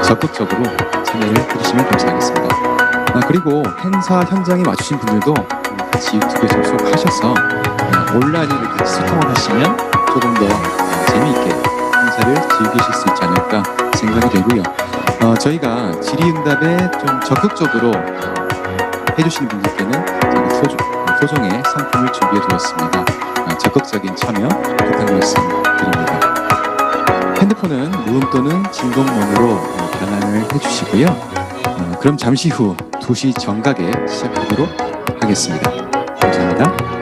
적극적으로 참여를 해주시면 감사하겠습니다. 그리고 행사 현장에 와주신 분들도 같이 유튜브에 접속하셔서 온라인으로 같이 소통을 하시면 조금 더 재미있게 행사를 즐기실 수 있지 않을까 생각이 되고요. 저희가 질의응답에 좀 적극적으로 해주시는 분들께는 저희가 소정의 상품을 준비해 두었습니다. 적극적인 참여 부탁 말씀드립니다. 핸드폰은 무음 또는 진동문으로 변환을 해주시고요. 그럼 잠시 후 2시 정각에 시작하도록 하겠습니다. 감사합니다.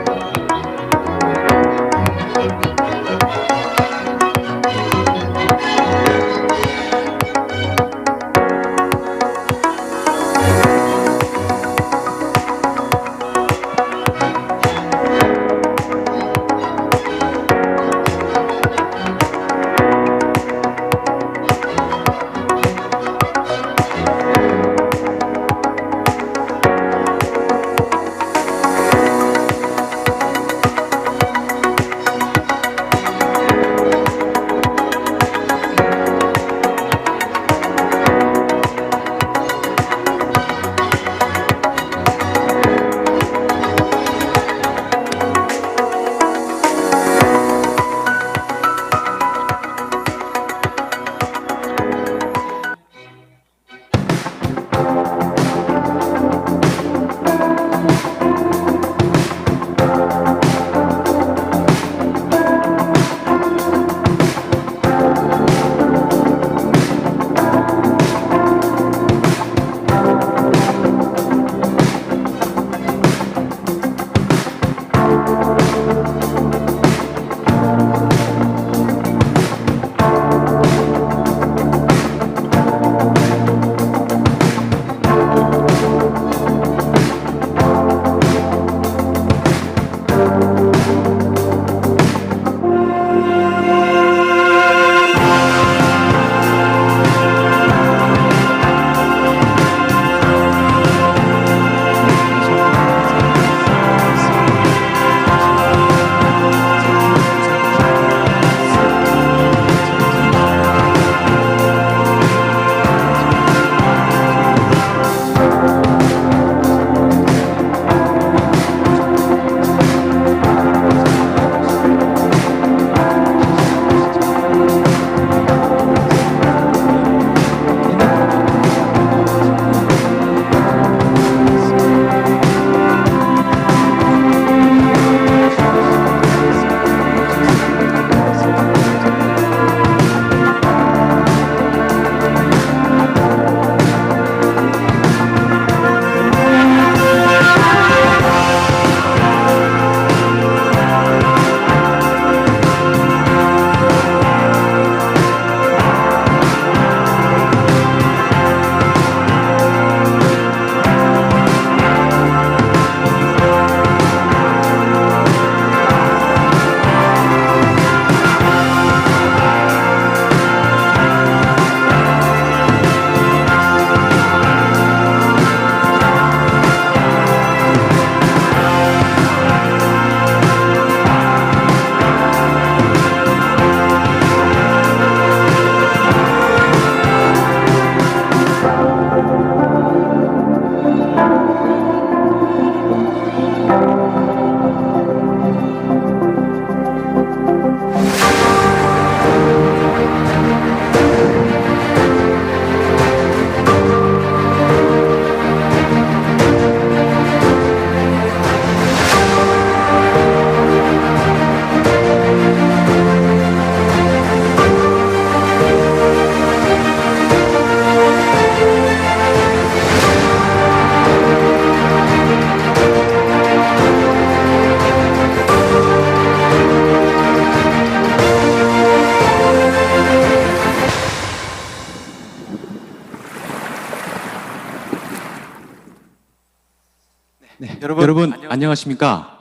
여러분 안녕하십니까?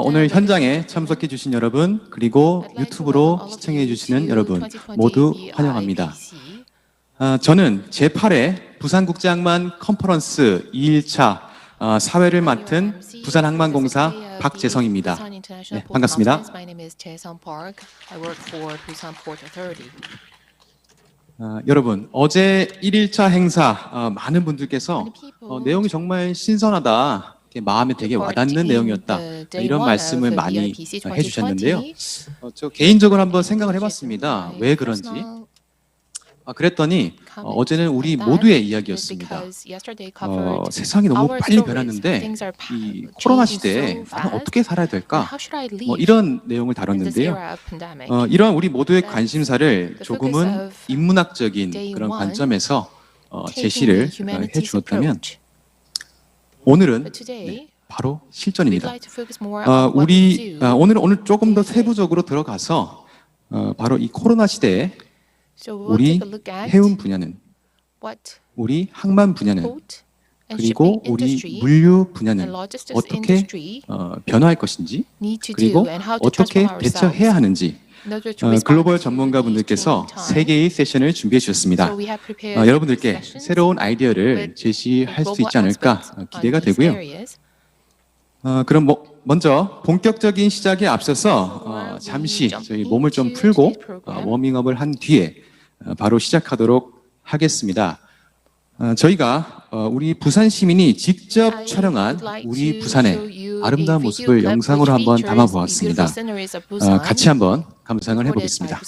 오늘 현장에 참석해 주신 여러분 그리고 유튜브로 시청해 주시는 여러분 모두 환영합니다. 저는 제8회 부산국제항만 컨퍼런스 2일차 사회를 맡은 부산항만공사 박재성입니다. 네, 반갑습니다. 여러분, 어제 1일차 행사 많은 분들께서 내용이 정말 신선하다, 마음에 되게 와닿는 내용이었다, 이런 말씀을 많이 해주셨는데요. 저 개인적으로 한번 생각을 해봤습니다. 왜 그런지. 그랬더니 어제는 우리 모두의 이야기였습니다. 세상이 너무 빨리 변하는데 이 코로나 시대에 나는 어떻게 살아야 될까? 이런 내용을 다뤘는데요. 이런 우리 모두의 관심사를 조금은 인문학적인 그런 관점에서 제시를 해주었다면 오늘은 바로 실전입니다. 오늘 조금 더 세부적으로 들어가서 바로 이 코로나 시대에 우리 해운 분야는, 우리 항만 분야는, 그리고 우리 물류 분야는 어떻게 변화할 것인지, 그리고 어떻게 대처해야 하는지 글로벌 전문가분들께서 3개의 세션을 준비해 주셨습니다. 여러분들께 새로운 아이디어를 제시할 수 있지 않을까 기대가 되고요. 그럼 먼저 본격적인 시작에 앞서서 잠시 저희 몸을 좀 풀고 워밍업을 한 뒤에 바로 시작하도록 하겠습니다. 저희가 우리 부산 시민이 직접 촬영한 우리 부산의 아름다운 모습을 영상으로 한번 담아보았습니다. 같이 한번 감상을 해보겠습니다.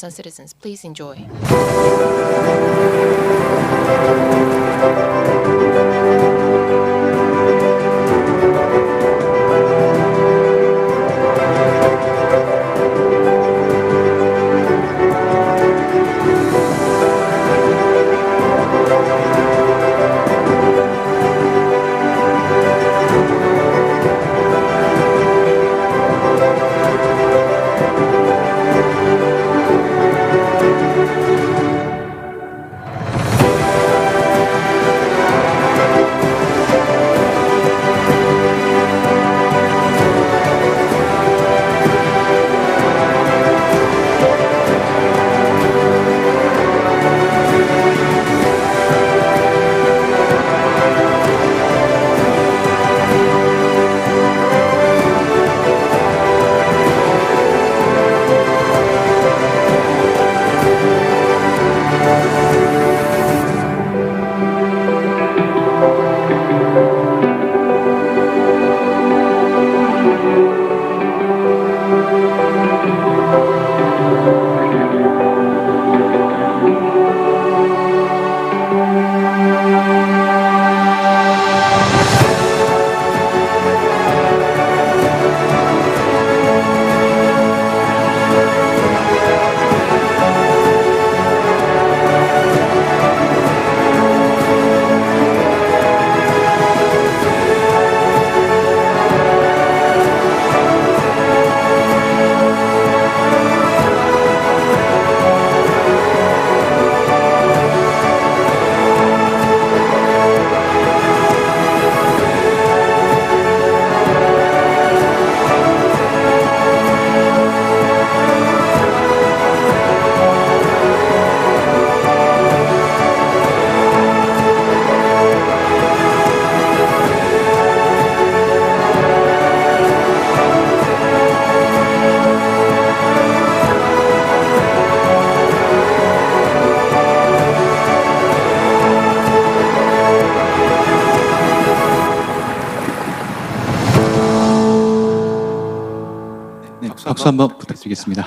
박수 한번 부탁드리겠습니다.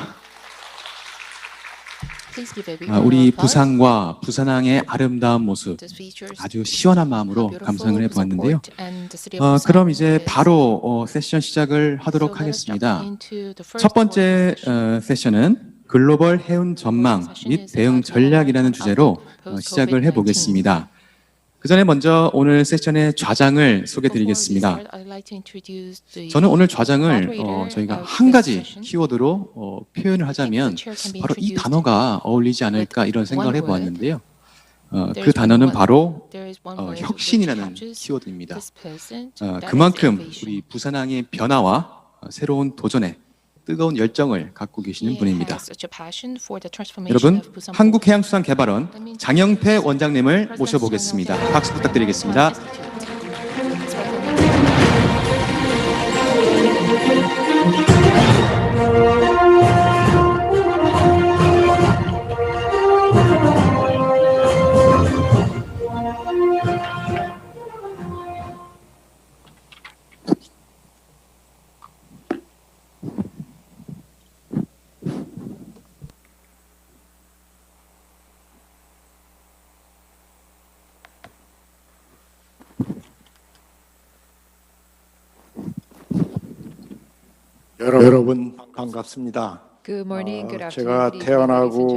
우리 부산과 부산항의 아름다운 모습 아주 시원한 마음으로 감상을 해보았는데요. 그럼 이제 바로 세션 시작을 하도록 하겠습니다. 첫 번째 세션은 글로벌 해운 전망 및 대응 전략이라는 주제로 시작을 해보겠습니다. 그 전에 먼저 오늘 세션의 좌장을 소개드리겠습니다. 저는 오늘 좌장을 저희가 한 가지 키워드로 표현을 하자면 바로 이 단어가 어울리지 않을까 이런 생각을 해보았는데요. 그 단어는 바로 혁신이라는 키워드입니다. 그만큼 우리 부산항의 변화와 새로운 도전에 뜨거운 열정을 갖고 계시는 분입니다. 여러분, 한국해양수산개발원 장영태 원장님을 모셔보겠습니다. 박수 부탁드리겠습니다. 여러분 반갑습니다. Good morning, good 제가 afternoon, good evening, ladies and 태어나고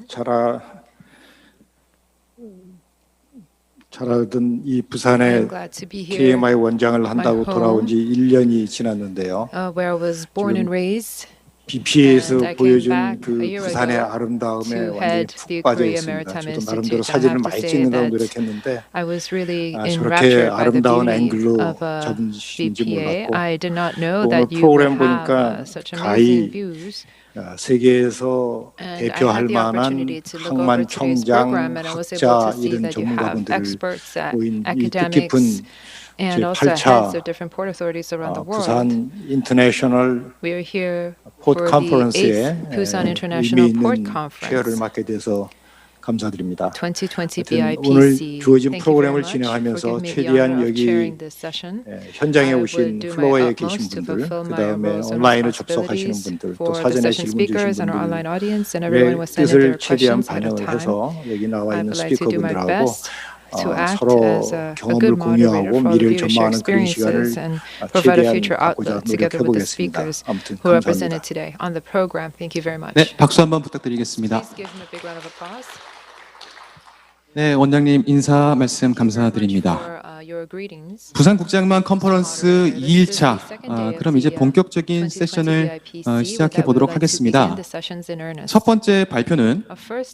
gentlemen. 자라던 이 I'm 부산에 glad to be here, KMI 원장을 한다고 home. 돌아온 지 1년이 지났는데요. where I was born and raised, BP에서 and I came 보여준 back 그 a year 부산의 ago 아름다움에 to 완전히 head 푹 the 빠져 Korea 있습니다. Maritime 저도 나름대로 Institute. I 사진을 have to 많이 say 찍는다고 that 노력했는데 I was really 저렇게 enraptured by the 아름다운 beauty 앵글로 of 잡으신지 BPA. 몰랐고 I did not know 오늘 that you would 프로그램 have 보니까 such amazing 가히 views. 세계에서 And I 대표할 had the 만한 opportunity to look over today's program, 항만, and I was able 학자 to see 이런 that you have 전문가분들을 experts, 모인 이 academics, 뜻깊은 and also heads 제8차 of different port authorities around the world. 부산 인터내셔널 We are here 포트 for the 컨퍼런스에 8th Busan 의미 International Port 있는 Conference 체어를 맡게 돼서 감사드립니다. 2020 하여튼 오늘 BIPC. 주어진 Thank you very 프로그램을 much for 진행하면서 giving me the 최대한 honor of 여기 chairing this session. 현장에 I would 오신 do my 플로어에 계신 utmost to 분들, fulfill 그 my 다음에 roles and 온라인으로 접속하시는 responsibilities 분들, 또 for the 사전에 session 질문 speakers 주신 and our 분들의 online audience and everyone who sent in 뜻을 their 최대한 questions ahead of 반영을 time. 해서 여기 나와 I 있는 would like to do my 스피커분들하고 best to act 서로 as a 경험을 good moderator 공유하고 for all of 미래를 you to share 전망하는 그런 experiences 시간을 and provide a 최대한 future 갖고자 outlook together with the 노력해보겠습니다. speakers 아무튼 who are presented 감사합니다. today on the program. Thank you very much. 네, 박수 한번 부탁드리겠습니다. Please give him a big round of applause. 네, 원장님 인사 말씀 감사드립니다. 부산국제항만 컨퍼런스 2일차, 그럼 이제 본격적인 세션을 시작해 보도록 하겠습니다. 첫 번째 발표는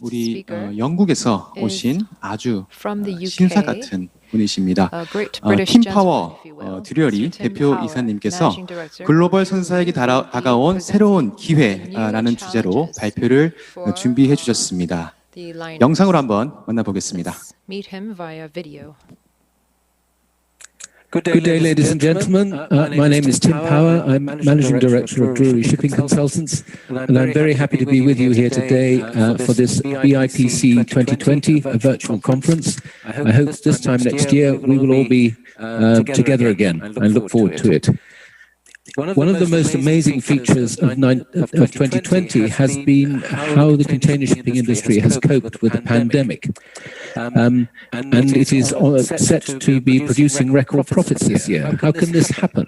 우리 영국에서 오신 아주 신사 같은 분이십니다. 팀파워 듀얼이 대표 이사님께서 글로벌 선사에게 다가온 새로운 기회라는 주제로 발표를 준비해 주셨습니다. 영상으로 한번 만나보겠습니다. Good day, ladies and gentlemen. My name is Tim Power. I'm Managing Director of Drury Shipping Consultants, and I'm very happy to be with you here today for this BIPC 2020, a virtual conference. I hope this time next year we will all be together again. I look forward to it. One of the most amazing features of 2020 has been how the container shipping industry has coped with the pandemic. And it is set to be producing record profits this year. How can this happen?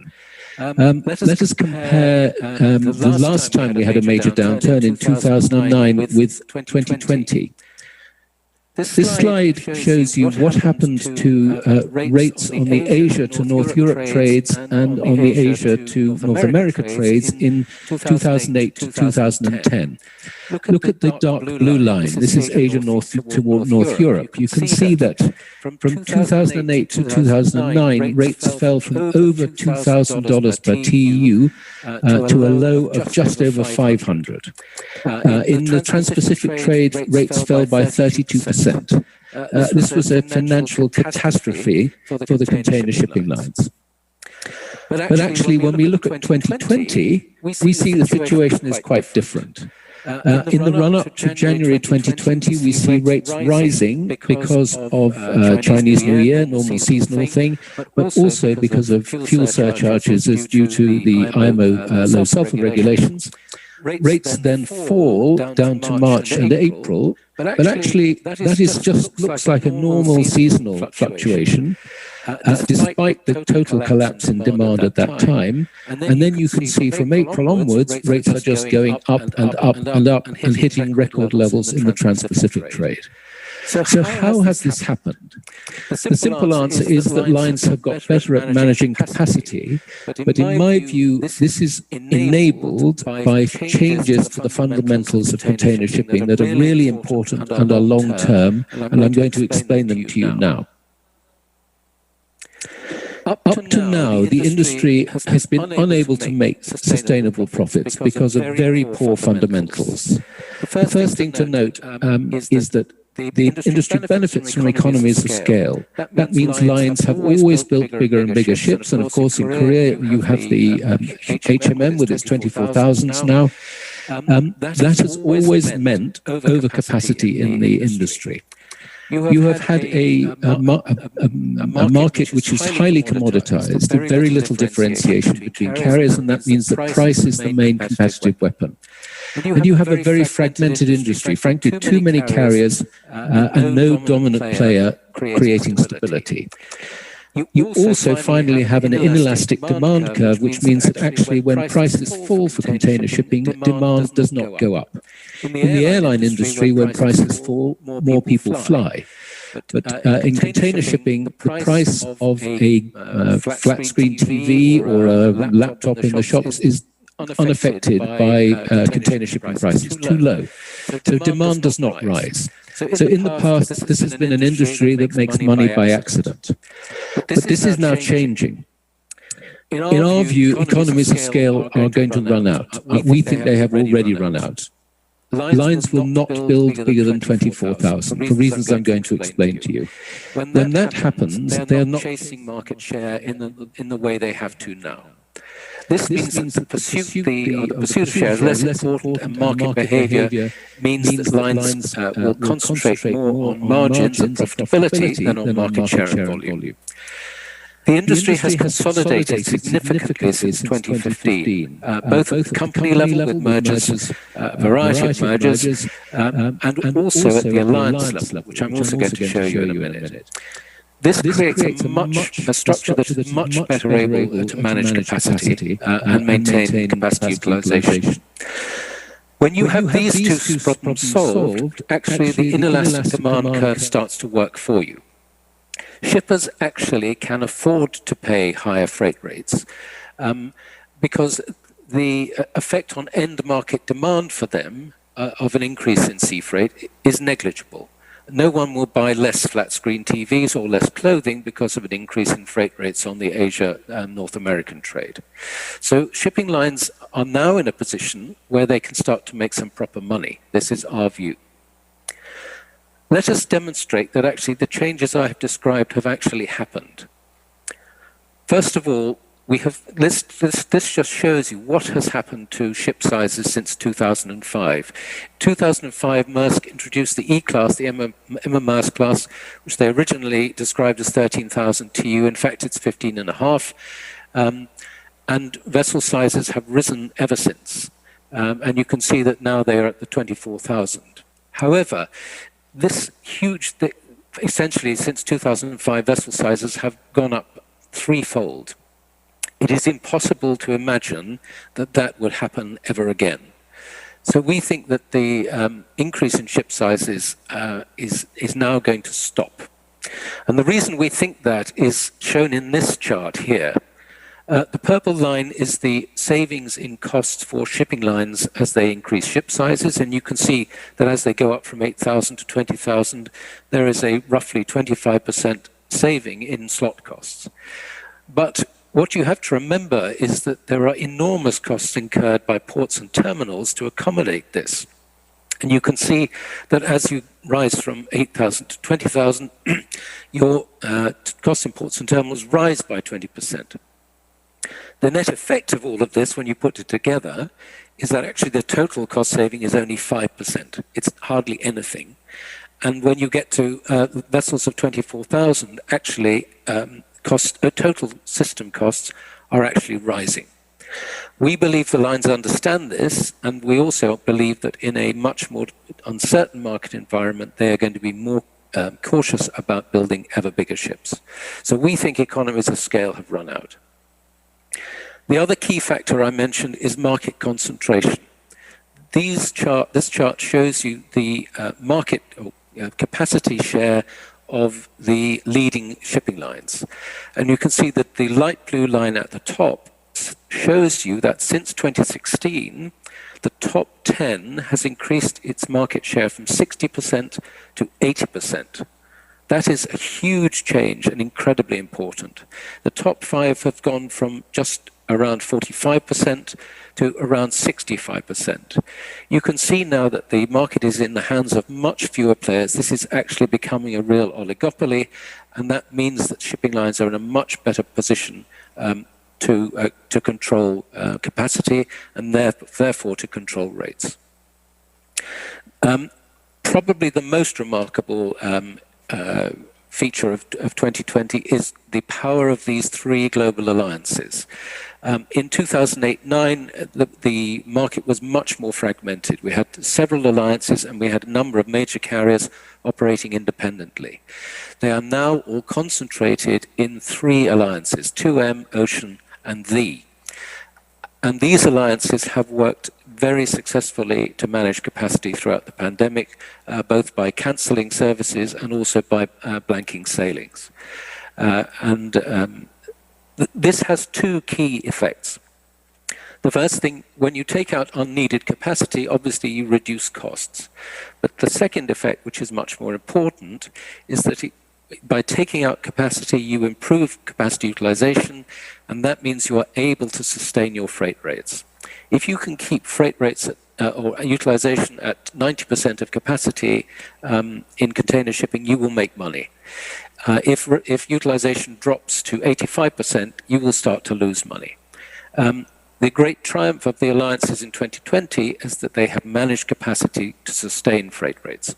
Let us compare the last time we had a major downturn in 2009 with 2020. This slide shows you what happened to rates on the Asia to North Europe trades and on the Asia to North America trades in 2008 to 2010. Look at the dark blue line. This is Asia North to North Europe. You can see that from 2008 to 2009, rates fell from over $2,000 per TEU to a low of just over 500. In the Trans-Pacific trade, rates fell by 32%. This was a financial catastrophe for the container shipping lines. But actually, when we look at 2020, we see the situation is quite different. In the run-up to January 2020, we see rates rising because of Chinese New Year, normal seasonal thing, but also because of fuel surcharges as due to the IMO low sulfur regulations. Rates then fall down to March and April, but actually that is just looks like a normal seasonal fluctuation. Despite the total collapse in demand at that time. And then you can see from April onwards, rates are just going up and up and up and hitting record levels in the Trans-Pacific trade. So how has this happened? The simple answer is that lines have got better at managing capacity, but in my view, this is enabled by changes to the fundamentals of container shipping that are really important and are long-term, and I'm going to explain them to you now. Up to now, the industry has been unable to make sustainable profits because of very poor fundamentals. The first thing to note is that the industry benefits from economies of scale. That means lines have always built bigger and bigger ships, and of course in Korea you have the HMM with its 24,000s now. That has always meant overcapacity in the industry. You have had a market which is highly commoditized, with very little differentiation between carriers, and that means that price is the main competitive weapon. And you have a very fragmented industry, frankly, too many carriers and no dominant player creating stability. You also finally have an inelastic demand curve, which means that actually when prices fall for container shipping, demand does not go up. In the airline industry, when prices fall, more people fly. But in container shipping, the price of a flat-screen TV or a laptop in the shops is unaffected by container shipping prices, too low. So demand does not rise. So in the past, this has been an industry that makes money by accident. But this is now changing. In our view, economies of scale are going to run out. We think they have already run out. Lines will not build bigger than 24,000 for reasons I'm going to explain to you. When that happens, they are not chasing market share in the way they have to now. This means that the pursuit of share is less important, and market behavior means that lines will concentrate more on margins and profitability than on market share and volume. The industry has consolidated significantly since 2015, both at the company level with mergers, a variety of mergers, and also at the alliance level, which I'm also going to show you in a minute. This creates a structure that is much better able to manage capacity and maintain capacity utilization. When you have these two problems solved, actually the inelastic demand curve starts to work for you. Shippers actually can afford to pay higher freight rates because the effect on end market demand for them of an increase in sea freight is negligible. No one will buy less flat-screen TVs or less clothing because of an increase in freight rates on the Asia-North American trade. So shipping lines are now in a position where they can start to make some proper money. This is our view. Let us demonstrate that actually the changes I have described have actually happened. First of all, this just shows you what has happened to ship sizes since 2005. In 2005, Maersk introduced the E-class, the Emma Maersk class, which they originally described as 13,000 TEU. In fact, it's 15.5. And vessel sizes have risen ever since. And you can see that now they are at the 24,000. However, this huge, essentially since 2005, vessel sizes have gone up threefold. It is impossible to imagine that that would happen ever again. So we think that the increase in ship sizes is now going to stop. And the reason we think that is shown in this chart here. The purple line is the savings in costs for shipping lines as they increase ship sizes, and you can see that as they go up from 8,000 to 20,000, there is a roughly 25% saving in slot costs. But what you have to remember is that there are enormous costs incurred by ports and terminals to accommodate this. And you can see that as you rise from 8,000 to 20,000, your costs in ports and terminals rise by 20%. The net effect of all of this, when you put it together, is that actually the total cost saving is only 5%. It's hardly anything. And when you get to vessels of 24,000, actually total system costs are actually rising. We believe the lines understand this, and we also believe that in a much more uncertain market environment, they are going to be more cautious about building ever bigger ships. So we think economies of scale have run out. The other key factor I mentioned is market concentration. This chart shows you the market or capacity share of the leading shipping lines. And you can see that the light blue line at the top shows you that since 2016, the top 10 has increased its market share from 60% to 80%. That is a huge change and incredibly important. The top 5 have gone from just around 45% to around 65%. You can see now that the market is in the hands of much fewer players. This is actually becoming a real oligopoly, and that means that shipping lines are in a much better position to control capacity and therefore to control rates. Probably the most remarkable feature of 2020 is the power of these three global alliances. In 2008-9, the market was much more fragmented. We had several alliances and we had a number of major carriers operating independently. They are now all concentrated in three alliances, 2M, Ocean, and THE. And these alliances have worked very successfully to manage capacity throughout the pandemic, both by cancelling services and also by blanking sailings. This has two key effects. The first thing, when you take out unneeded capacity, obviously you reduce costs. But the second effect, which is much more important, is that by taking out capacity, you improve capacity utilization, and that means you are able to sustain your freight rates. If you can keep freight rates or utilization at 90% of capacity in container shipping, you will make money. If utilization drops to 85%, you will start to lose money. The great triumph of the alliances in 2020 is that they have managed capacity to sustain freight rates.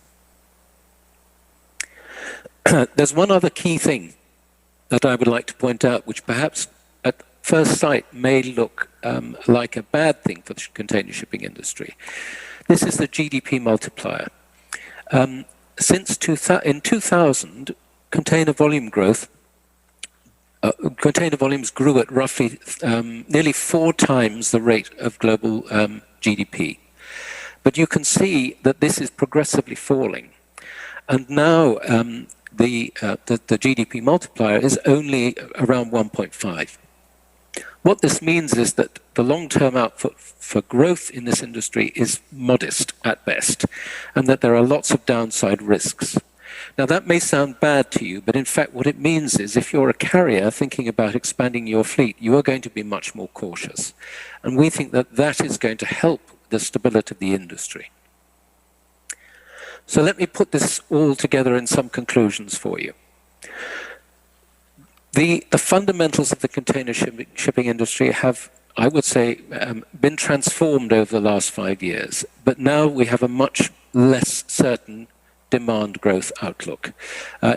There's one other key thing that I would like to point out, which perhaps at first sight may look like a bad thing for the container shipping industry. This is the GDP multiplier. In 2000, container volumes grew at roughly nearly 4 times the rate of global GDP. But you can see that this is progressively falling. And now the GDP multiplier is only around 1.5. What this means is that the long-term output for growth in this industry is modest at best, and that there are lots of downside risks. Now, that may sound bad to you, but in fact what it means is if you're a carrier thinking about expanding your fleet, you are going to be much more cautious. And we think that that is going to help the stability of the industry. So let me put this all together in some conclusions for you. The fundamentals of the container shipping industry have, I would say, been transformed over the last 5 years, but now we have a much less certain demand growth outlook.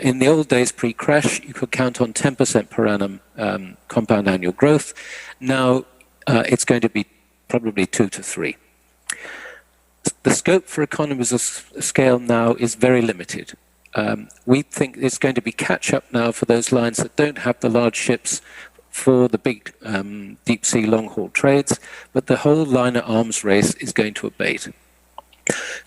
In the old days pre-crash, you could count on 10% per annum compound annual growth. Now it's going to be probably 2 to 3. The scope for economies of scale now is very limited. We think it's going to be catch-up now for those lines that don't have the large ships for the big deep-sea long-haul trades, but the whole liner arms race is going to abate.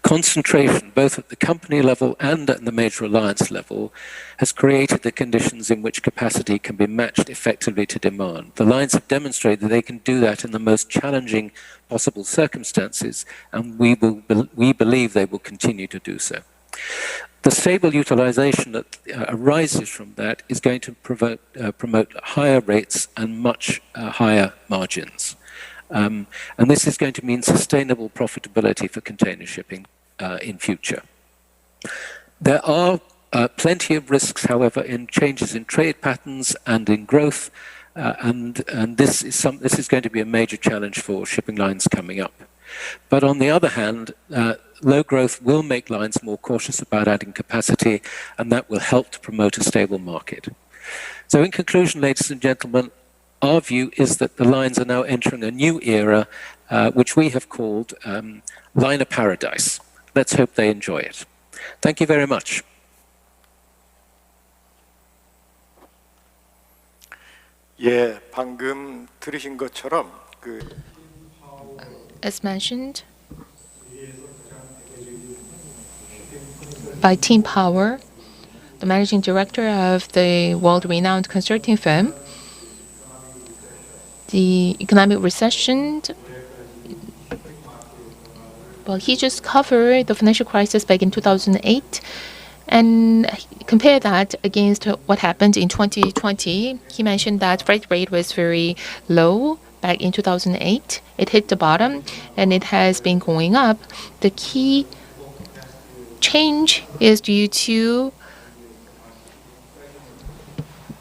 Concentration, both at the company level and at the major alliance level, has created the conditions in which capacity can be matched effectively to demand. The lines have demonstrated that they can do that in the most challenging possible circumstances, and we believe they will continue to do so. The stable utilization that arises from that is going to promote higher rates and much higher margins. And this is going to mean sustainable profitability for container shipping in future. There are plenty of risks, however, in changes in trade patterns and in growth, and this is going to be a major challenge for shipping lines coming up. But on the other hand, low growth will make lines more cautious about adding capacity, and that will help to promote a stable market. So in conclusion, ladies and gentlemen, our view is that the lines are now entering a new era, which we have called liner paradise. Let's hope they enjoy it. Thank you very much. 예, 방금 들으신 것처럼 As mentioned by Team Power, the managing director of the world-renowned consulting firm, the economic recession, well, he just covered the financial crisis back in 2008 and compare that against what happened in 2020. He mentioned that freight rate was very low back in 2008. It hit the bottom and it has been going up. The key change is due to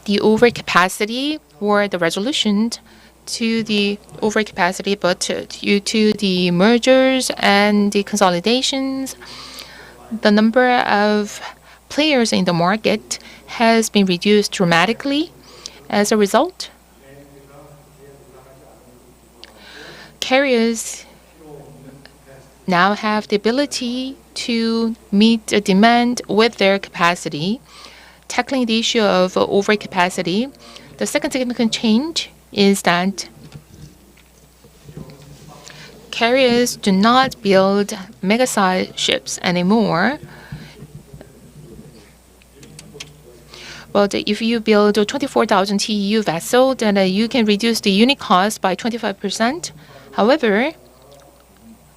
the overcapacity or the resolution to the overcapacity, but due to the mergers and the consolidations, the number of players in the market has been reduced dramatically. As a result, carriers now have the ability to meet the demand with their capacity, tackling the issue of overcapacity. The second significant change is that carriers do not build mega-sized ships anymore. Well, if you build a 24,000 TEU vessel, then you can reduce the unit cost by 25%. However,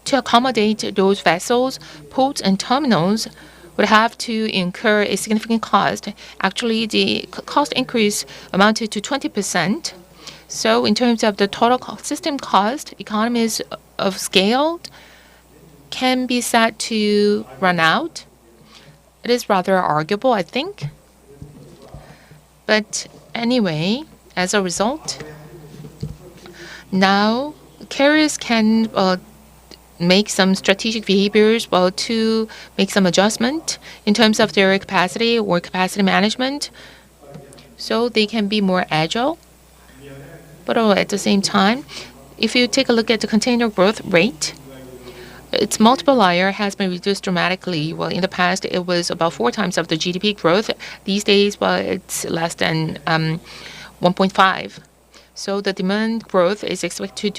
to accommodate those vessels, ports and terminals would have to incur a significant cost. Actually, the cost increase amounted to 20%. So in terms of the total system cost, economies of scale can be said to run out. It is rather arguable, I think. But anyway, as a result, now carriers can make some strategic behaviors to make some adjustment in terms of their capacity or capacity management, so they can be more agile. But at the same time, if you take a look at the container growth rate, its multiplier has been reduced dramatically. Well, in the past, it was about 4 times of the GDP growth. These days, well, it's less than 1.5. So the demand growth is expected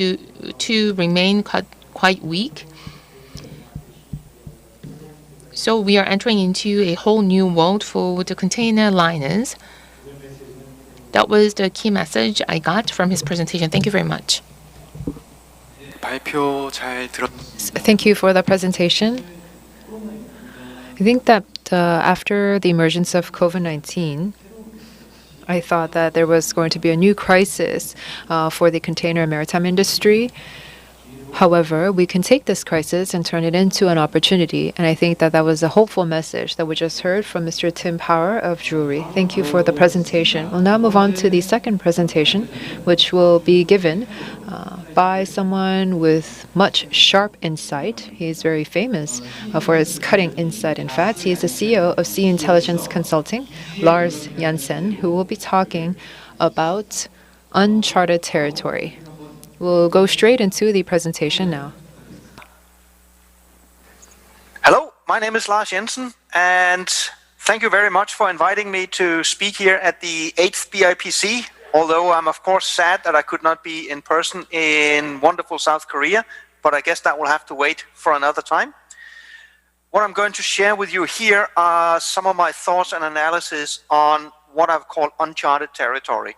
to remain quite weak. So we are entering into a whole new world for the container liners. That was the key message I got from his presentation. Thank you very much. Thank you for the presentation. I think that after the emergence of COVID-19, I thought that there was going to be a new crisis for the container and maritime industry. However, we can take this crisis and turn it into an opportunity, and I think that that was a hopeful message that we just heard from Mr. Tim Power of Jewelry. Thank you for the presentation. We'll now move on to the second presentation, which will be given by someone with much sharp insight. He is very famous for his cutting insight. In fact, he is the CEO of Sea Intelligence Consulting, Lars Jansen, who will be talking about uncharted territory. We'll go straight into the presentation now. Hello, my name is Lars Jensen, and thank you very much for inviting me to speak here at the 8th BIPC, although I'm of course sad that I could not be in person in wonderful South Korea, but I guess that will have to wait for another time. What I'm going to share with you here are some of my thoughts and analysis on what I've called uncharted territory.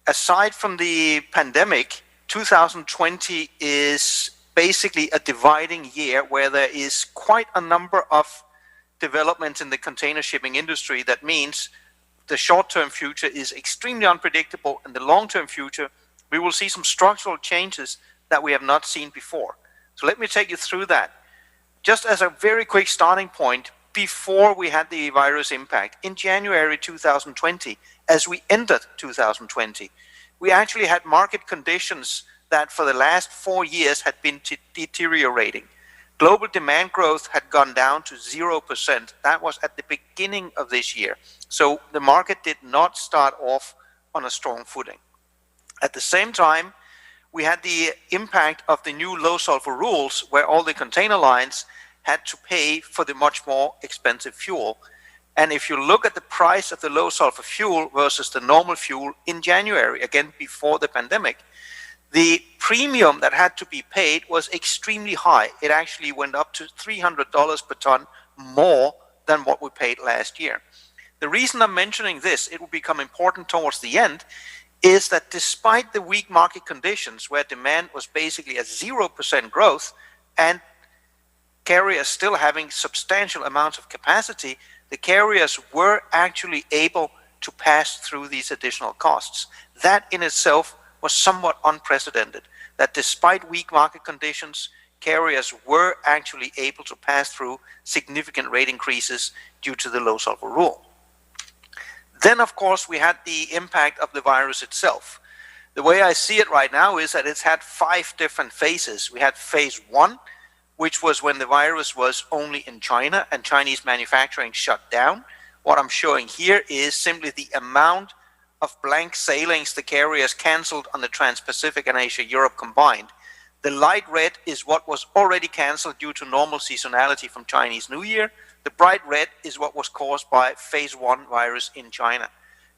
Aside from the pandemic, 2020 is basically a dividing year where there is quite a number of developments in the container shipping industry. That means the short-term future is extremely unpredictable, and the long-term future, we will see some structural changes that we have not seen before. So let me take you through that. Just as a very quick starting point, before we had the virus impact, in January 2020, as we entered 2020, we actually had market conditions that for the last 4 years had been deteriorating. Global demand growth had gone down to 0%. That was at the beginning of this year. So the market did not start off on a strong footing. At the same time, we had the impact of the new low sulfur rules, where all the container lines had to pay for the much more expensive fuel. And if you look at the price of the low sulfur fuel versus the normal fuel in January, again before the pandemic, the premium that had to be paid was extremely high. It actually went up to $300 per ton more than what we paid last year. The reason I'm mentioning this, it will become important towards the end, is that despite the weak market conditions where demand was basically at 0% growth and carriers still having substantial amounts of capacity, the carriers were actually able to pass through these additional costs. That in itself was somewhat unprecedented, that despite weak market conditions, carriers were actually able to pass through significant rate increases due to the low sulfur rule. Then, of course, we had the impact of the virus itself. The way I see it right now is that it's had 5 different phases. We had phase 1, which was when the virus was only in China and Chinese manufacturing shut down. What I'm showing here is simply the amount of blank sailings the carriers canceled on the Trans-Pacific and Asia-Europe combined. The light red is what was already canceled due to normal seasonality from Chinese New Year. The bright red is what was caused by phase 1 virus in China.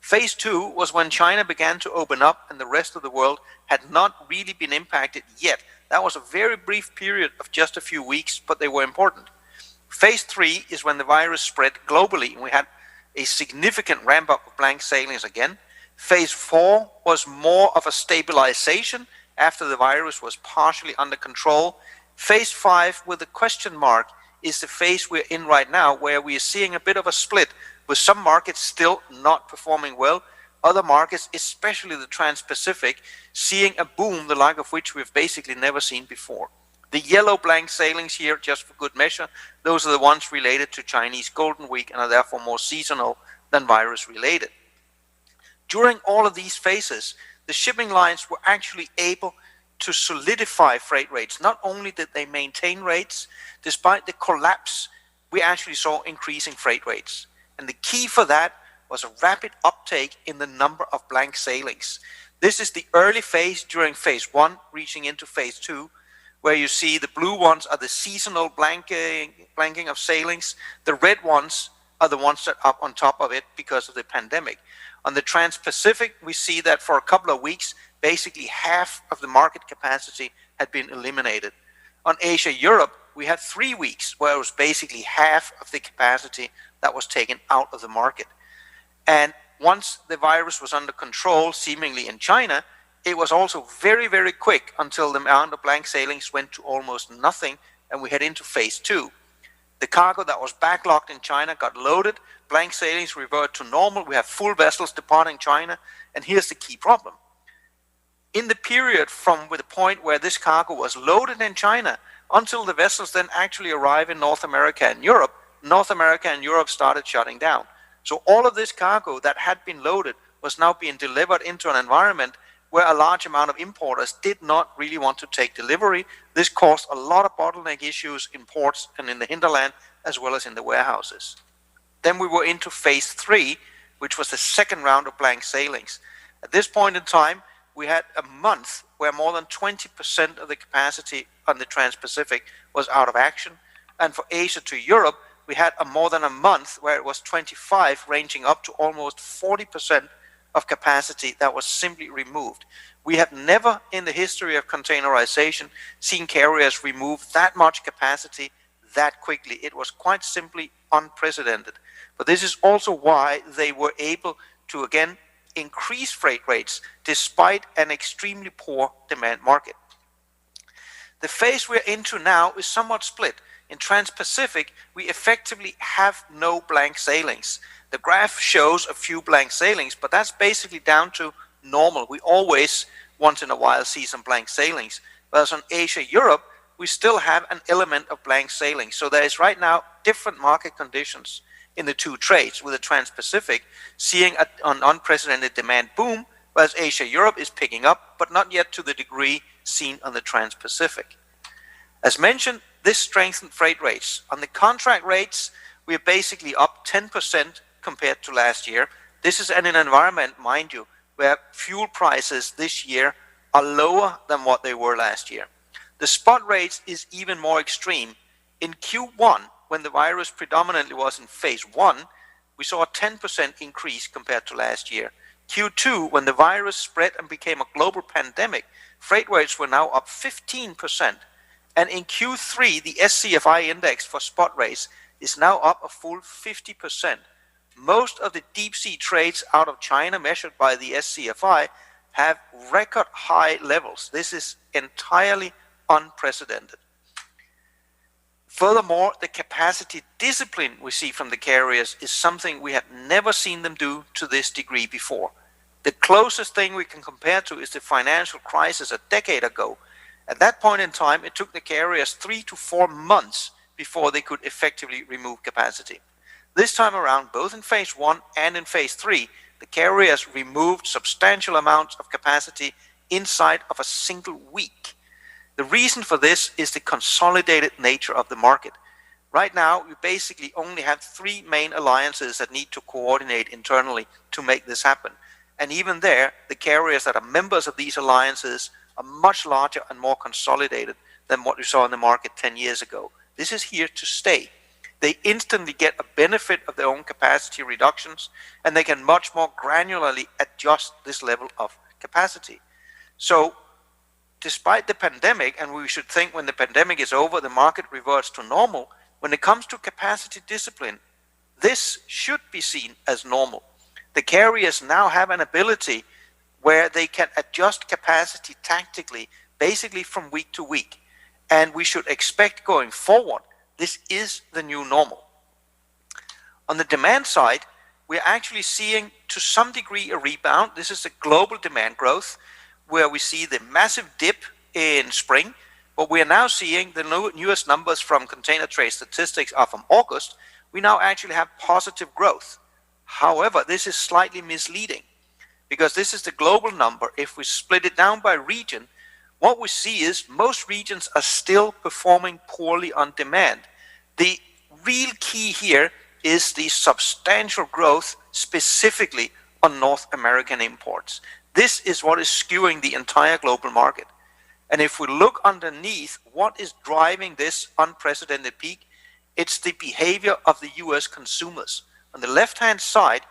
Phase 2 was when China began to open up and the rest of the world had not really been impacted yet. That was a very brief period of just a few weeks, but they were important. Phase 3 is when the virus spread globally and we had a significant ramp up of blank sailings again. Phase 4 was more of a stabilization after the virus was partially under control. Phase 5 with a question mark is the phase we're in right now, where we are seeing a bit of a split, with some markets still not performing well, other markets, especially the Trans-Pacific, seeing a boom the like of which we've basically never seen before. The yellow blank sailings here, just for good measure, those are the ones related to Chinese Golden Week and are therefore more seasonal than virus related. During all of these phases, the shipping lines were actually able to solidify freight rates. Not only did they maintain rates, despite the collapse, we actually saw increasing freight rates. And the key for that was a rapid uptake in the number of blank sailings. This is the early phase during phase 1, reaching into phase 2, where you see the blue ones are the seasonal blanking of sailings. The red ones are the ones that are up on top of it because of the pandemic. On the Trans-Pacific, we see that for a couple of weeks, basically half of the market capacity had been eliminated. On Asia-Europe, we had 3 weeks where it was basically half of the capacity that was taken out of the market. And once the virus was under control, seemingly in China, it was also very, very quick until the amount of blank sailings went to almost nothing and we head into phase 2. The cargo that was backlogged in China got loaded, blank sailings revert to normal, we have full vessels departing China, and here's the key problem. In the period from the point where this cargo was loaded in China until the vessels then actually arrive in North America and Europe, North America and Europe started shutting down. So all of this cargo that had been loaded was now being delivered into an environment where a large amount of importers did not really want to take delivery. This caused a lot of bottleneck issues in ports and in the hinterland, as well as in the warehouses. Then we were into phase 3, which was the second round of blank sailings. At this point in time, we had a month where more than 20% of the capacity on the Trans-Pacific was out of action. And for Asia to Europe, we had more than a month where it was 25, ranging up to almost 40% of capacity that was simply removed. We have never in the history of containerization seen carriers remove that much capacity that quickly. It was quite simply unprecedented. But this is also why they were able to again increase freight rates despite an extremely poor demand market. The phase we're into now is somewhat split. In Trans-Pacific, we effectively have no blank sailings. The graph shows a few blank sailings, but that's basically down to normal. We always, once in a while, see some blank sailings. Whereas on Asia-Europe, we still have an element of blank sailing. So there is right now different market conditions in the two trades, with the Trans-Pacific seeing an unprecedented demand boom, whereas Asia-Europe is picking up, but not yet to the degree seen on the Trans-Pacific. As mentioned, this strengthened freight rates. On the contract rates, we are basically up 10% compared to last year. This is in an environment, mind you, where fuel prices this year are lower than what they were last year. The spot rates is even more extreme. In Q1, when the virus predominantly was in phase 1, we saw a 10% increase compared to last year. Q2, when the virus spread and became a global pandemic, freight rates were now up 15%. And in Q3, the SCFI index for spot rates is now up a full 50%. Most of the deep sea trades out of China measured by the SCFI have record high levels. This is entirely unprecedented. Furthermore, the capacity discipline we see from the carriers is something we have never seen them do to this degree before. The closest thing we can compare to is the financial crisis a decade ago. At that point in time, it took the carriers 3 to 4 months before they could effectively remove capacity. This time around, both in phase 1 and in phase 3, the carriers removed substantial amounts of capacity inside of a single week. The reason for this is the consolidated nature of the market. Right now, we basically only have three main alliances that need to coordinate internally to make this happen. And even there, the carriers that are members of these alliances are much larger and more consolidated than what we saw in the market 10 years ago. This is here to stay. They instantly get a benefit of their own capacity reductions, and they can much more granularly adjust this level of capacity. So despite the pandemic, and we should think when the pandemic is over, the market reverts to normal, when it comes to capacity discipline, this should be seen as normal. The carriers now have an ability where they can adjust capacity tactically, basically from week to week. And we should expect going forward, this is the new normal. On the demand side, we're actually seeing to some degree a rebound. This is the global demand growth, where we see the massive dip in spring, but we are now seeing the newest numbers from container trade statistics are from August. We now actually have positive growth. However, this is slightly misleading because this is the global number. If we split it down by region, what we see is most regions are still performing poorly on demand. The real key here is the substantial growth specifically on North American imports. This is what is skewing the entire global market. And if we look underneath what is driving this unprecedented peak, it's the behavior of the US consumers. On the left-hand side,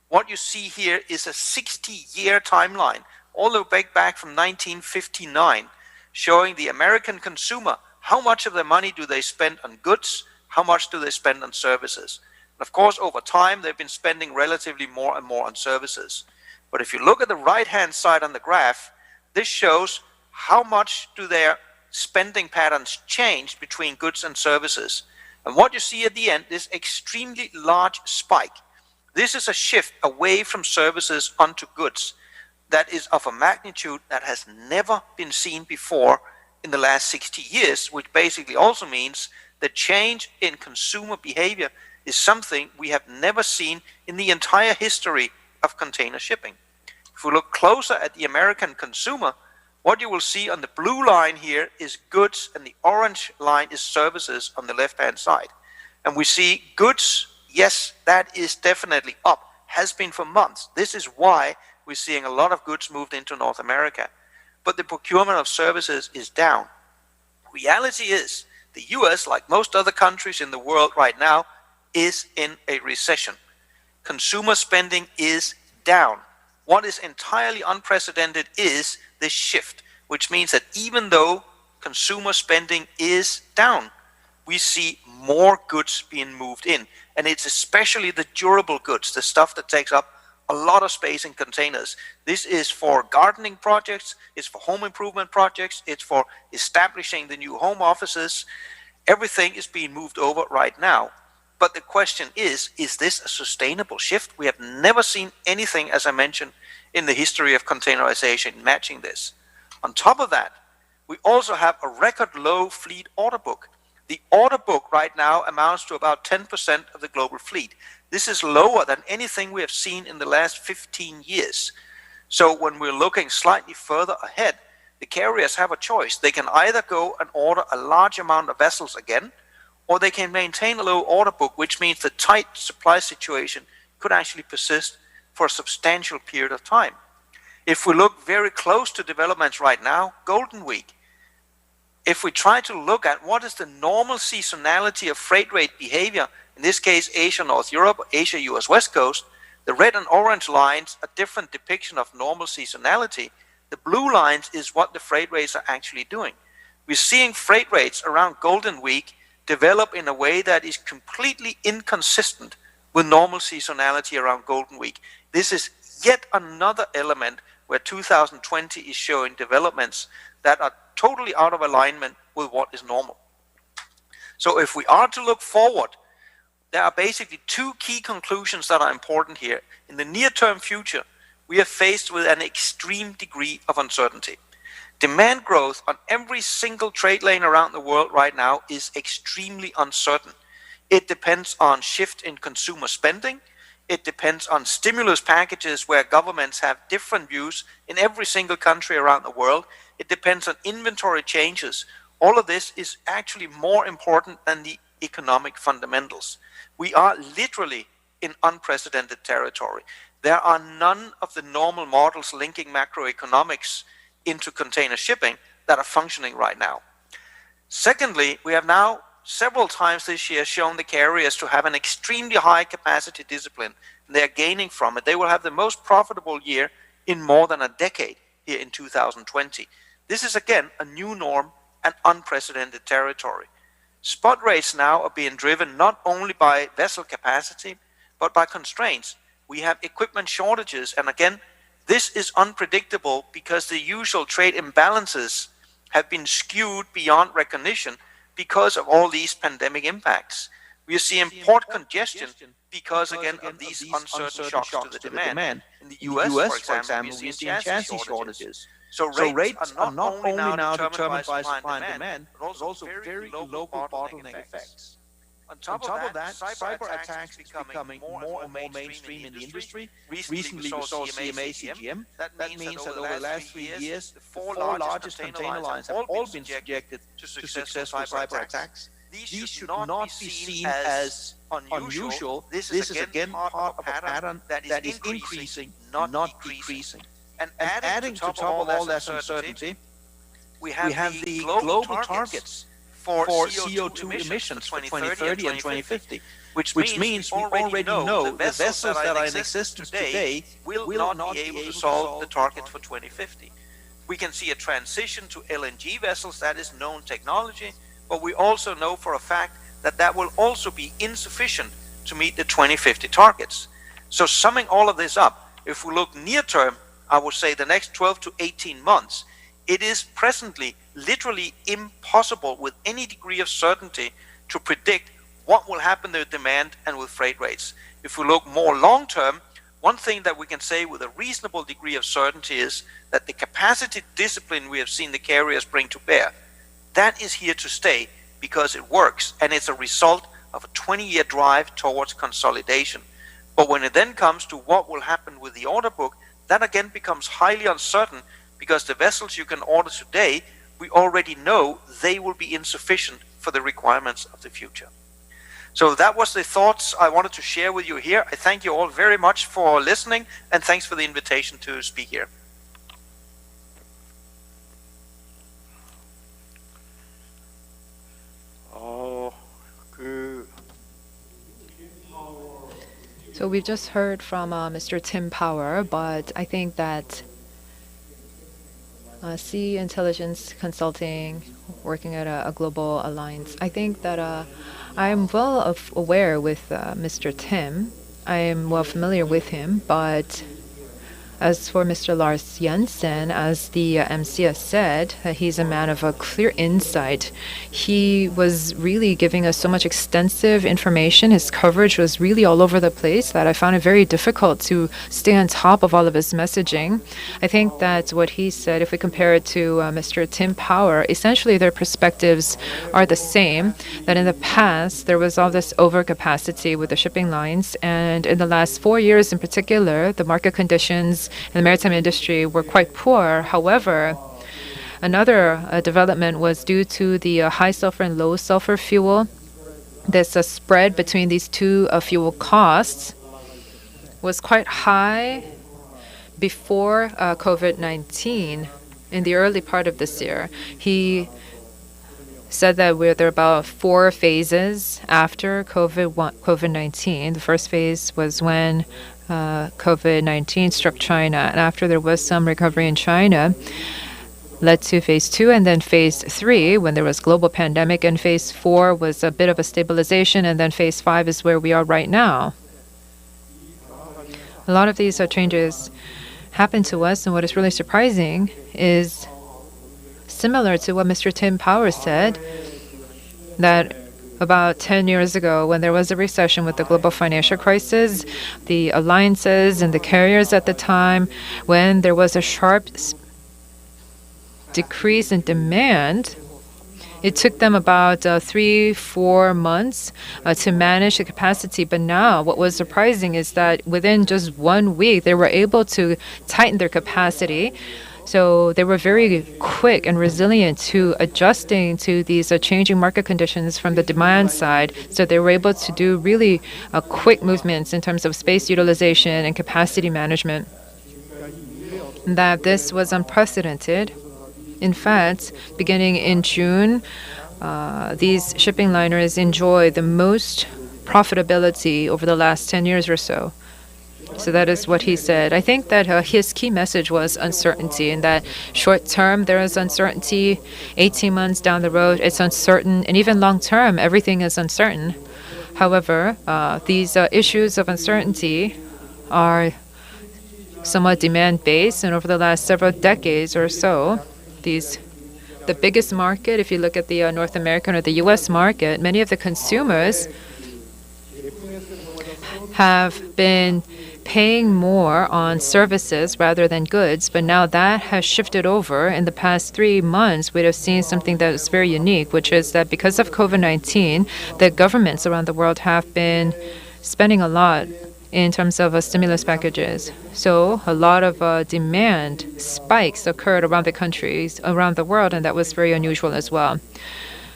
what you see here is a 60-year timeline, all the way back from 1959, showing the American consumer, how much of their money do they spend on goods, how much do they spend on services. And of course, over time, they've been spending relatively more and more on services. But if you look at the right-hand side on the graph, this shows how much do their spending patterns change between goods and services. And what you see at the end is extremely large spike. This is a shift away from services onto goods that is of a magnitude that has never been seen before in the last 60 years, which basically also means the change in consumer behavior is something we have never seen in the entire history of container shipping. If we look closer at the American consumer, what you will see on the blue line here is goods, and the orange line is services on the left-hand side. And we see goods, yes, that is definitely up, has been for months. This is why we're seeing a lot of goods moved into North America. But the procurement of services is down. Reality is, the US, like most other countries in the world right now, is in a recession. Consumer spending is down. What is entirely unprecedented is this shift, which means that even though consumer spending is down, we see more goods being moved in. And it's especially the durable goods, the stuff that takes up a lot of space in containers. This is for gardening projects, it's for home improvement projects, it's for establishing the new home offices. Everything is being moved over right now. But the question is this a sustainable shift? We have never seen anything, as I mentioned, in the history of containerization matching this. On top of that, we also have a record low fleet order book. The order book right now amounts to about 10% of the global fleet. This is lower than anything we have seen in the last 15 years. So when we're looking slightly further ahead, the carriers have a choice. They can either go and order a large amount of vessels again, or they can maintain a low order book, which means the tight supply situation could actually persist for a substantial period of time. If we look very close to developments right now, Golden Week, if we try to look at what is the normal seasonality of freight rate behavior, in this case Asia North Europe, Asia US West Coast, the red and orange lines are different depiction of normal seasonality. The blue lines is what the freight rates are actually doing. We're seeing freight rates around Golden Week develop in a way that is completely inconsistent with normal seasonality around Golden Week. This is yet another element where 2020 is showing developments that are totally out of alignment with what is normal. So if we are to look forward, there are basically two key conclusions that are important here. In the near-term future, we are faced with an extreme degree of uncertainty. Demand growth on every single trade lane around the world right now is extremely uncertain. It depends on shift in consumer spending. It depends on stimulus packages where governments have different views in every single country around the world. It depends on inventory changes. All of this is actually more important than the economic fundamentals. We are literally in unprecedented territory. There are none of the normal models linking macroeconomics into container shipping that are functioning right now. Secondly, we have now several times this year shown the carriers to have an extremely high capacity discipline, and they are gaining from it. They will have the most profitable year in more than a decade here in 2020. This is again a new norm and unprecedented territory. Spot rates now are being driven not only by vessel capacity, but by constraints. We have equipment shortages, and again, this is unpredictable because the usual trade imbalances have been skewed beyond recognition because of all these pandemic impacts. We see port congestion because, again, of these uncertain shocks to the demand. In the US, for example, we see chassis shortages. So rates are not only now determined by supply and demand, but also very local bottleneck effects. On top of that, cyber attacks is becoming more and more mainstream in the industry. Recently, we saw CMA, CGM. That means that over the last 3 years, the four largest container lines have all been subjected to successful cyber attacks. These should not be seen as unusual. This is again part of a pattern that is increasing, not decreasing. And adding to top of all that uncertainty, we have the global targets for CO2 emissions for 2030 and 2050, which means we already know the vessels that are in existence today will not be able to solve the target for 2050. We can see a transition to LNG vessels. That is known technology, but we also know for a fact that that will also be insufficient to meet the 2050 targets. So summing all of this up, if we look near term, I would say the next 12 to 18 months, it is presently literally impossible with any degree of certainty to predict what will happen to demand and with freight rates. If we look more long term, one thing that we can say with a reasonable degree of certainty is that the capacity discipline we have seen the carriers bring to bear, that is here to stay because it works, and it's a result of a 20-year drive towards consolidation. But when it then comes to what will happen with the order book, that again becomes highly uncertain because the vessels you can order today, we already know they will be insufficient for the requirements of the future. So that was the thoughts I wanted to share with you here. I thank you all very much for listening, and thanks for the invitation to speak here. So we've just heard from Mr. Tim Power, but I think that Sea Intelligence Consulting, working at a global alliance, I think that I'm well aware with Mr. Tim. I am well familiar with him, but as for Mr. Lars Jensen, as the MC has said, he's a man of a clear insight. He was really giving us so much extensive information. His coverage was really all over the place that I found it very difficult to stay on top of all of his messaging. I think that what he said, if we compare it to Mr. Tim Power, essentially their perspectives are the same, that in the past there was all this overcapacity with the shipping lines, and in the last 4 years in particular, the market conditions in the maritime industry were quite poor. However, another development was due to the high sulfur and low sulfur fuel. This spread between these two fuel costs was quite high before COVID-19 in the early part of this year. He said that there are about 4 phases after COVID-19. The first phase was when COVID-19 struck China, and after there was some recovery in China, led to phase 2, and then phase 3 when there was global pandemic, and phase 4 was a bit of a stabilization, and then phase 5 is where we are right now. A lot of these changes happened to us, and what is really surprising is similar to what Mr. Tim Power said, that about 10 years ago, when there was a recession with the global financial crisis, the alliances and the carriers at the time, when there was a sharp decrease in demand, It took them about 3-4 months to manage the capacity. But now what was surprising is that within just 1 week, they were able to tighten their capacity. So they were very quick and resilient to adjusting to these changing market conditions from the demand side. So they were able to do really quick movements in terms of space utilization and capacity management. That this was unprecedented. In fact, beginning in June, these shipping liners enjoy the most profitability over the last 10 years or so. So that is what he said. I think that his key message was uncertainty, and that short term there is uncertainty, 18 months down the road it's uncertain, and even long term everything is uncertain. However, these issues of uncertainty are somewhat demand-based, and over the last several decades or so, the biggest market, if you look at the North American or the U.S. market, many of the consumers have been paying more on services rather than goods, but now that has shifted over. In the past 3 months, we have seen something that is very unique, which is that because of COVID-19, the governments around the world have been spending a lot in terms of stimulus packages. So a lot of demand spikes occurred around the countries, around the world, and that was very unusual as well.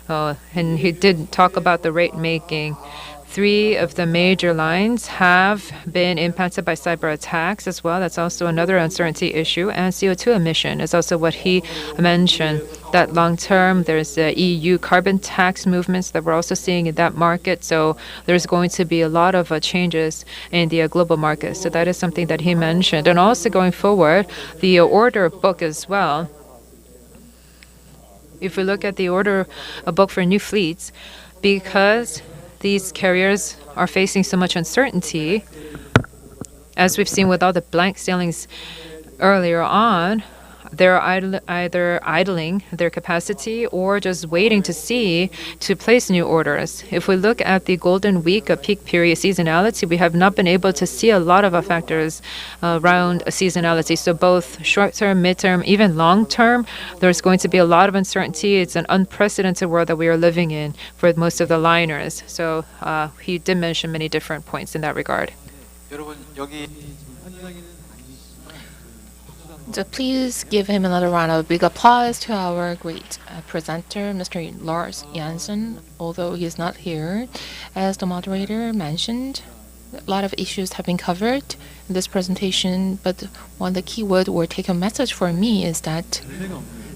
And he did talk about the rate making. 3 of the major lines have been impacted by cyber attacks as well. That's also another uncertainty issue. And CO2 emission is also what he mentioned. That long term, there's the EU carbon tax movements that we're also seeing in that market. So there's going to be a lot of changes in the global market. So that is something that he mentioned. And also going forward, the order book as well. If we look at the order book for new fleets, because these carriers are facing so much uncertainty, as we've seen with all the blank sailings earlier on, they're either idling their capacity or just waiting to see to place new orders. If we look at the Golden Week peak period seasonality, we have not been able to see a lot of factors around seasonality. So both short-term, mid-term, even long-term, there's going to be a lot of uncertainty. It's an unprecedented world that we are living in for most of the liners. So he did mention many different points in that regard. So please give him another round of big applause to our great presenter, Mr. Lars Jansen, although he is not here. As the moderator mentioned, a lot of issues have been covered in this presentation, but one of the keyword or take-home message for me is that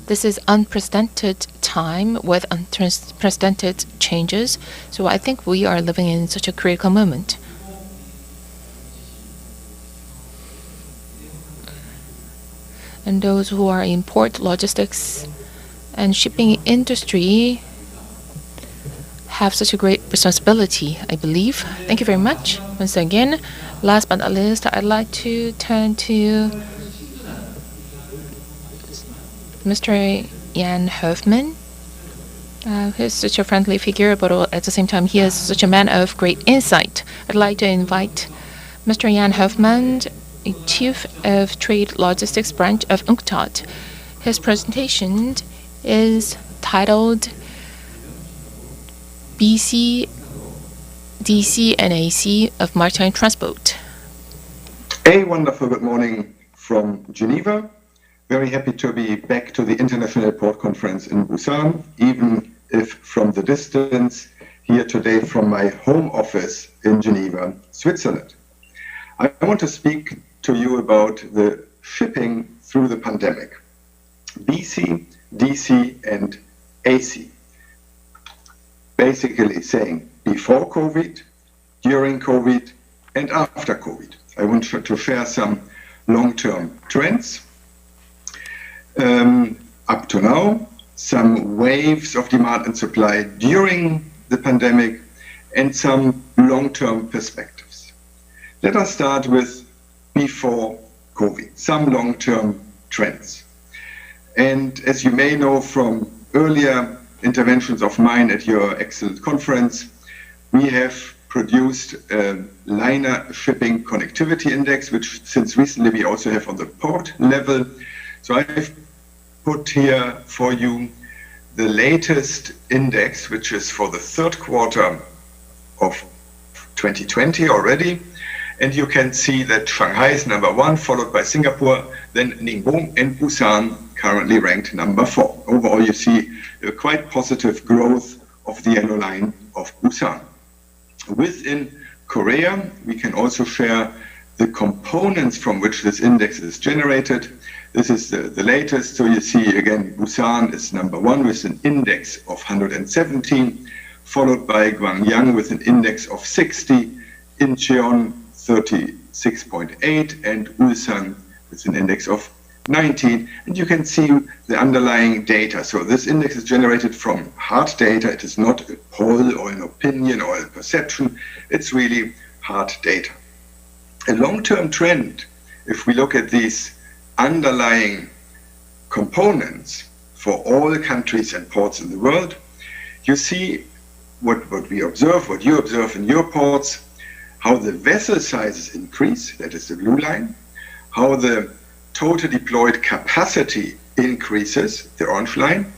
this is unprecedented time with unprecedented changes. So I think we are living in such a critical moment. And those who are in port logistics and shipping industry have such a great responsibility, I believe. Thank you very much. Once again, last but not least, I'd like to turn to Mr. Jan Hoffman. He's such a friendly figure, but at the same time, he is such a man of great insight. I'd like to invite Mr. Jan Hoffman, Chief of Trade Logistics Branch of UNCTAD. His presentation is titled BC, DC, and AC of Maritime Transport. A wonderful good morning from Geneva. Very happy to be back to the International Port Conference in Busan, even if from the distance, here today from my home office in Geneva, Switzerland. I want to speak to you about the shipping through the pandemic. BC, DC, and AC. Basically saying before COVID, during COVID, and after COVID. I want to share some long-term trends. Up to now, some waves of demand and supply during the pandemic, and some long-term perspectives. Let us start with before COVID, some long-term trends. And as you may know from earlier interventions of mine at your excellent conference, we have produced a liner shipping connectivity index, which since recently we also have on the port level. So I've put here for you the latest index, which is for the third quarter of 2020 already. And you can see that Shanghai is number 1, followed by Singapore, then Ningbo and Busan currently ranked number 4. Overall, you see a quite positive growth of the yellow line of Busan. Within Korea, we can also share the components from which this index is generated. This is the latest. So you see again, Busan is number 1 with an index of 117, followed by Gwangyang with an index of 60, Incheon 36.8, and Ulsan with an index of 19. And you can see the underlying data. So this index is generated from hard data. It is not a poll or an opinion or a perception. It's really hard data. A long-term trend, if we look at these underlying components for all countries and ports in the world, you see what we observe, what you observe in your ports, how the vessel sizes increase, that is the blue line, how the total deployed capacity increases, the orange line,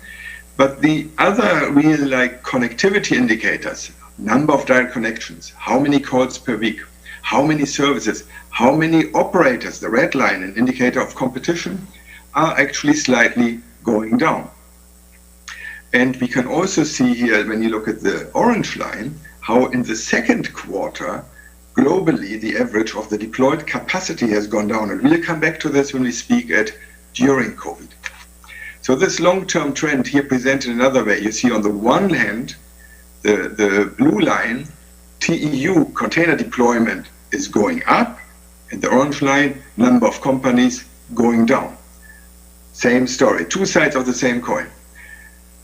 but the other real like connectivity indicators, number of direct connections, how many calls per week, how many services, how many operators, the red line, an indicator of competition, are actually slightly going down. And we can also see here, when you look at the orange line, how in the second quarter, globally, the average of the deployed capacity has gone down. And we'll come back to this when we speak at during COVID. So this long-term trend here presented another way. You see on the one hand, the blue line, TEU container deployment is going up, and the orange line, number of companies going down. Same story, two sides of the same coin.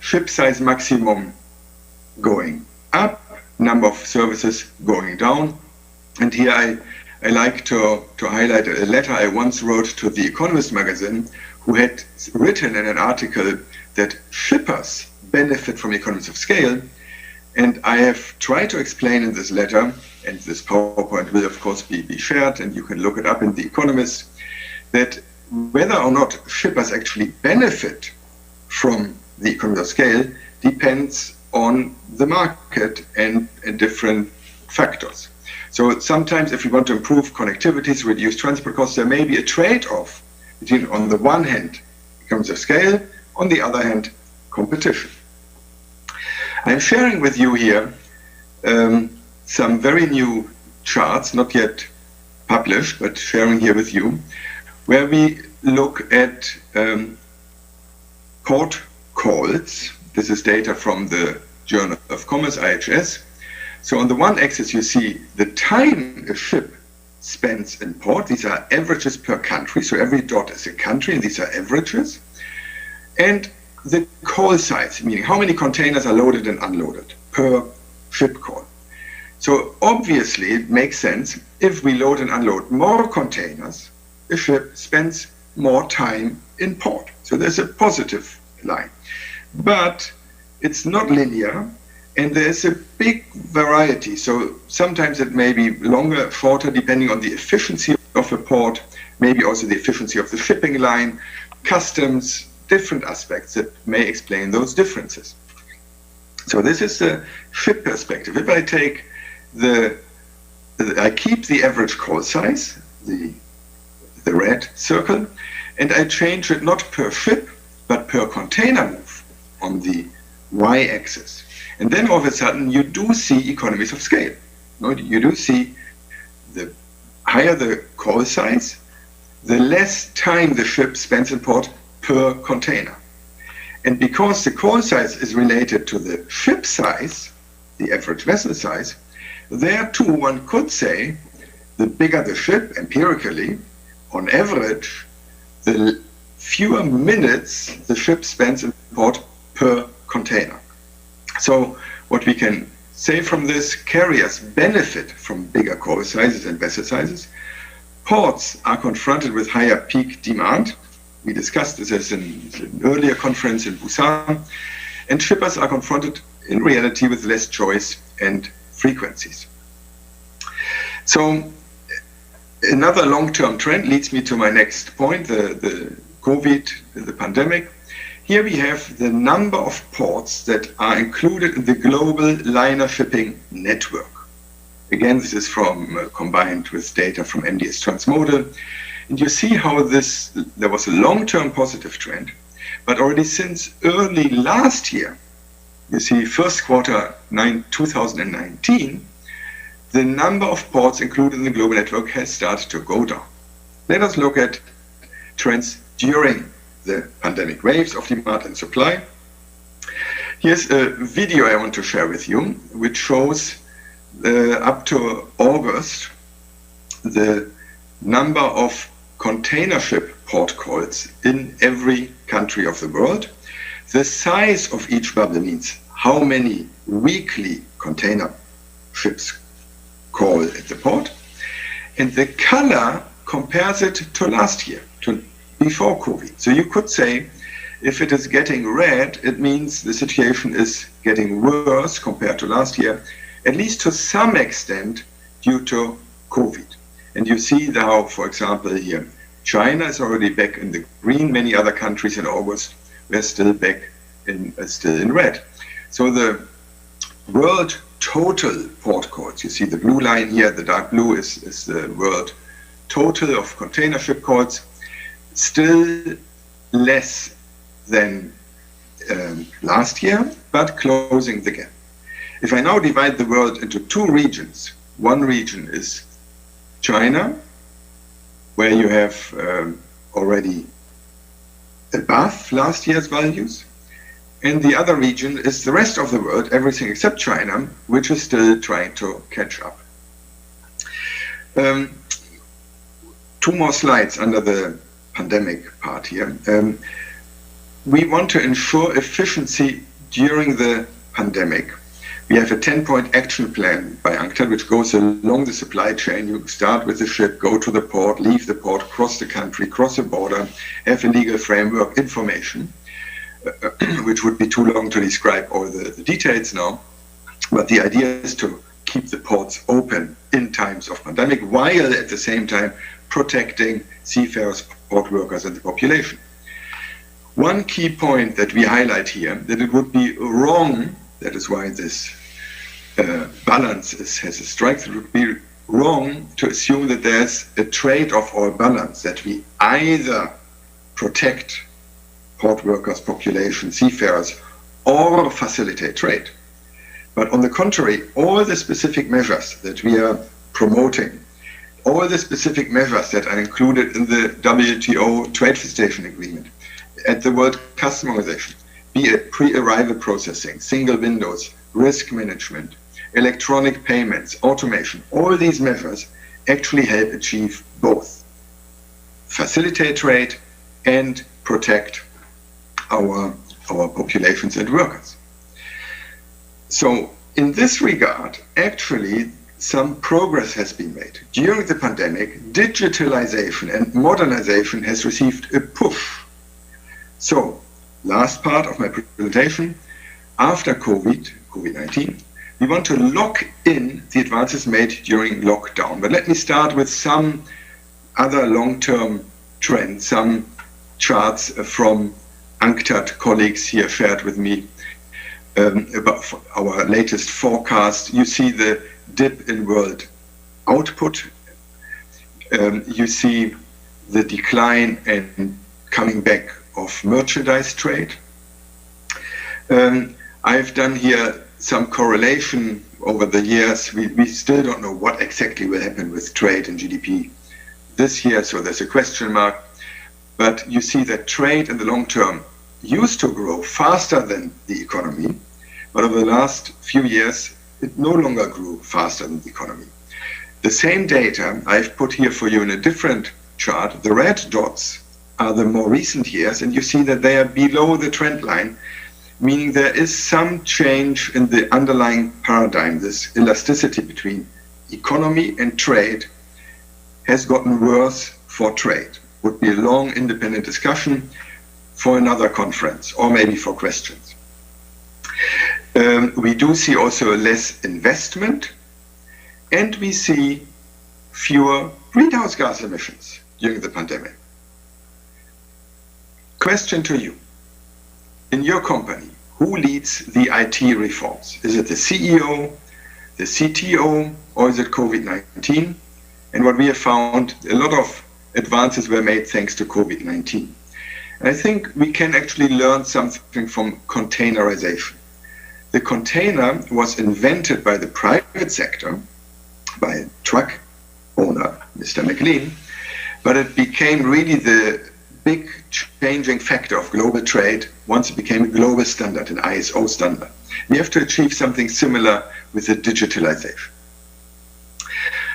Ship size maximum going up, number of services going down. And here I like to highlight a letter I once wrote to The Economist magazine, who had written in an article that shippers benefit from economies of scale. And I have tried to explain in this letter, and this PowerPoint will of course be shared, and you can look it up in The Economist, that whether or not shippers actually benefit from the economies of scale depends on the market and different factors. So sometimes if we want to improve connectivities, reduce transport costs, there may be a trade-off between, on the one hand, economies of scale, on the other hand, competition. I'm sharing with you here some very new charts, not yet published, but sharing here with you, where we look at port calls. This is data from the Journal of Commerce, IHS. So on the one axis, you see the time a ship spends in port. These are averages per country. So every dot is a country, and these are averages. And the call size, meaning how many containers are loaded and unloaded per ship call. So obviously, it makes sense if we load and unload more containers, a ship spends more time in port. So there's a positive line. But it's not linear, and there's a big variety. So sometimes it may be longer, shorter, depending on the efficiency of a port, maybe also the efficiency of the shipping line, customs, different aspects that may explain those differences. So this is the ship perspective. If I take I keep the average call size, the red circle, and I change it not per ship, but per container move on the y-axis. And then all of a sudden, you do see economies of scale. You do see the higher the call size, the less time the ship spends in port per container. And because the call size is related to the ship size, the average vessel size, there too one could say the bigger the ship, empirically, on average, the fewer minutes the ship spends in port per container. So what we can say from this, carriers benefit from bigger call sizes and vessel sizes. Ports are confronted with higher peak demand. We discussed this as an earlier conference in Busan. And shippers are confronted in reality with less choice and frequencies. So another long-term trend leads me to my next point, the COVID, the pandemic. Here we have the number of ports that are included in the global liner shipping network. Again, this is from combined with data from MDS Transmodal. And you see how there was a long-term positive trend, but already since early last year, you see first quarter 2019, the number of ports included in the global network has started to go down. Let us look at trends during the pandemic waves of demand and supply. Here's a video I want to share with you, which shows up to August the number of container ship port calls in every country of the world. The size of each bubble means how many weekly container ships call at the port, and the color compares it to last year, to before COVID. So you could say, if it is getting red, it means the situation is getting worse compared to last year, at least to some extent due to COVID. And you see now, for example, here, China is already back in the green. Many other countries in August were still back still in red. So the world total port calls, you see the blue line here, the dark blue is the world total of container ship calls, still less than last year, but closing the gap. If I now divide the world into two regions, one region is China, where you have already above last year's values, and the other region is the rest of the world, everything except China, which is still trying to catch up. Two more slides under the pandemic part here. We want to ensure efficiency during the pandemic. We have a 10-point action plan by UNCTAD, which goes along the supply chain. You start with the ship, go to the port, leave the port, cross the country, cross a border, have a legal framework, information, which would be too long to describe all the details now. But the idea is to keep the ports open in times of pandemic, while at the same time protecting seafarers, port workers, and the population. One key point that we highlight here, that it would be wrong, that is why this balance has a strength, it would be wrong to assume that there's a trade-off or a balance, that we either protect port workers, population, seafarers, or facilitate trade. But on the contrary, all the specific measures that we are promoting, all the specific measures that are included in the WTO trade facilitation agreement, at the World Customs Organization, be it pre-arrival processing, single windows, risk management, electronic payments, automation, all these measures actually help achieve both facilitate trade and protect our populations and workers. So in this regard, actually, some progress has been made. During the pandemic, digitalization and modernization has received a push. So, last part of my presentation, after COVID-19, we want to lock in the advances made during lockdown. But let me start with some other long-term trends, some charts from UNCTAD colleagues here shared with me about our latest forecast. You see the dip in world output. You see the decline and coming back of merchandise trade. I've done here some correlation over the years. We still don't know what exactly will happen with trade and GDP this year, so there's a question mark. But you see that trade in the long term used to grow faster than the economy, but over the last few years, it no longer grew faster than the economy. The same data I've put here for you in a different chart. The red dots are the more recent years, and you see that they are below the trend line, meaning there is some change in the underlying paradigm. This elasticity between economy and trade has gotten worse for trade. Would be a long independent discussion for another conference, or maybe for questions. We do see also less investment, and we see fewer greenhouse gas emissions during the pandemic. Question to you. in your company, who leads the IT reforms? Is it the CEO, the CTO, or is it COVID-19? And what we have found, a lot of advances were made thanks to COVID-19. And I think we can actually learn something from containerization. The container was invented by the private sector, by a truck owner, Mr. McLean, but it became really the big changing factor of global trade once it became a global standard, an ISO standard. We have to achieve something similar with the digitalization.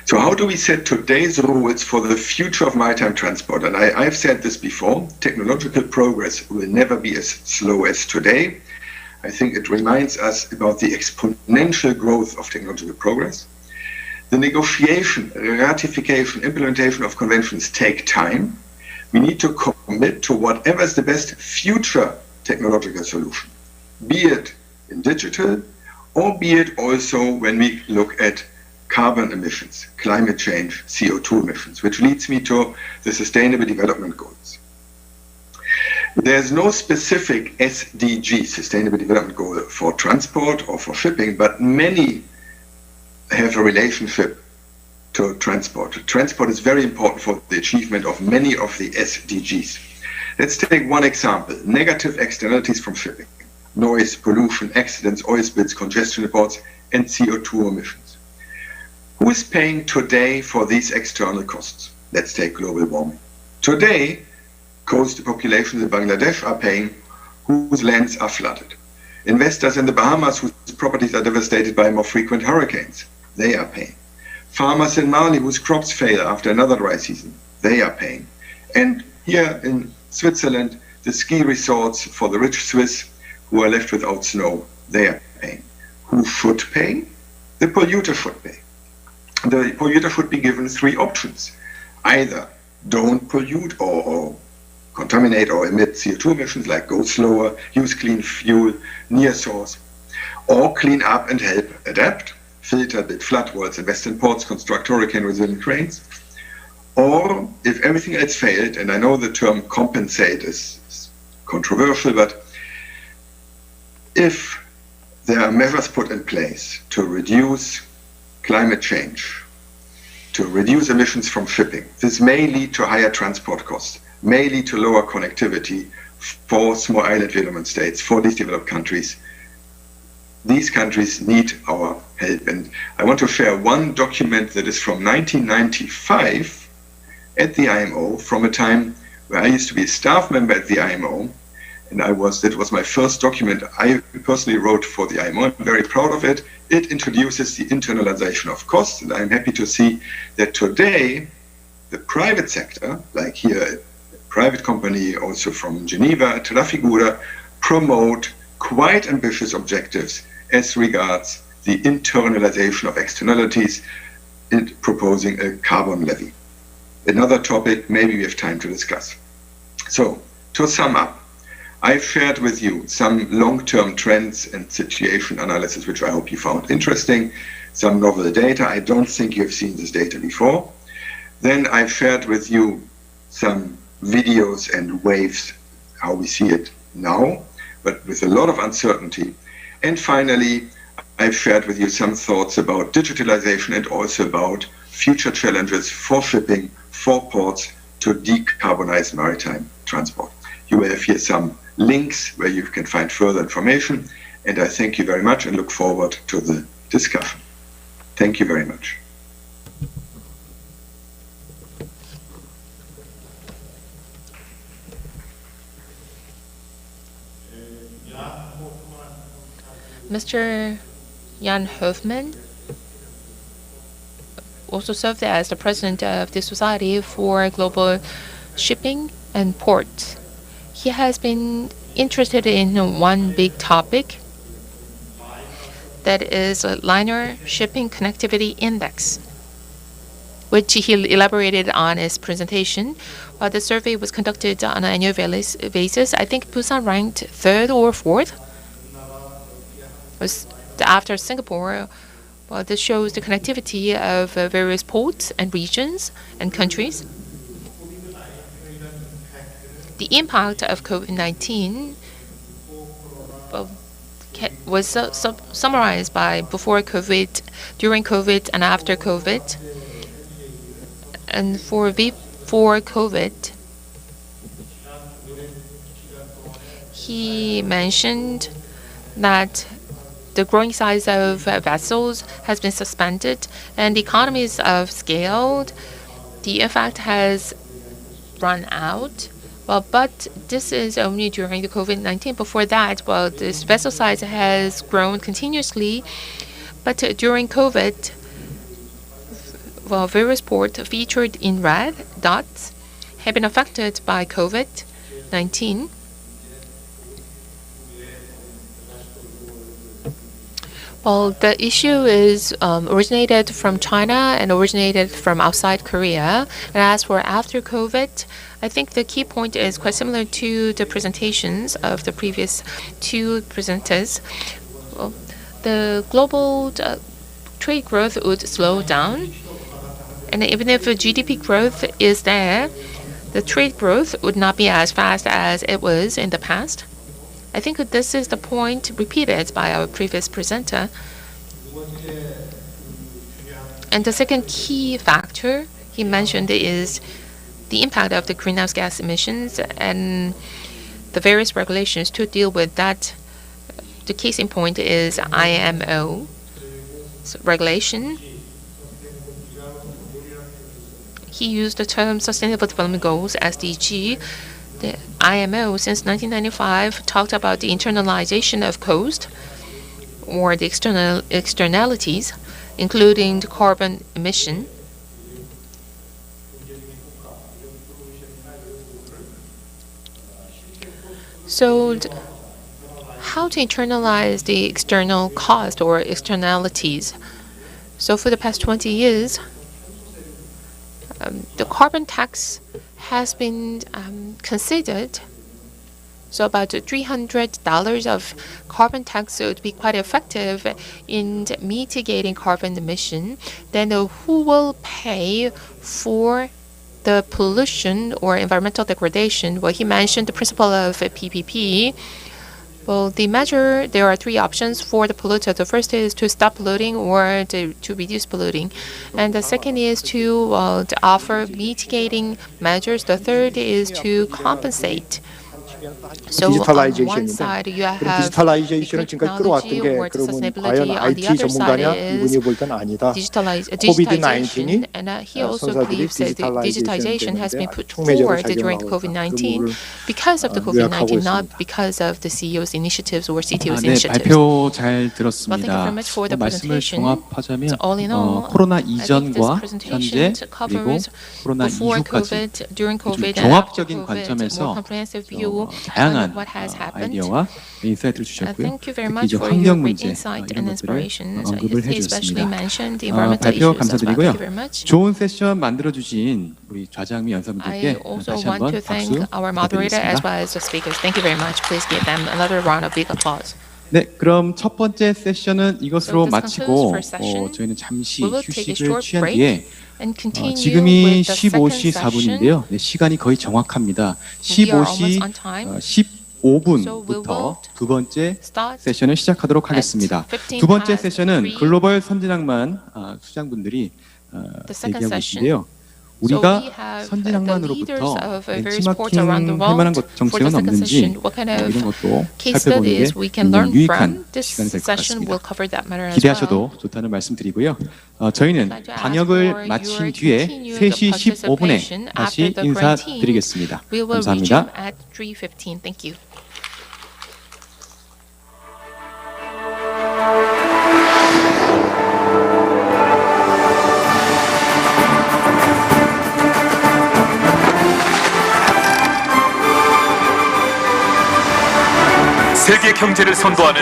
So how do we set today's rules for the future of maritime transport? And I've said this before, technological progress will never be as slow as today. I think it reminds us about the exponential growth of technological progress. The negotiation, ratification, implementation of conventions take time. We need to commit to whatever is the best future technological solution, be it in digital or be it also when we look at carbon emissions, climate change, CO2 emissions, which leads me to the Sustainable Development Goals. There's no specific SDG, Sustainable Development Goal, for transport or for shipping, but many have a relationship to transport. Transport is very important for the achievement of many of the SDGs. Let's take one example, negative externalities from shipping. Noise, pollution, accidents, oil spills, congestion reports, and CO2 emissions. Who is paying today for these external costs? Let's take global warming. Today, coastal populations in Bangladesh are paying whose lands are flooded. Investors in the Bahamas whose properties are devastated by more frequent hurricanes, they are paying. Farmers in Mali whose crops fail after another dry season, they are paying. And here in Switzerland, the ski resorts for the rich Swiss who are left without snow, they are paying. Who should pay? The polluter should pay. The polluter should be given three options. Either don't pollute or contaminate or emit CO2 emissions, like go slower, use clean fuel near source, or clean up and help adapt, filter, build flood walls, invest in ports, construct hurricane-resilient cranes. Or if everything else failed, and I know the term compensate is controversial, but if there are measures put in place to reduce climate change, to reduce emissions from shipping, this may lead to higher transport costs, may lead to lower connectivity for small island development states, for these developed countries. These countries need our help. And I want to share one document that is from 1995 at the IMO, from a time where I used to be a staff member at the IMO. And that was my first document I personally wrote for the IMO. I'm very proud of it. It introduces the internalization of costs. And I'm happy to see that today, the private sector, like here, a private company also from Geneva, Trafigura, promote quite ambitious objectives as regards the internalization of externalities in proposing a carbon levy. Another topic maybe we have time to discuss. So, to sum up, I've shared with you some long-term trends and situation analysis, which I hope you found interesting, some novel data. I don't think you have seen this data before. Then I've shared with you some videos and waves, how we see it now, but with a lot of uncertainty. And finally, I've shared with you some thoughts about digitalization and also about future challenges for shipping, for ports, to decarbonize maritime transport. You will have here some links where you can find further information, and I thank you very much and look forward to the discussion. Thank you very much. Mr. Jan Hofman also served as the president of the Society for Global Shipping and Ports. He has been interested in one big topic, that is a liner shipping connectivity index, which he elaborated on his presentation. While the survey was conducted on an annual basis, I think Busan ranked 3rd or 4th. Was after Singapore. Well, this shows the connectivity of various ports and regions and countries. The impact of COVID-19 was summarized by before COVID, during COVID, and after COVID. And for before COVID, he mentioned that the growing size of vessels has been suspended and economies of scale, the effect has run out. Well, but this is only during the COVID-19. Before that, well, this vessel size has grown continuously. But during COVID, well, various ports featured in red dots have been affected by COVID-19. Well, the issue is originated from China and originated from outside Korea. And as for after COVID, I think the key point is quite similar to the presentations of the previous two presenters. Well, the global trade growth would slow down. And even if GDP growth is there, the trade growth would not be as fast as it was in the past. I think this is the point repeated by our previous presenter. And the second key factor he mentioned is the impact of the greenhouse gas emissions and the various regulations to deal with that. The case in point is IMO regulation. He used the term Sustainable Development Goals, SDG. The IMO, since 1995, talked about the internalization of cost or the externalities, including the carbon emission. So, how to internalize the external cost or externalities? So, for the past 20 years, the carbon tax has been considered. So about $300 of carbon tax would be quite effective in mitigating carbon emission. Then who will pay for the pollution or environmental degradation? Well, he mentioned the principle of PPP. Well, the measure, there are three options for the polluter. The first is to stop polluting or to reduce polluting. And the second is to offer mitigating measures. The third is to compensate. So on one side, you have 디지털라이제이션을 지금까지 끌어왔던 게 그러면 과연 IT 전문가냐 이분이 볼 때는 아니다. digitization, and he also believes that the digitization has been put forward during the COVID-19 because of the COVID-19, not because of the CEO's initiatives or CTO's initiatives. 발표 잘 Well, thank you 들었습니다. very much for the 말씀을 presentation. 종합하자면 So all in all, 코로나 I think this 이전과 presentation 현재 그리고 covers 코로나 before 이후까지 COVID, during COVID, 좀 and after 종합적인 COVID, 관점에서 more comprehensive view 다양한 on what has happened. 아이디어와 인사이트를 주셨고요. Thank you very 특히 much 이제 for 환경 your great 문제 insight 이런 and 것들을 inspirations. 언급을 He especially 해주셨습니다. mentioned the environmental 발표 issues as well. 감사드리고요. Thank you very much. 좋은 세션 만들어주신 우리 좌장미 I 연사분들께 also 다시 want to 한번 thank 박수 our moderator as 부탁드리겠습니다. well as the speakers. Thank you very much. Please give them another round of big applause. 네, 그럼 첫 번째 세션은 이것으로 So this 마치고 concludes first session. 저희는 잠시 We will take a 휴식을 short 취한 break 뒤에 and continue 지금이 with the second 15시 session. 4분인데요. 네, 시간이 거의 정확합니다. We are almost 15시 on time. 15분부터 두 번째 Start 세션을 시작하도록 하겠습니다. at 두 번째 15 세션은 past 글로벌 선진항만 수장분들이 The second 대기하고 session. 있는데요. So 우리가 we have 선진항만으로부터 the leaders of various 벤치마킹 ports around the 할 만한 world. 것 For the 정책은 second 없는지 session, what kind 이런 of 것도 case 살펴보는 게 studies we can 굉장히 learn 유익한 from? This 시간이 될 것 session will 같습니다. cover that matter as well. 기대하셔도 좋다는 말씀드리고요. 저희는 I'd like to ask 방역을 for 마친 your 뒤에 continued 3시 15분에 participation 다시 after the quarantine. 인사드리겠습니다. We will 감사합니다. resume at 3:15. Thank you. 세계 경제를 선도하는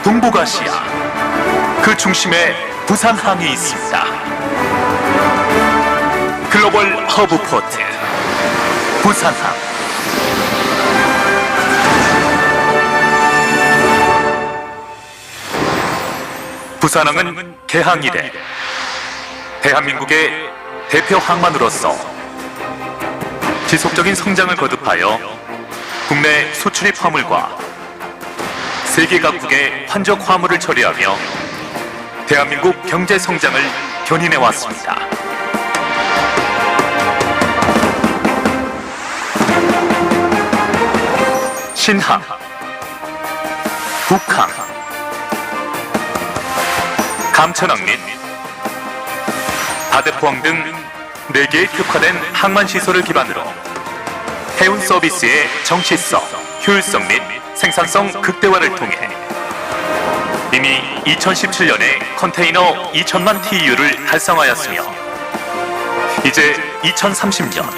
동북아시아, 그 중심에 부산항이 있습니다. 글로벌 허브 포트 부산항. 부산항은 개항 이래 대한민국의 대표 항만으로서 지속적인 성장을 거듭하여 국내 수출입 화물과 세계 각국의 환적 화물을 처리하며 대한민국 경제 성장을 견인해 왔습니다. 신항, 북항, 감천항 및 다대포항 등 4개의 특화된 항만 시설을 기반으로 해운 서비스의 정치성, 효율성 및 생산성 극대화를 통해 이미 2017년에 컨테이너 2천만 TEU를 달성하였으며 이제 2030년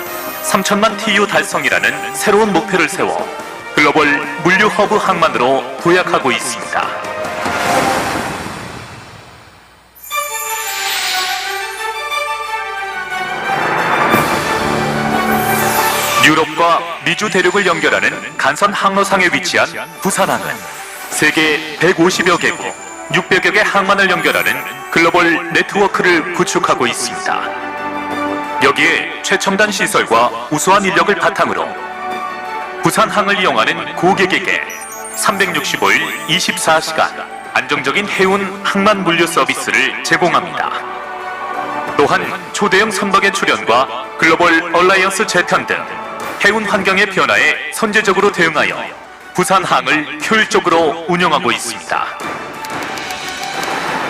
3천만 TEU 달성이라는 새로운 목표를 세워 글로벌 물류 허브 항만으로 도약하고 있습니다. 유럽과 미주 대륙을 연결하는 간선 항로상에 위치한 부산항은 세계 150여 개국, 600여 개 항만을 연결하는 글로벌 네트워크를 구축하고 있습니다. 여기에 최첨단 시설과 우수한 인력을 바탕으로 부산항을 이용하는 고객에게 365일 24시간 안정적인 해운 항만 물류 서비스를 제공합니다. 또한 초대형 선박의 출현과 글로벌 얼라이언스 재편 등 해운 환경의 변화에 선제적으로 대응하여 부산항을 효율적으로 운영하고 있습니다.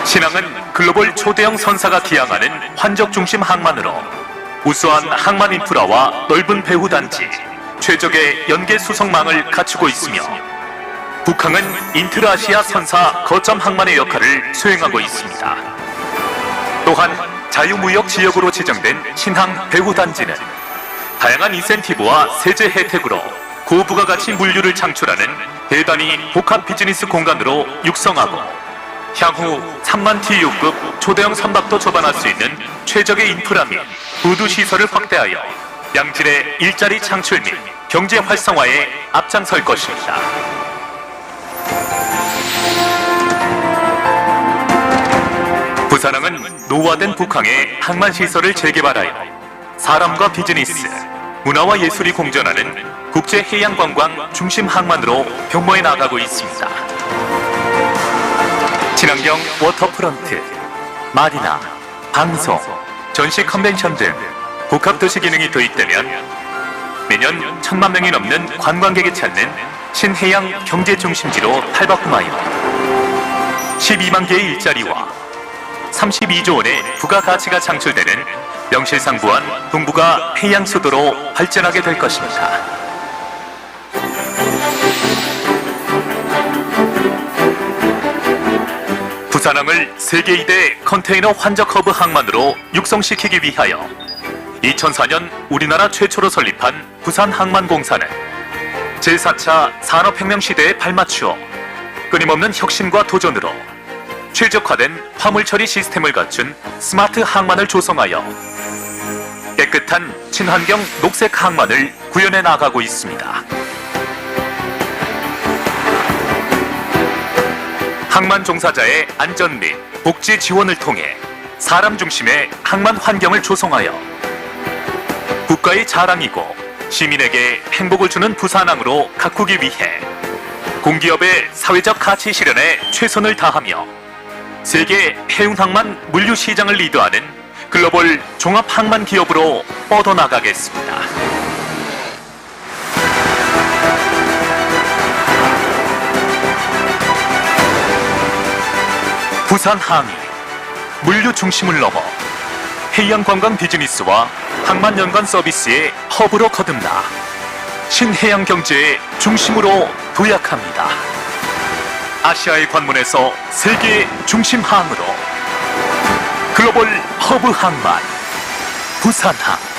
신항은 글로벌 초대형 선사가 기항하는 환적 중심 항만으로 우수한 항만 인프라와 넓은 배후 단지, 최적의 연계 수송망을 갖추고 있으며 북항은 인트라아시아 선사 거점 항만의 역할을 수행하고 있습니다. 또한 자유무역 지역으로 지정된 신항 배후 단지는 다양한 인센티브와 세제 혜택으로 고부가가치 물류를 창출하는 대단히 복합 비즈니스 공간으로 육성하고 향후 3만 TU급 초대형 선박도 접안할 수 있는 최적의 인프라 및 구두 시설을 확대하여 양질의 일자리 창출 및 경제 활성화에 앞장설 것입니다. 부산항은 노후화된 북항의 항만 시설을 재개발하여 사람과 비즈니스, 문화와 예술이 공존하는 국제 해양 관광 중심 항만으로 변모해 나가고 있습니다. 친환경 워터프런트, 마리나, 방송, 전시 컨벤션 등 복합 도시 기능이 도입되면 매년 1,000만 명이 넘는 관광객이 찾는 신해양 경제 중심지로 탈바꿈하여 12만 개의 일자리와 32조 원의 부가가치가 창출되는 명실상부한 동북아 해양 수도로 발전하게 될 것입니다. 부산항을 세계 2대 컨테이너 환적 허브 항만으로 육성시키기 위하여 2004년 우리나라 최초로 설립한 부산항만공사는 제4차 산업혁명 시대에 발맞추어 끊임없는 혁신과 도전으로 최적화된 화물 처리 시스템을 갖춘 스마트 항만을 조성하여 깨끗한 친환경 녹색 항만을 구현해 나가고 있습니다. 항만 종사자의 안전 및 복지 지원을 통해 사람 중심의 항만 환경을 조성하여 국가의 자랑이고 시민에게 행복을 주는 부산항으로 가꾸기 위해 공기업의 사회적 가치 실현에 최선을 다하며 세계 해운항만 물류 시장을 리드하는 글로벌 종합항만 기업으로 뻗어나가겠습니다. 부산항이 물류 중심을 넘어 해양 관광 비즈니스와 항만 연관 서비스의 허브로 거듭나 신해양 경제의 중심으로 도약합니다. 아시아의 관문에서 세계 중심 항으로 글로벌 허브 항만 부산항.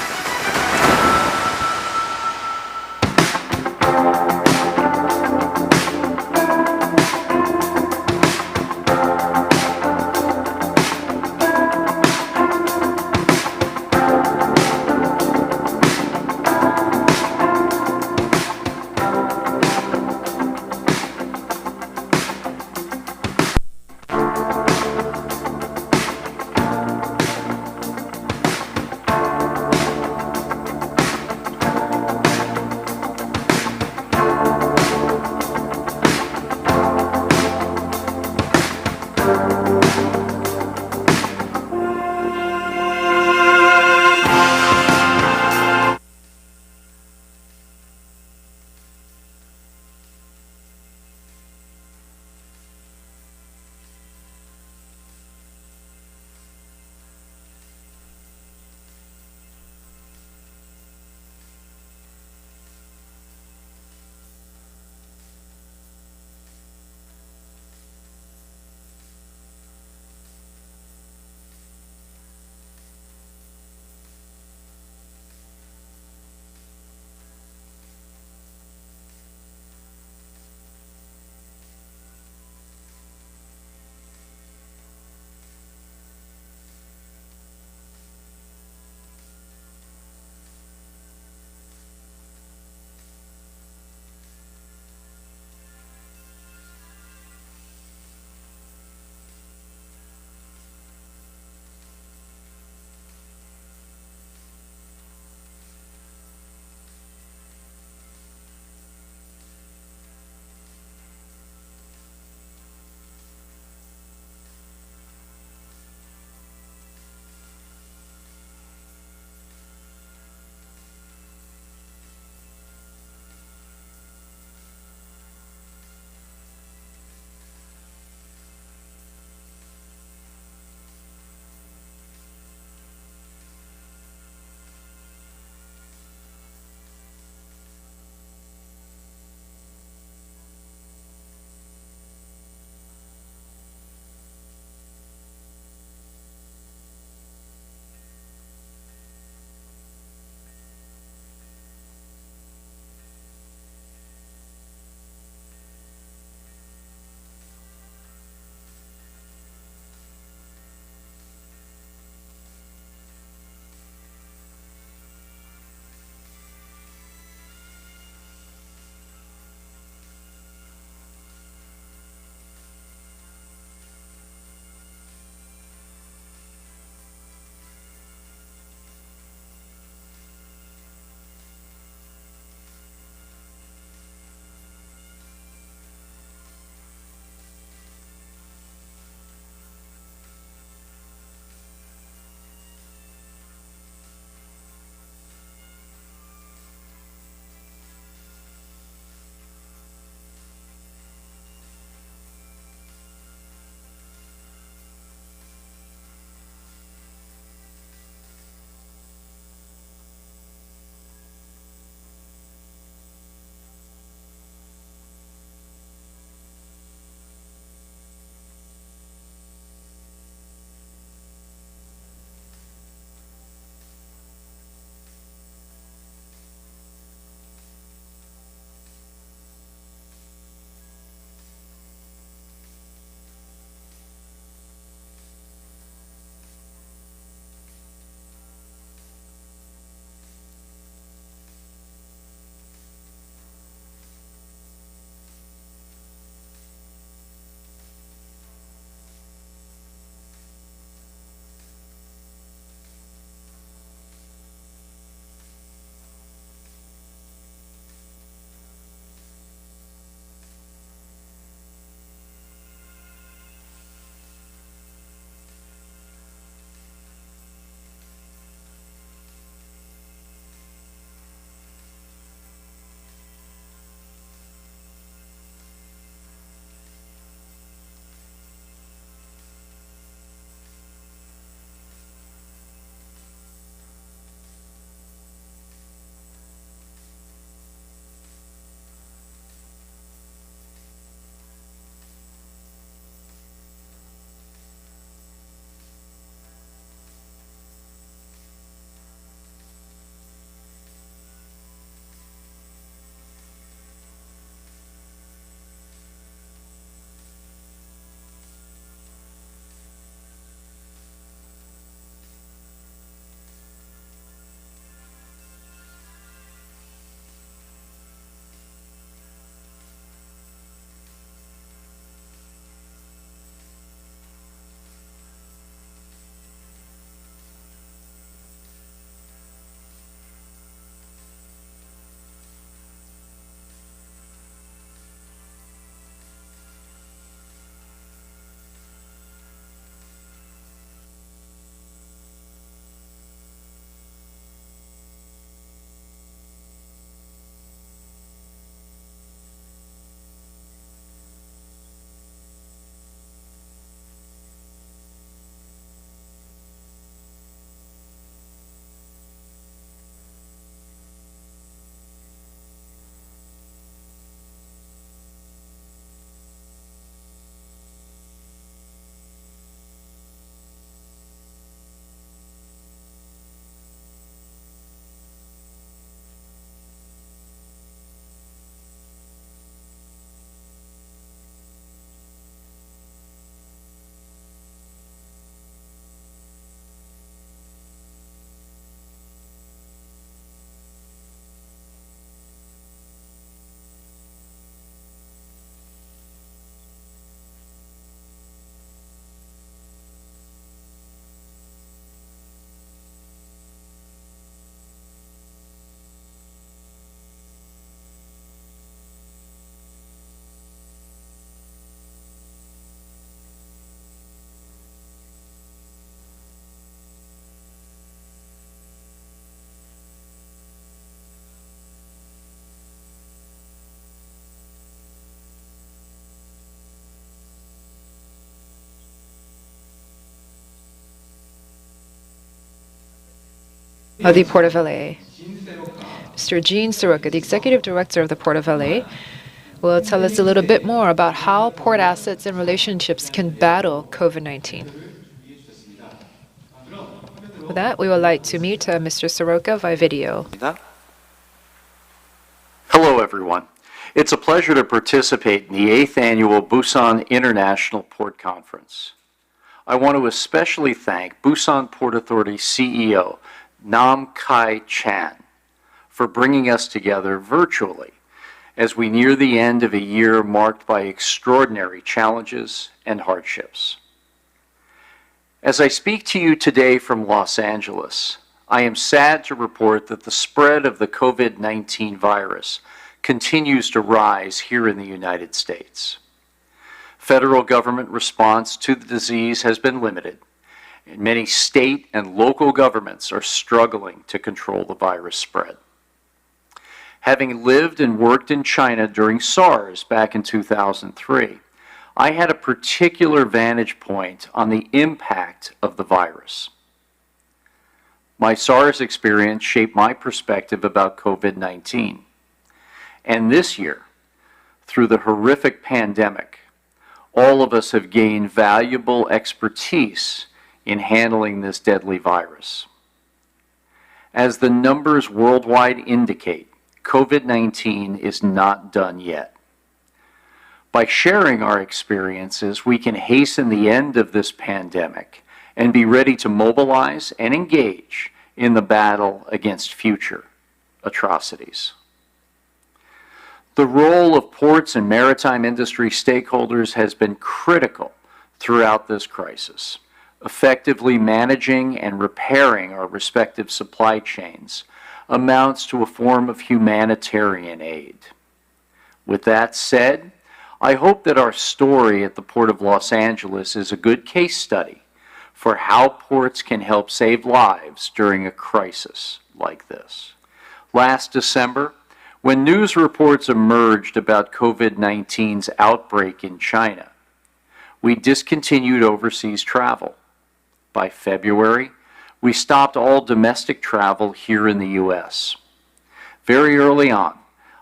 of the Port of LA. Mr. Gene Soroka, the Executive Director of the Port of LA, will tell us a little bit more about how port assets and relationships can battle COVID-19. With that, we would like to meet Mr. Soroka via video. Hello, everyone. It's a pleasure to participate in the 8th Annual Busan International Port Conference. I want to especially thank Busan Port Authority CEO Nam Kai Chan for bringing us together virtually as we near the end of a year marked by extraordinary challenges and hardships. As I speak to you today from Los Angeles, I am sad to report that the spread of the COVID-19 virus continues to rise here in the United States. Federal government response to the disease has been limited, and many state and local governments are struggling to control the virus spread. Having lived and worked in China during SARS back in 2003, I had a particular vantage point on the impact of the virus. My SARS experience shaped my perspective about COVID-19. And this year, through the horrific pandemic, all of us have gained valuable expertise in handling this deadly virus. As the numbers worldwide indicate, COVID-19 is not done yet. By sharing our experiences, we can hasten the end of this pandemic and be ready to mobilize and engage in the battle against future atrocities. The role of ports and maritime industry stakeholders has been critical throughout this crisis, effectively managing and repairing our respective supply chains amounts to a form of humanitarian aid. With that said, I hope that our story at the Port of Los Angeles is a good case study for how ports can help save lives during a crisis like this. Last December, when news reports emerged about COVID-19's outbreak in China, we discontinued overseas travel. By February, we stopped all domestic travel here in the U.S. Very early on,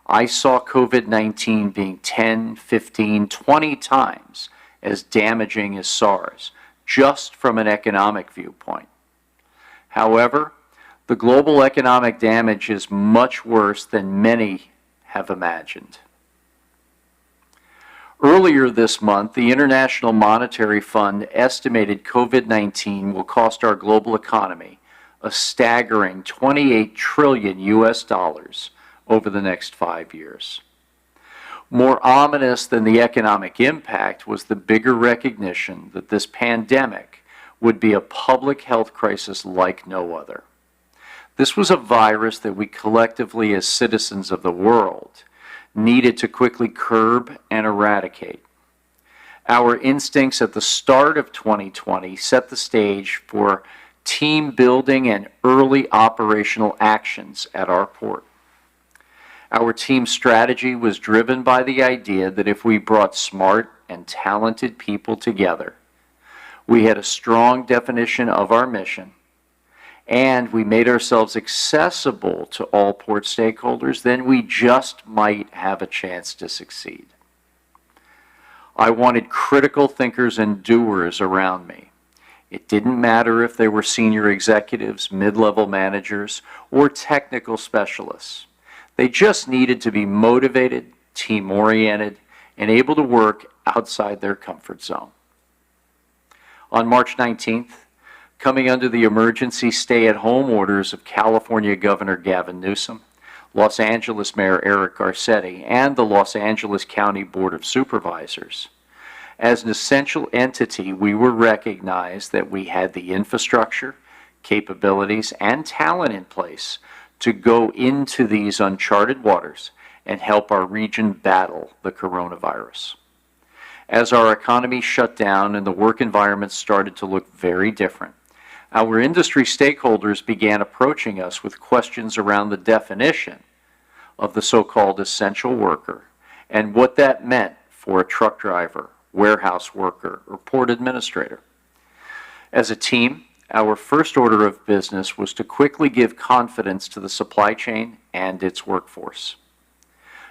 I saw COVID-19 being 10, 15, 20 times as damaging as SARS, just from an economic viewpoint. However, the global economic damage is much worse than many have imagined. Earlier this month, the International Monetary Fund estimated COVID-19 will cost our global economy a staggering $28 trillion over the next 5 years. More ominous than the economic impact was the bigger recognition that this pandemic would be a public health crisis like no other. This was a virus that we collectively, as citizens of the world, needed to quickly curb and eradicate. Our instincts at the start of 2020 set the stage for team building and early operational actions at our port. Our team strategy was driven by the idea that if we brought smart and talented people together, we had a strong definition of our mission, and we made ourselves accessible to all port stakeholders, then we just might have a chance to succeed. I wanted critical thinkers and doers around me. It didn't matter if they were senior executives, mid-level managers, or technical specialists. They just needed to be motivated, team-oriented, and able to work outside their comfort zone. On March 19th, coming under the emergency stay-at-home orders of California Governor Gavin Newsom, Los Angeles Mayor Eric Garcetti, and the Los Angeles County Board of Supervisors, as an essential entity, we were recognized that we had the infrastructure, capabilities, and talent in place to go into these uncharted waters and help our region battle the coronavirus. As our economy shut down and the work environment started to look very different, our industry stakeholders began approaching us with questions around the definition of the so-called essential worker and what that meant for a truck driver, warehouse worker, or port administrator. As a team, our first order of business was to quickly give confidence to the supply chain and its workforce.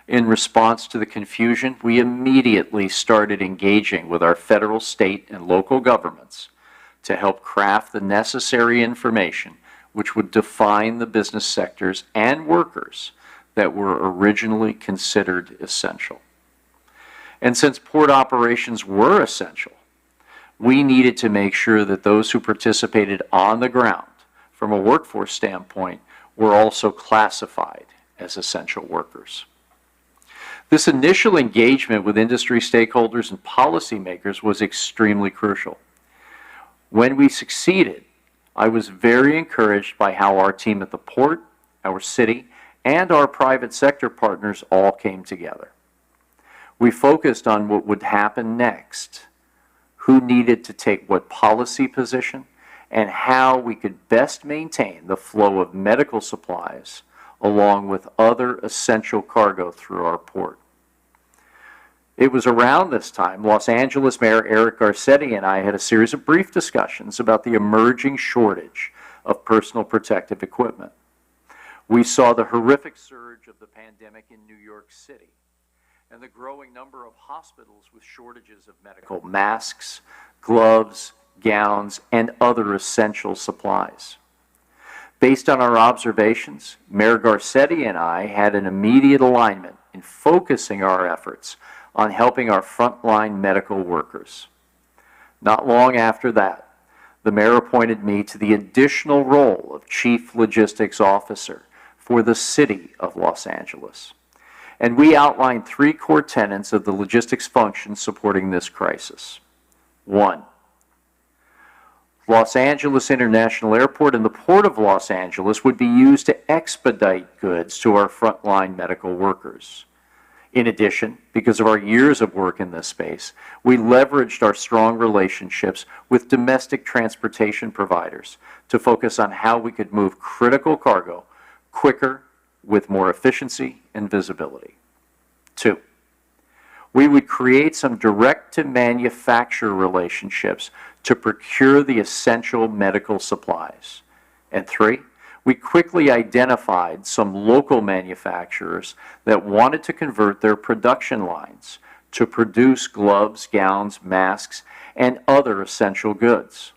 In response to the confusion, we immediately started engaging with our federal, state, and local governments to help craft the necessary information which would define the business sectors and workers that were originally considered essential. And since port operations were essential, we needed to make sure that those who participated on the ground from a workforce standpoint were also classified as essential workers. This initial engagement with industry stakeholders and policymakers was extremely crucial. When we succeeded, I was very encouraged by how our team at the port, our city, and our private sector partners all came together. We focused on what would happen next, who needed to take what policy position, and how we could best maintain the flow of medical supplies along with other essential cargo through our port. It was around this time Los Angeles Mayor Eric Garcetti and I had a series of brief discussions about the emerging shortage of personal protective equipment. We saw the horrific surge of the pandemic in New York City and the growing number of hospitals with shortages of medical masks, gloves, gowns, and other essential supplies. Based on our observations, Mayor Garcetti and I had an immediate alignment in focusing our efforts on helping our frontline medical workers. Not long after that, the mayor appointed me to the additional role of Chief Logistics Officer for the City of Los Angeles. And we outlined 3 core tenets of the logistics function supporting this crisis. 1, Los Angeles International Airport and the Port of Los Angeles would be used to expedite goods to our frontline medical workers. In addition, because of our years of work in this space, we leveraged our strong relationships with domestic transportation providers to focus on how we could move critical cargo quicker with more efficiency and visibility. 2, we would create some direct-to-manufacturer relationships to procure the essential medical supplies. And 3, we quickly identified some local manufacturers that wanted to convert their production lines to produce gloves, gowns, masks, and other essential goods.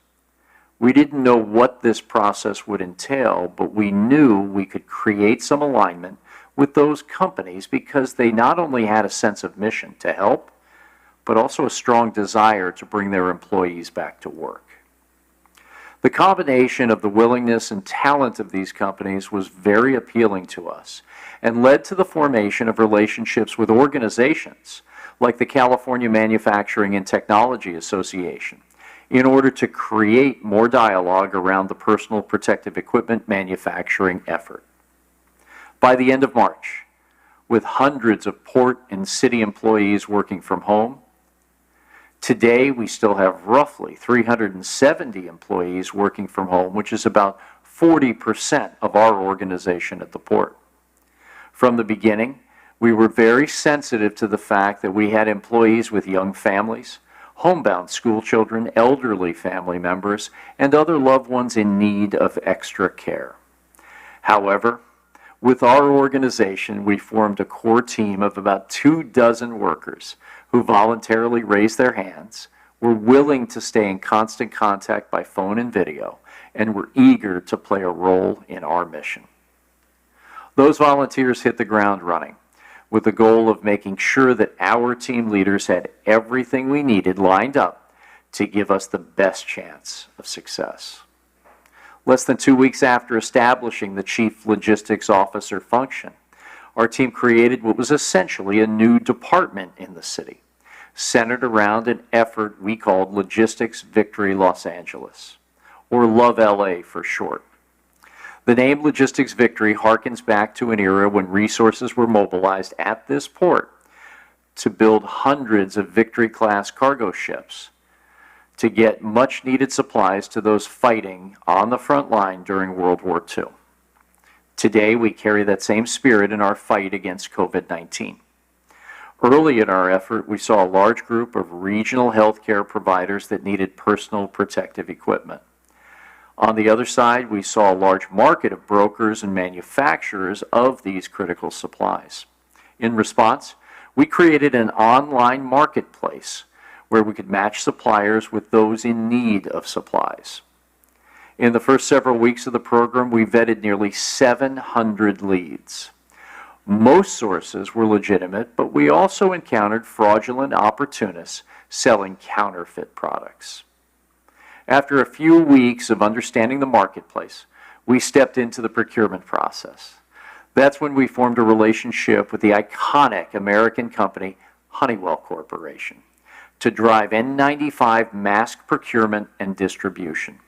We didn't know what this process would entail, but we knew we could create some alignment with those companies because they not only had a sense of mission to help, but also a strong desire to bring their employees back to work. The combination of the willingness and talent of these companies was very appealing to us and led to the formation of relationships with organizations like the California Manufacturing and Technology Association in order to create more dialogue around the personal protective equipment manufacturing effort. By the end of March, with hundreds of port and city employees working from home, today, we still have roughly 370 employees working from home, which is about 40% of our organization at the port. From the beginning, we were very sensitive to the fact that we had employees with young families, homebound school children, elderly family members, and other loved ones in need of extra care. However, with our organization, we formed a core team of about 24 workers who voluntarily raised their hands, were willing to stay in constant contact by phone and video, and were eager to play a role in our mission. Those volunteers hit the ground running with the goal of making sure that our team leaders had everything we needed lined up to give us the best chance of success. Less than 2 weeks after establishing the Chief Logistics Officer function, our team created what was essentially a new department in the city, centered around an effort we called Logistics Victory Los Angeles, or Love LA for short. The name Logistics Victory harkens back to an era when resources were mobilized at this port to build hundreds of Victory-class cargo ships to get much-needed supplies to those fighting on the front line during World War II. Today, we carry that same spirit in our fight against COVID-19. Early in our effort, we saw a large group of regional healthcare providers that needed personal protective equipment. On the other side, we saw a large market of brokers and manufacturers of these critical supplies. In response, we created an online marketplace where we could match suppliers with those in need of supplies. In the first several weeks of the program, we vetted nearly 700 leads. Most sources were legitimate, but we also encountered fraudulent opportunists selling counterfeit products. After a few weeks of understanding the marketplace, we stepped into the procurement process. That's when we formed a relationship with the iconic American company Honeywell Corporation to drive N95 mask procurement and distribution.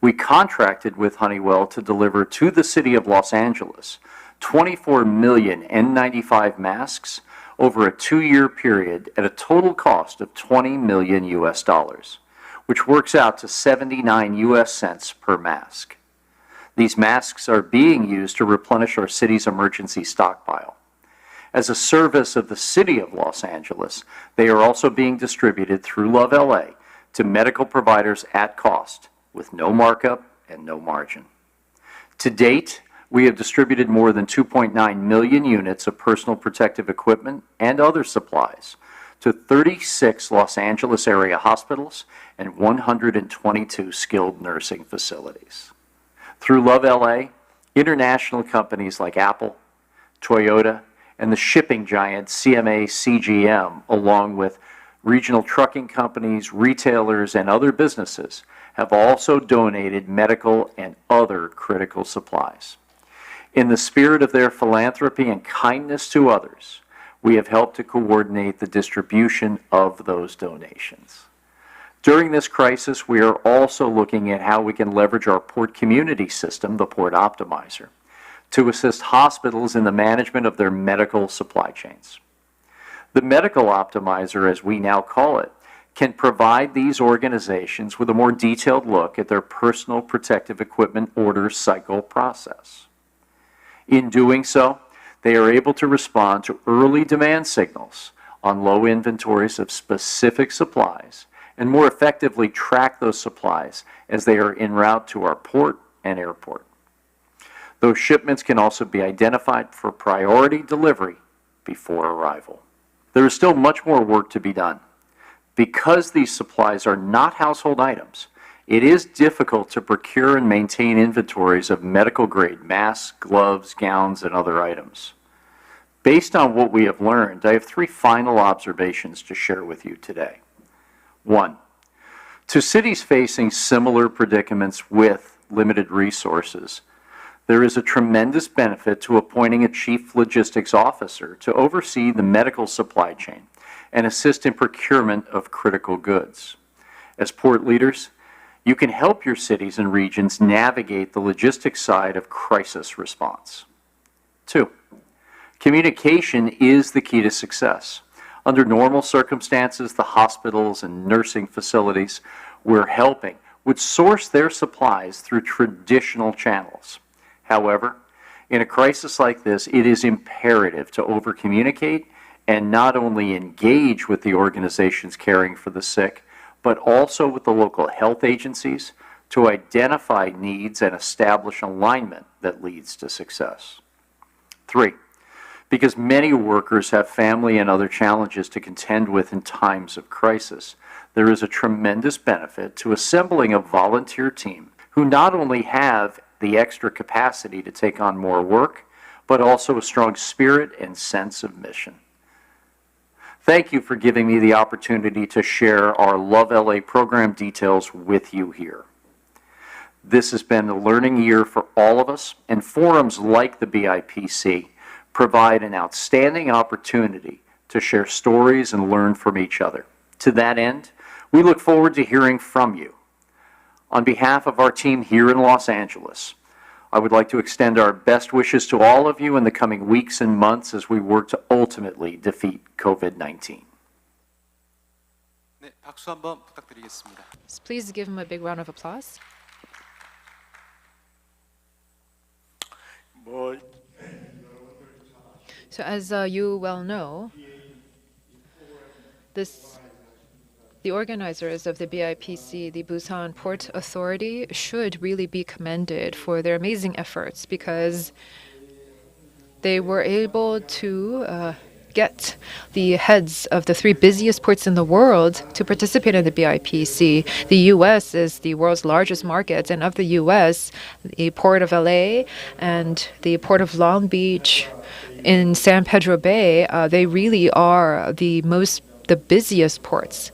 We contracted with Honeywell to deliver to the city of Los Angeles 24 million N95 masks over a 2-year period at a total cost of $20 million US, which works out to 79 US cents per mask. These masks are being used to replenish our city's emergency stockpile. As a service of the city of Los Angeles, they are also being distributed through Love LA to medical providers at cost, with no markup and no margin. To date, we have distributed more than 2.9 million units of personal protective equipment and other supplies to 36 Los Angeles area hospitals and 122 skilled nursing facilities. Through Love LA, international companies like Apple, Toyota, and the shipping giant CMA CGM, along with regional trucking companies, retailers, and other businesses, have also donated medical and other critical supplies. In the spirit of their philanthropy and kindness to others, we have helped to coordinate the distribution of those donations. During this crisis, we are also looking at how we can leverage our port community system, the Port Optimizer, to assist hospitals in the management of their medical supply chains. The Medical Optimizer, as we now call it, can provide these organizations with a more detailed look at their personal protective equipment order cycle process. In doing so, they are able to respond to early demand signals on low inventories of specific supplies and more effectively track those supplies as they are en route to our port and airport. Those shipments can also be identified for priority delivery before arrival. There is still much more work to be done. Because these supplies are not household items, it is difficult to procure and maintain inventories of medical-grade masks, gloves, gowns, and other items. Based on what we have learned, I have 3 final observations to share with you today. 1. To cities facing similar predicaments with limited resources, there is a tremendous benefit to appointing a chief logistics officer to oversee the medical supply chain and assist in procurement of critical goods. As port leaders, you can help your cities and regions navigate the logistics side of crisis response. 2. Communication is the key to success. Under normal circumstances, the hospitals and nursing facilities we're helping would source their supplies through traditional channels. However, in a crisis like this, it is imperative to over-communicate and not only engage with the organizations caring for the sick, but also with the local health agencies to identify needs and establish alignment that leads to success. 3. Because many workers have family and other challenges to contend with in times of crisis, there is a tremendous benefit to assembling a volunteer team who not only have the extra capacity to take on more work, but also a strong spirit and sense of mission. Thank you for giving me the opportunity to share our Love LA program details with you here. This has been a learning year for all of us, and forums like the BIPC provide an outstanding opportunity to share stories and learn from each other. To that end, we look forward to hearing from you. On behalf of our team here in Los Angeles, I would like to extend our best wishes to all of you in the coming weeks and months as we work to ultimately defeat COVID-19. 네, 박수 한번 부탁드리겠습니다. Please give him a big round of applause. So as you well know, The organizers of the BIPC, the Busan Port Authority, should really be commended for their amazing efforts because they were able to get the heads of the 3 busiest ports in the world to participate in the BIPC. The U.S. is the world's largest market, and of the U.S., the Port of LA and the Port of Long Beach in San Pedro Bay, they really are the busiest ports.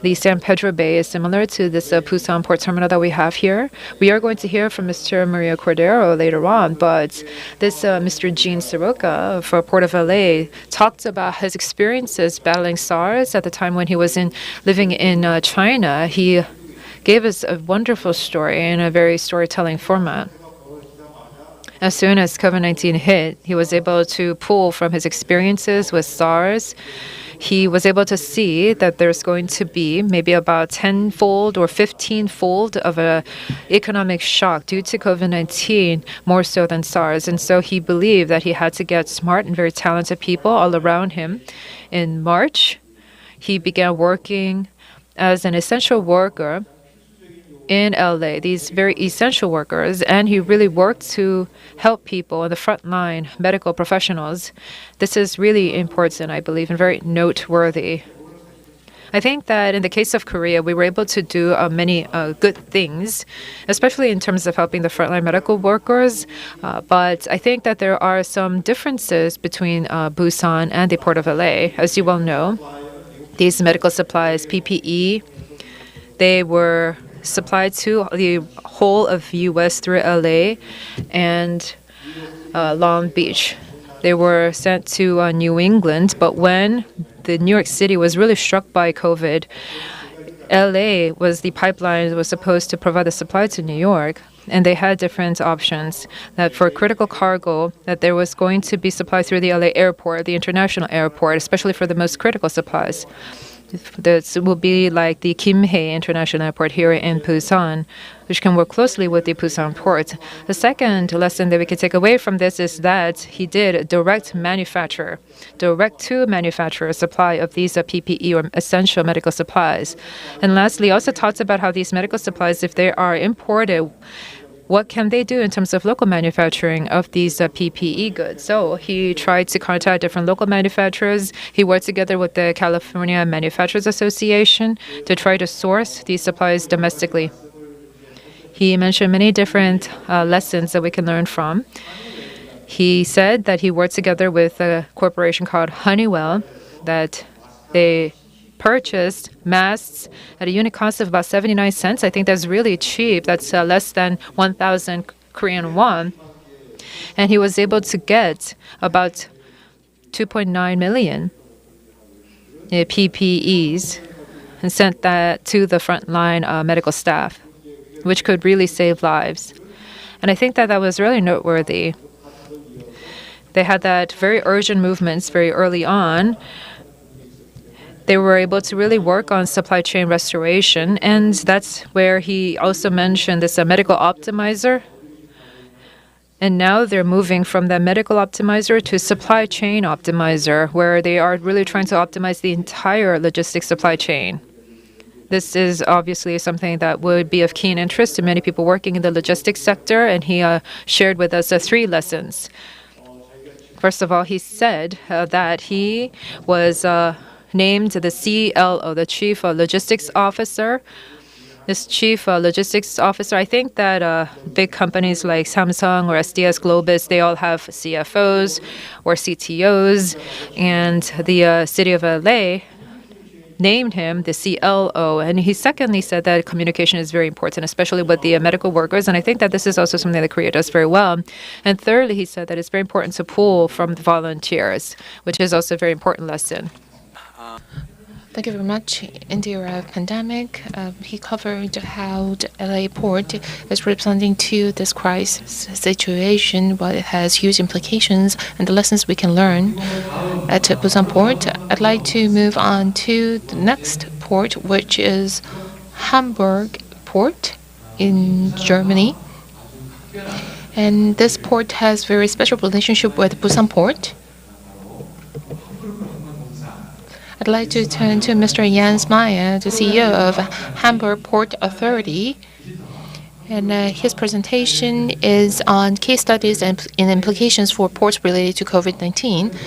The San Pedro Bay is similar to this Busan port terminal that we have here. We are going to hear from Mr. Maria Cordero later on, but this Mr. Gene Soroka for Port of LA talked about his experiences battling SARS at the time when he was living in China. He gave us a wonderful story in a very storytelling format. As soon as COVID-19 hit, he was able to pull from his experiences with SARS. He was able to see that there's going to be maybe about 10-fold or 15-fold of an economic shock due to COVID-19, more so than SARS. And so he believed that he had to get smart and very talented people all around him. In March, he began working as an essential worker in LA, these very essential workers, and he really worked to help people in the front line, medical professionals. This is really important, I believe, and very noteworthy. I think that in the case of Korea, we were able to do many good things, especially in terms of helping the frontline medical workers. But I think that there are some differences between Busan and the Port of LA. As you well know, these medical supplies, PPE, they were supplied to the whole of U.S. through LA and Long Beach. They were sent to New England, but when the New York City was really struck by COVID, LA was the pipeline that was supposed to provide the supply to New York, and they had different options. That for critical cargo, that there was going to be supply through the LA airport, the international airport, especially for the most critical supplies. This will be like the Kimhae International Airport here in Busan, which can work closely with the Busan port. The second lesson that we can take away from this is that he did direct to manufacturer supply of these PPE or essential medical supplies. And lastly, he also talks about how these medical supplies, if they are imported, what can they do in terms of local manufacturing of these PPE goods? So he tried to contact different local manufacturers. He worked together with the California Manufacturers Association to try to source these supplies domestically. He mentioned many different lessons that we can learn from. He said that he worked together with a corporation called Honeywell, that they purchased masks at a unit cost of about 79 cents. I think that's really cheap. That's less than 1,000 Korean won. And he was able to get about 2.9 million PPEs and sent that to the frontline medical staff, which could really save lives. And I think that that was really noteworthy. They had that very urgent movements very early on. They were able to really work on supply chain restoration, and that's where he also mentioned this medical optimizer. And now they're moving from the medical optimizer to supply chain optimizer, where they are really trying to optimize the entire logistics supply chain. This is obviously something that would be of keen interest to many people working in the logistics sector, and he shared with us 3 lessons. First of all, he said that he was named the CLO, the Chief Logistics Officer. This Chief Logistics Officer, I think that big companies like Samsung or SDS Globus, they all have CFOs or CTOs, and the city of LA named him the CLO. And he secondly said that communication is very important, especially with the medical workers. And I think that this is also something that Korea does very well. And thirdly, he said that it's very important to pull from the volunteers, which is also a very important lesson. Thank you very much. In the era of pandemic, he covered how the LA port is responding to this crisis situation, what it has huge implications, and the lessons we can learn at Busan port. I'd like to move on to the next port, which is Hamburg port in Germany. And this port has very special relationship with Busan port. I'd like to turn to Mr. Jens Meyer, the CEO of Hamburg Port Authority. And his presentation is on case studies and implications for ports related to COVID-19.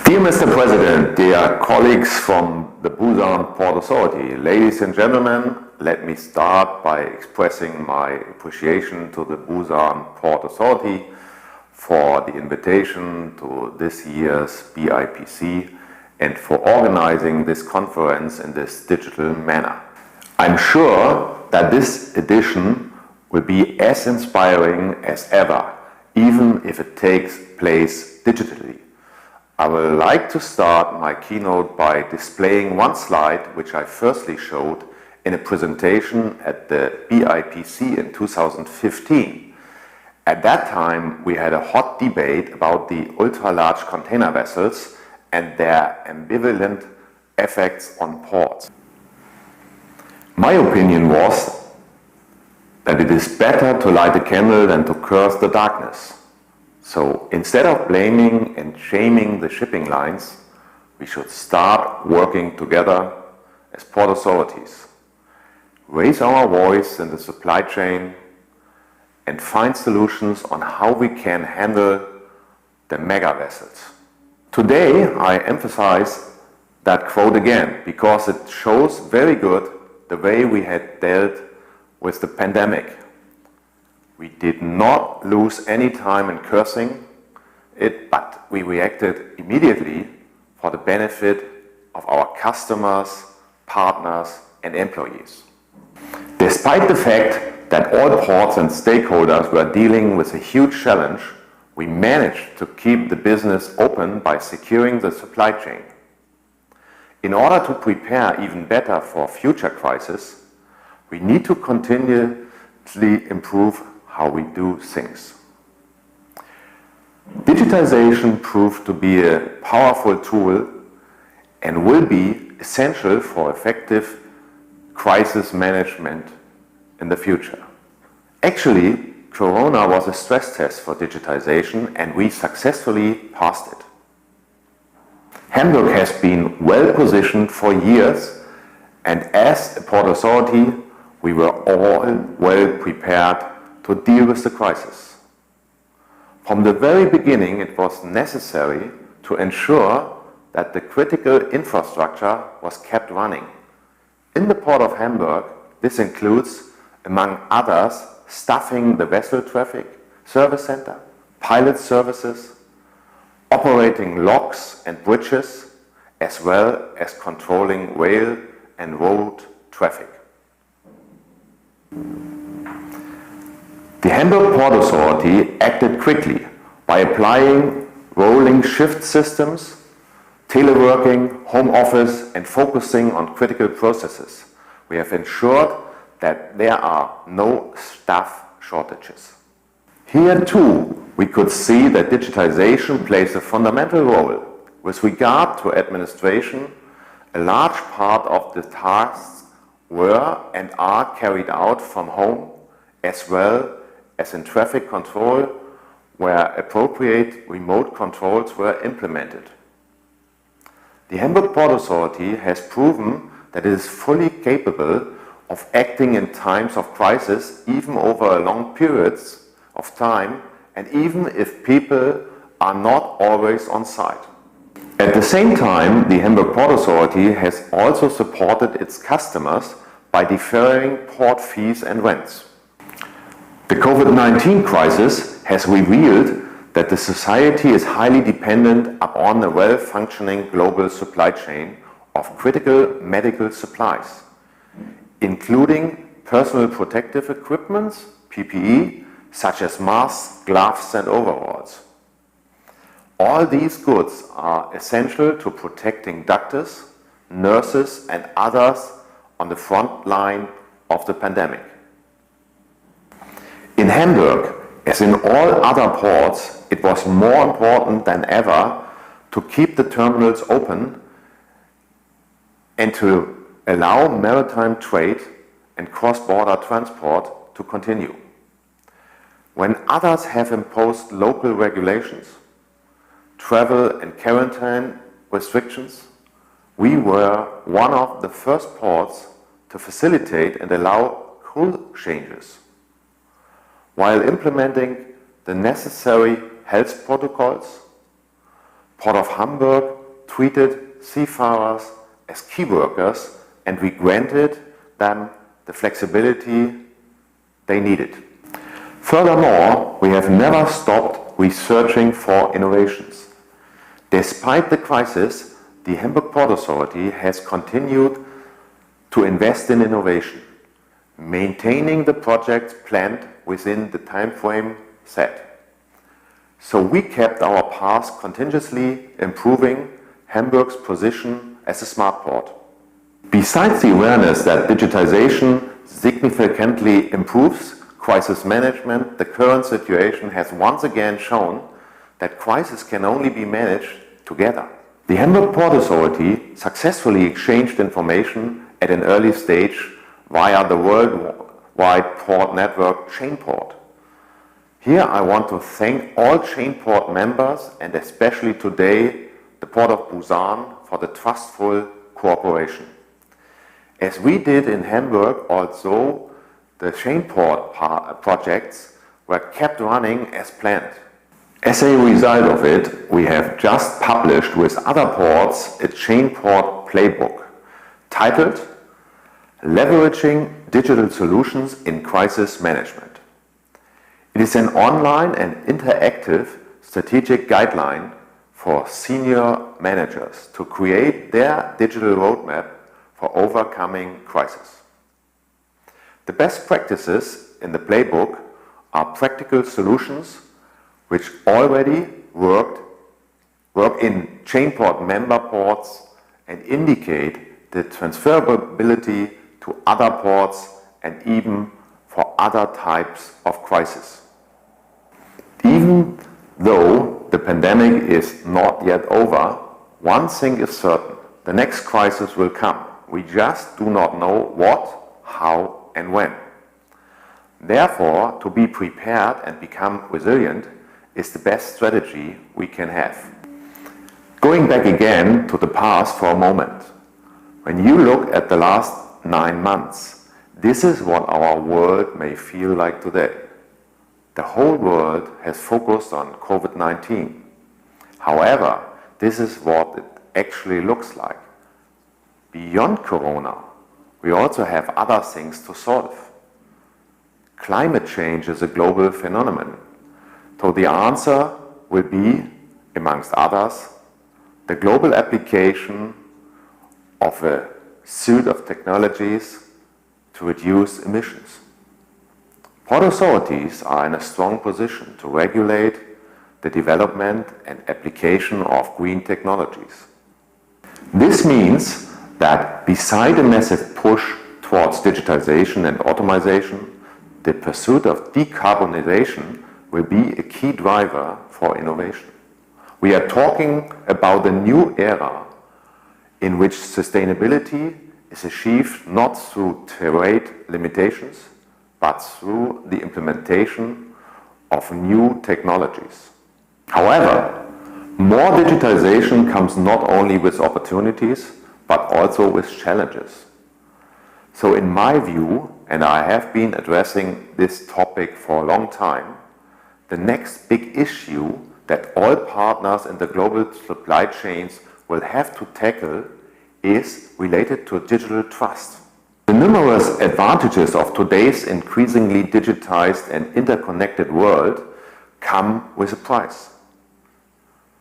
Dear Mr. President, dear colleagues from the Busan Port Authority, ladies and gentlemen, let me start by expressing my appreciation to the Busan Port Authority for the invitation to this year's BIPC and for organizing this conference in this digital manner. I'm sure that this edition will be as inspiring as ever, even if it takes place digitally. I would like to start my keynote by displaying one slide which I firstly showed in a presentation at the BIPC in 2015. At that time, we had a hot debate about the ultra-large container vessels and their ambivalent effects on ports. My opinion was that it is better to light a candle than to curse the darkness. So instead of blaming and shaming the shipping lines, we should start working together as port authorities, raise our voice in the supply chain, and find solutions on how we can handle the mega vessels. Today, I emphasize that quote again because it shows very good the way we had dealt with the pandemic. We did not lose any time in cursing it, but we reacted immediately for the benefit of our customers, partners, and employees. Despite the fact that all ports and stakeholders were dealing with a huge challenge, we managed to keep the business open by securing the supply chain. In order to prepare even better for future crises, we need to continuously improve how we do things. Digitization proved to be a powerful tool and will be essential for effective crisis management in the future. Actually, Corona was a stress test for digitization and we successfully passed it. Hamburg has been well positioned for years, and as a port authority, we were all well prepared to deal with the crisis. From the very beginning, it was necessary to ensure that the critical infrastructure was kept running. In the Port of Hamburg, this includes, among others, staffing the vessel traffic service center, pilot services, operating locks and bridges, as well as controlling rail and road traffic. The Hamburg Port Authority acted quickly by applying rolling shift systems, teleworking, home office, and focusing on critical processes. We have ensured that there are no staff shortages. Here too, we could see that digitization plays a fundamental role. With regard to administration, a large part of the tasks were and are carried out from home, as well as in traffic control, where appropriate remote controls were implemented. The Hamburg Port Authority has proven that it is fully capable of acting in times of crisis, even over long periods of time, and even if people are not always on site. At the same time, the Hamburg Port Authority has also supported its customers by deferring port fees and rents. The COVID-19 crisis has revealed that the society is highly dependent upon a well-functioning global supply chain of critical medical supplies, including personal protective equipment, PPE, such as masks, gloves, and overalls. All these goods are essential to protecting doctors, nurses, and others on the front line of the pandemic. In Hamburg, as in all other ports, it was more important than ever to keep the terminals open and to allow maritime trade and cross-border transport to continue. When others have imposed local regulations, travel and quarantine restrictions, we were one of the first ports to facilitate and allow crew changes, while implementing the necessary health protocols. Port of Hamburg treated seafarers as key workers, and we granted them the flexibility they needed. Furthermore, we have never stopped researching for innovations. Despite the crisis, the Hamburg Port Authority has continued to invest in innovation, maintaining the projects planned within the time frame set. So we kept our path continuously improving Hamburg's position as a smart port. Besides the awareness that digitization significantly improves crisis management, the current situation has once again shown that crisis can only be managed together. The Hamburg Port Authority successfully exchanged information at an early stage via the worldwide port network Chainport. Here I want to thank all Chainport members and especially today the Port of Busan for the trustful cooperation. As we did in Hamburg, also the Chainport projects were kept running as planned. As a result of it, we have just published with other ports a Chainport playbook titled Leveraging Digital Solutions in Crisis Management. It is an online and interactive strategic guideline for senior managers to create their digital roadmap for overcoming crisis. The best practices in the playbook are practical solutions which already work in Chainport member ports and indicate the transferability to other ports and even for other types of crisis. Even though the pandemic is not yet over, one thing is certain: the next crisis will come. We just do not know what, how, and when. Therefore, to be prepared and become resilient is the best strategy we can have. Going back again to the past for a moment, when you look at the last 9 months, this is what our world may feel like today. The whole world has focused on COVID-19. However, this is what it actually looks like. Beyond Corona, we also have other things to solve. Climate change is a global phenomenon. So the answer will be, amongst others, the global application of a suite of technologies to reduce emissions. Port authorities are in a strong position to regulate the development and application of green technologies. This means that beside a massive push towards digitization and automation, the pursuit of decarbonization will be a key driver for innovation. We are talking about a new era in which sustainability is achieved not through trade limitations, but through the implementation of new technologies. However, more digitization comes not only with opportunities, but also with challenges. So in my view, and I have been addressing this topic for a long time, the next big issue that all partners in the global supply chains will have to tackle is related to digital trust. The numerous advantages of today's increasingly digitized and interconnected world come with a price.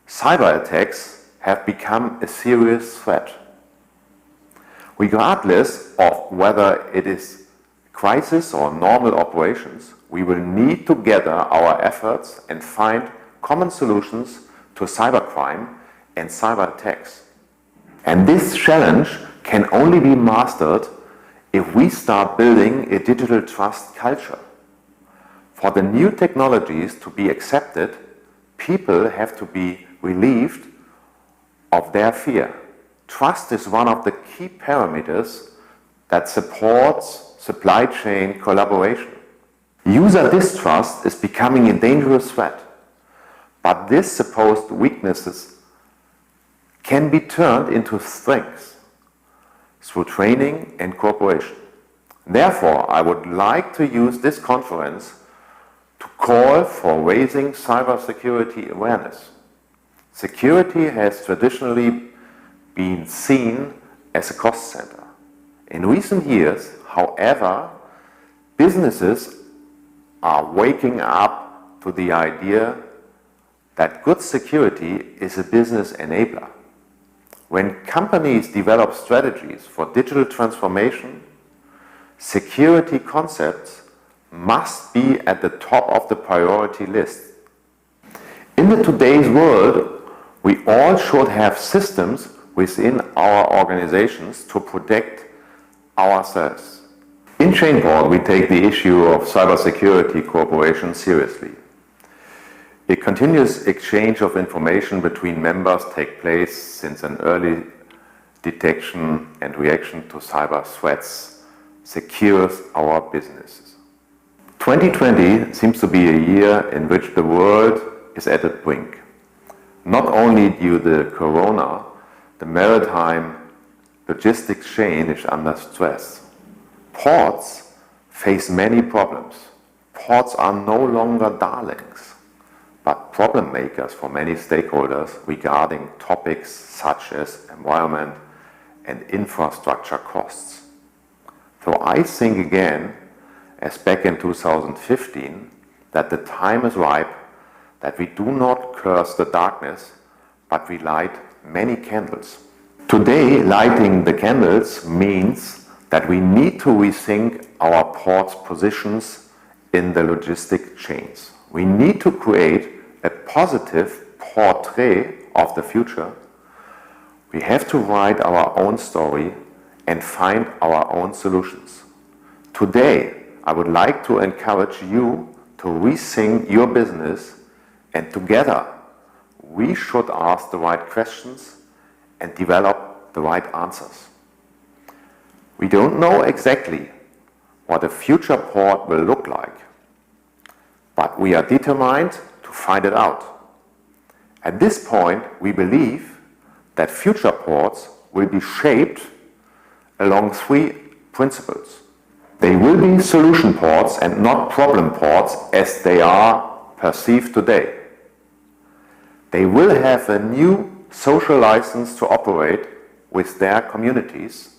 Cyber attacks have become a serious threat. Regardless of whether it is crisis or normal operations, we will need to gather our efforts and find common solutions to cybercrime and cyber attacks. And this challenge can only be mastered if we start building a digital trust culture. For the new technologies to be accepted, people have to be relieved of their fear. Trust is one of the key parameters that supports supply chain collaboration. User distrust is becoming a dangerous threat, but these supposed weaknesses can be turned into strengths through training and cooperation. Therefore, I would like to use this conference to call for raising cybersecurity awareness. Security has traditionally been seen as a cost center. In recent years, however, businesses are waking up to the idea that good security is a business enabler. When companies develop strategies for digital transformation, security concepts must be at the top of the priority list. In today's world, we all should have systems within our organizations to protect ourselves. In Chainboard, we take the issue of cybersecurity cooperation seriously. A continuous exchange of information between members takes place since an early detection and reaction to cyber threats secures our businesses. 2020 seems to be a year in which the world is at its brink. Not only due to Corona, the maritime logistics chain is under stress. Ports face many problems. Ports are no longer darlings, but problem makers for many stakeholders regarding topics such as environment and infrastructure costs. So I think again, as back in 2015, that the time is ripe that we do not curse the darkness, but we light many candles. Today, lighting the candles means that we need to rethink our port's positions in the logistic chains. We need to create a positive portrait of the future. We have to write our own story and find our own solutions. Today, I would like to encourage you to rethink your business, and together we should ask the right questions and develop the right answers. We don't know exactly what a future port will look like, but we are determined to find it out. At this point, we believe that future ports will be shaped along three principles. They will be solution ports and not problem ports as they are perceived today. They will have a new social license to operate with their communities,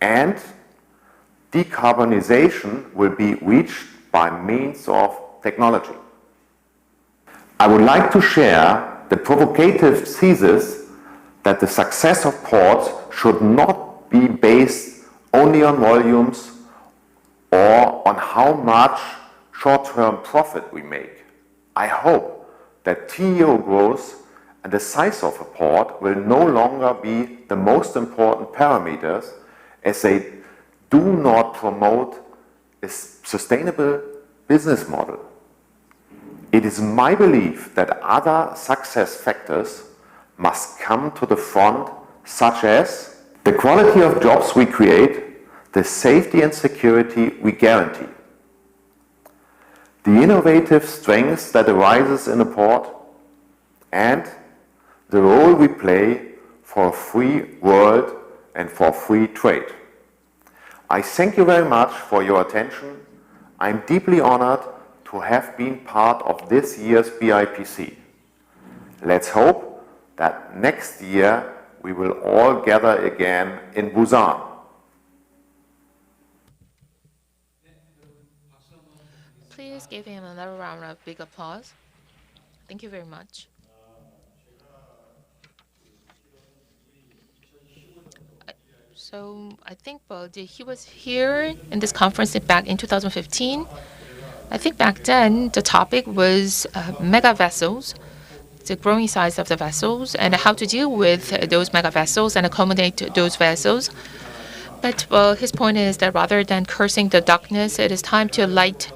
and decarbonization will be reached by means of technology. I would like to share the provocative thesis that the success of ports should not be based only on volumes or on how much short-term profit we make. I hope that TEO growth and the size of a port will no longer be the most important parameters, as they do not promote a sustainable business model. It is my belief that other success factors must come to the front, such as the quality of jobs we create, the safety and security we guarantee, the innovative strengths that arises in a port, and the role we play for a free world and for free trade. I thank you very much for your attention. I'm deeply honored to have been part of this year's BIPC. Let's hope that next year we will all gather again in Busan. Please give him another round of big applause. Thank you very much. So I think he was here in this conference back in 2015. I think back then the topic was mega vessels, the growing size of the vessels, and how to deal with those mega vessels and accommodate those vessels. But his point is that rather than cursing the darkness, it is time to light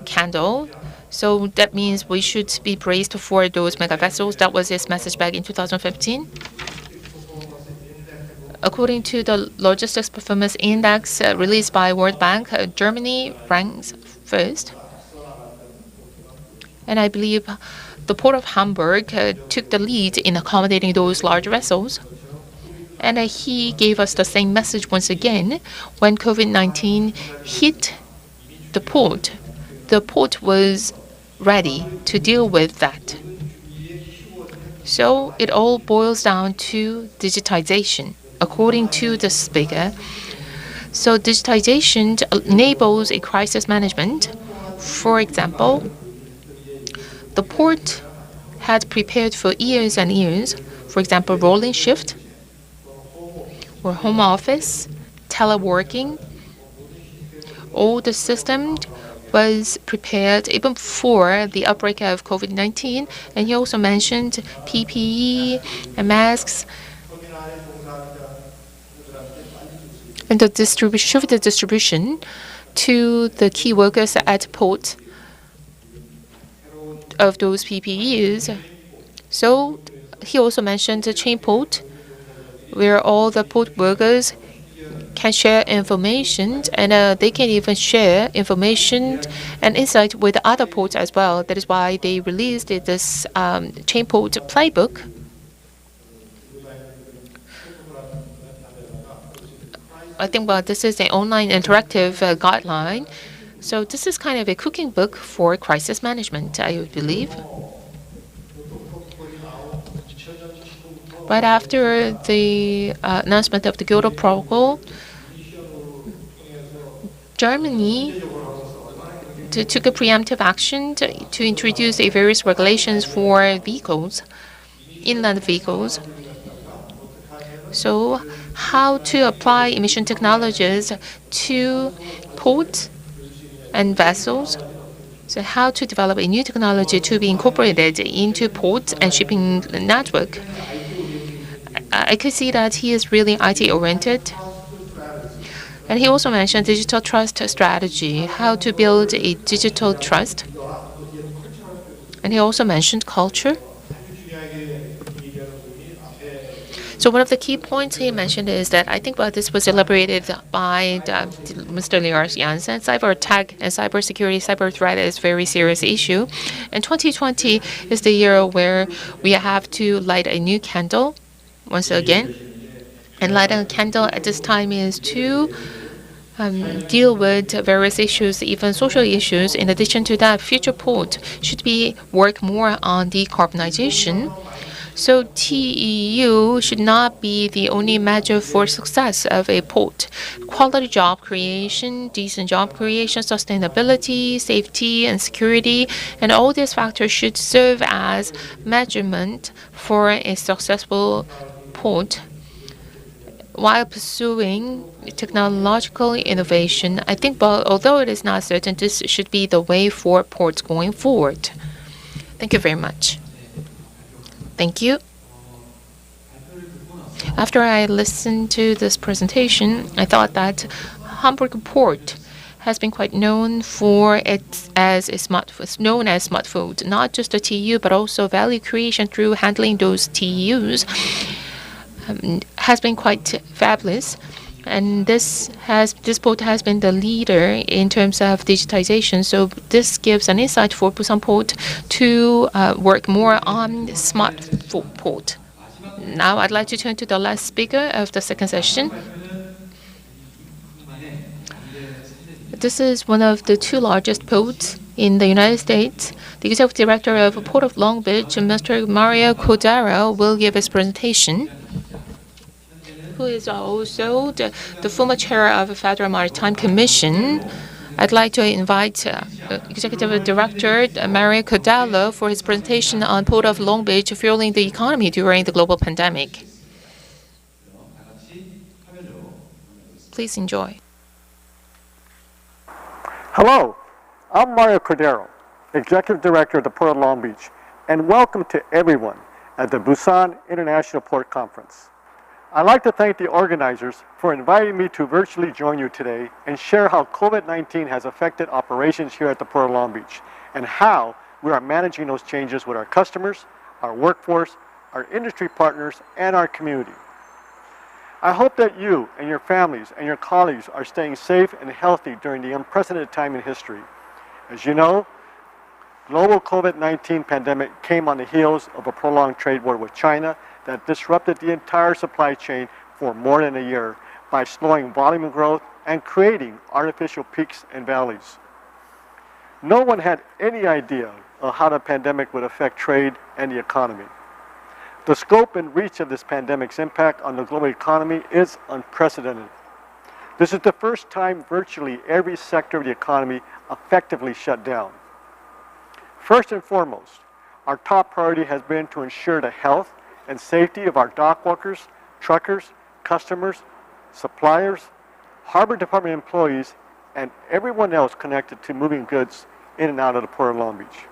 a candle. So that means we should be braced for those mega vessels. That was his message back in 2015. According to the Logistics Performance Index released by World Bank, Germany ranks first. And I believe the Port of Hamburg took the lead in accommodating those large vessels. And he gave us the same message once again. When COVID-19 hit the port was ready to deal with that. So it all boils down to digitization, according to the speaker. So digitization enables a crisis management. For example, the port had prepared for years and years, for example, rolling shift, or home office, teleworking. All the system was prepared even before the outbreak of COVID-19. And he also mentioned PPE and masks. And the distribution to the key workers at port of those PPEs. So he also mentioned the chain port, where all the port workers can share information, and they can even share information and insight with other ports as well. That is why they released this chain port playbook. I think this is an online interactive guideline. So this is kind of a cooking book for crisis management, I would believe. Right after the announcement of the Kyoto Protocol, Germany took a preemptive action to introduce various regulations for vehicles, inland vehicles. So how to apply emission technologies to ports and vessels. So how to develop a new technology to be incorporated into ports and shipping network. I could see that he is really IT-oriented. And he also mentioned digital trust strategy, how to build a digital trust. And he also mentioned culture. So one of the key points he mentioned is that I think this was elaborated by Mr. Lars Jansen. Cyber attack and cybersecurity, cyber threat is a very serious issue. And 2020 is the year where we have to light a new candle once again. And lighting a candle at this time is to deal with various issues, even social issues. In addition to that, future port should work more on decarbonization. So TEU should not be the only measure for success of a port. Quality job creation, decent job creation, sustainability, safety, and security, and all these factors should serve as measurement for a successful port. While pursuing technological innovation, I think, although it is not certain, this should be the way for ports going forward. Thank you very much. Thank you. After I listened to this presentation, I thought that Hamburg Port has been quite known for known as smart food, not just a TU, but also value creation through handling those TUs has been quite fabulous. And this port has been the leader in terms of digitization. So this gives an insight for Busan Port to work more on smart port. Now I'd like to turn to the last speaker of the second session. This is one of the two largest ports in the United States. The executive director of Port of Long Beach, Mr. Mario Cordero, will give his presentation, who is also the former chair of the Federal Maritime Commission. I'd like to invite Executive Director Mario Cordero for his presentation on Port of Long Beach fueling the economy during the global pandemic. Please enjoy. Hello, I'm Mario Cordero, Executive Director of the Port of Long Beach, and welcome to everyone at the Busan International Port Conference. I'd like to thank the organizers for inviting me to virtually join you today and share how COVID-19 has affected operations here at the Port of Long Beach and how we are managing those changes with our customers, our workforce, our industry partners, and our community. I hope that you and your families and your colleagues are staying safe and healthy during the unprecedented time in history. As you know, global COVID-19 pandemic came on the heels of a prolonged trade war with China that disrupted the entire supply chain for more than a year by slowing volume growth and creating artificial peaks and valleys. No one had any idea of how the pandemic would affect trade and the economy. The scope and reach of this pandemic's impact on the global economy is unprecedented. This is the first time virtually every sector of the economy effectively shut down. First and foremost, our top priority has been to ensure the health and safety of our dock workers, truckers, customers, suppliers, harbor department employees, and everyone else connected to moving goods in and out of the Port of Long Beach.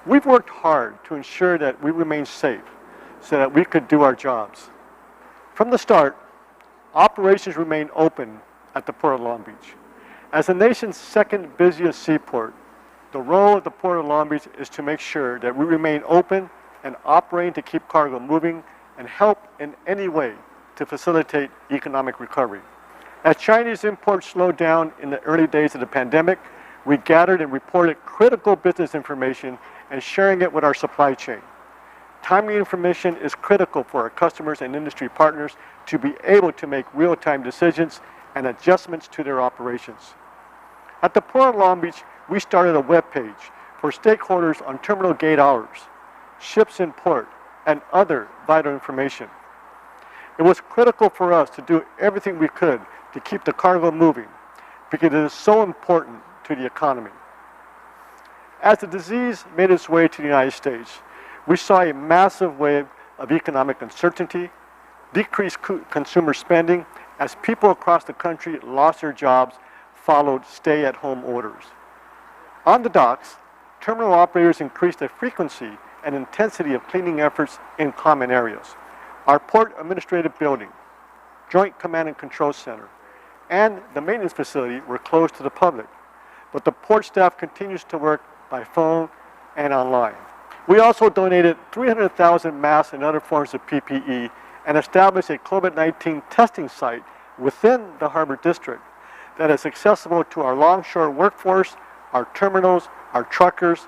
We've worked hard to ensure that we remain safe so that we could do our jobs. From the start, operations remained open at the Port of Long Beach. As the nation's second busiest seaport, the role of the Port of Long Beach is to make sure that we remain open and operating to keep cargo moving and help in any way to facilitate economic recovery. As Chinese imports slowed down in the early days of the pandemic, we gathered and reported critical business information and sharing it with our supply chain. Timely information is critical for our customers and industry partners to be able to make real-time decisions and adjustments to their operations. At the Port of Long Beach, we started a web page for stakeholders on terminal gate hours, ships in port, and other vital information. It was critical for us to do everything we could to keep the cargo moving because it is so important to the economy. As the disease made its way to the United States, we saw a massive wave of economic uncertainty, decreased consumer spending as people across the country lost their jobs, followed stay-at-home orders. On the docks, terminal operators increased the frequency and intensity of cleaning efforts in common areas. Our port administrative building, Joint Command and Control Center, and the maintenance facility were closed to the public, but the port staff continues to work by phone and online. We also donated 300,000 masks and other forms of PPE and established a COVID-19 testing site within the Harbor District that is accessible to our longshore workforce, our terminals, our truckers,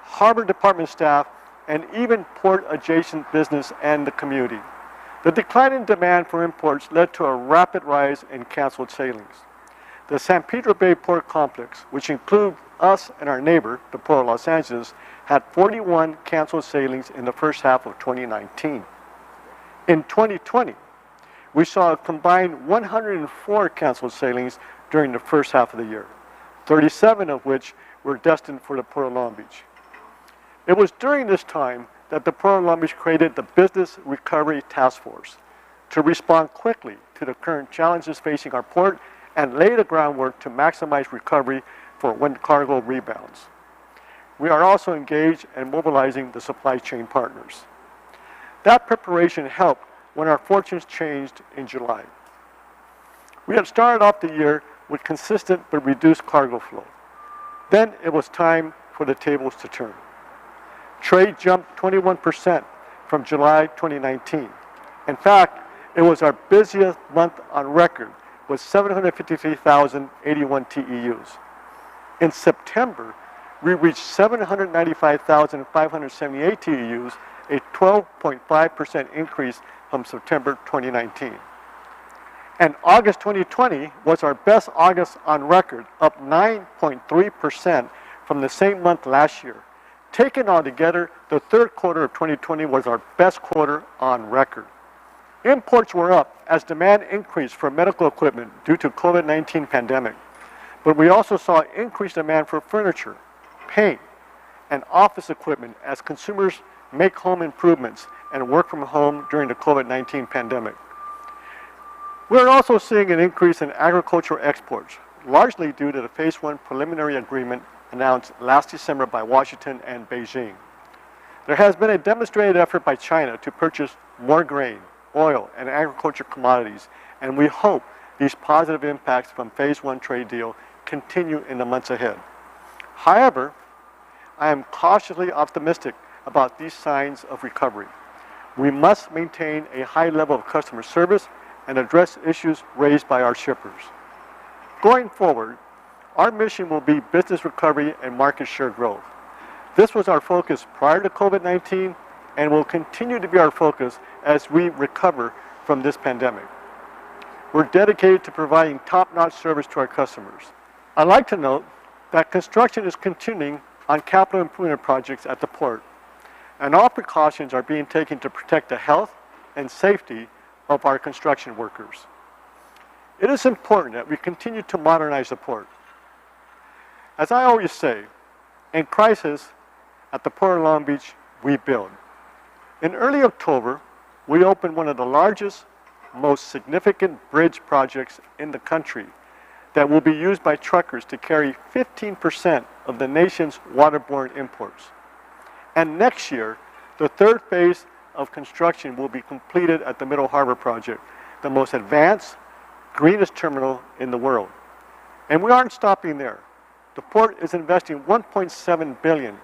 Harbor Department staff, and even port-adjacent business and the community. The decline in demand for imports led to a rapid rise in canceled sailings. The San Pedro Bay Port Complex, which includes us and our neighbor, the Port of Los Angeles, had 41 canceled sailings in the first half of 2019. In 2020, we saw a combined 104 canceled sailings during the first half of the year, 37 of which were destined for the Port of Long Beach. It was during this time that the Port of Long Beach created the Business Recovery Task Force to respond quickly to the current challenges facing our port and lay the groundwork to maximize recovery for when cargo rebounds. We are also engaged in mobilizing the supply chain partners. That preparation helped when our fortunes changed in July. We had started off the year with consistent but reduced cargo flow. Then it was time for the tables to turn. Trade jumped 21% from July 2019. In fact, it was our busiest month on record with 753,081 TEUs. In September, we reached 795,578 TEUs, a 12.5% increase from September 2019. And August 2020 was our best August on record, up 9.3% from the same month last year. Taken all together, the third quarter of 2020 was our best quarter on record. Imports were up as demand increased for medical equipment due to COVID-19 pandemic. But we also saw increased demand for furniture, paint, and office equipment as consumers make home improvements and work from home during the COVID-19 pandemic. We're also seeing an increase in agricultural exports, largely due to the Phase 1 preliminary agreement announced last December by Washington and Beijing. There has been a demonstrated effort by China to purchase more grain, oil, and agriculture commodities, and we hope these positive impacts from Phase 1 trade deal continue in the months ahead. However, I am cautiously optimistic about these signs of recovery. We must maintain a high level of customer service and address issues raised by our shippers. Going forward, our mission will be business recovery and market share growth. This was our focus prior to COVID-19 and will continue to be our focus as we recover from this pandemic. We're dedicated to providing top-notch service to our customers. I'd like to note that construction is continuing on capital improvement projects at the port, and all precautions are being taken to protect the health and safety of our construction workers. It is important that we continue to modernize the port. As I always say, in crisis, at the Port of Long Beach, we build. In early October, we opened one of the largest, most significant bridge projects in the country that will be used by truckers to carry 15% of the nation's waterborne imports. And next year, the third phase of construction will be completed at the Middle Harbor Project, the most advanced, greenest terminal in the world. And we aren't stopping there. The port is investing $1.7 billion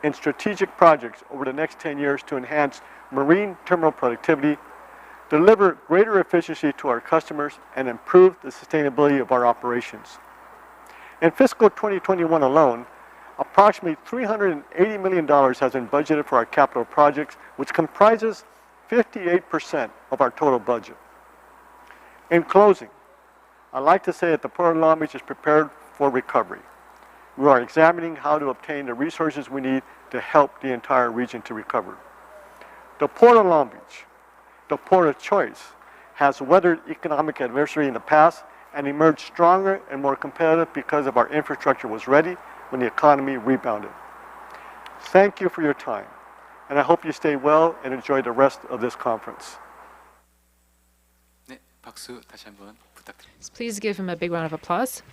in strategic projects over the next 10 years to enhance marine terminal productivity, deliver greater efficiency to our customers, and improve the sustainability of our operations. In fiscal 2021 alone, approximately $380 million has been budgeted for our capital projects, which comprises 58% of our total budget. In closing, I'd like to say that the Port of Long Beach is prepared for recovery. We are examining how to obtain the resources we need to help the entire region to recover. The Port of Long Beach, the port of choice, has weathered economic adversity in the past and emerged stronger and more competitive because of our infrastructure was ready when the economy rebounded. Thank you for your time, and I hope you stay well and enjoy the rest of this conference. 네, 박수 다시 한번 부탁드립니다. Please give him a big round of applause.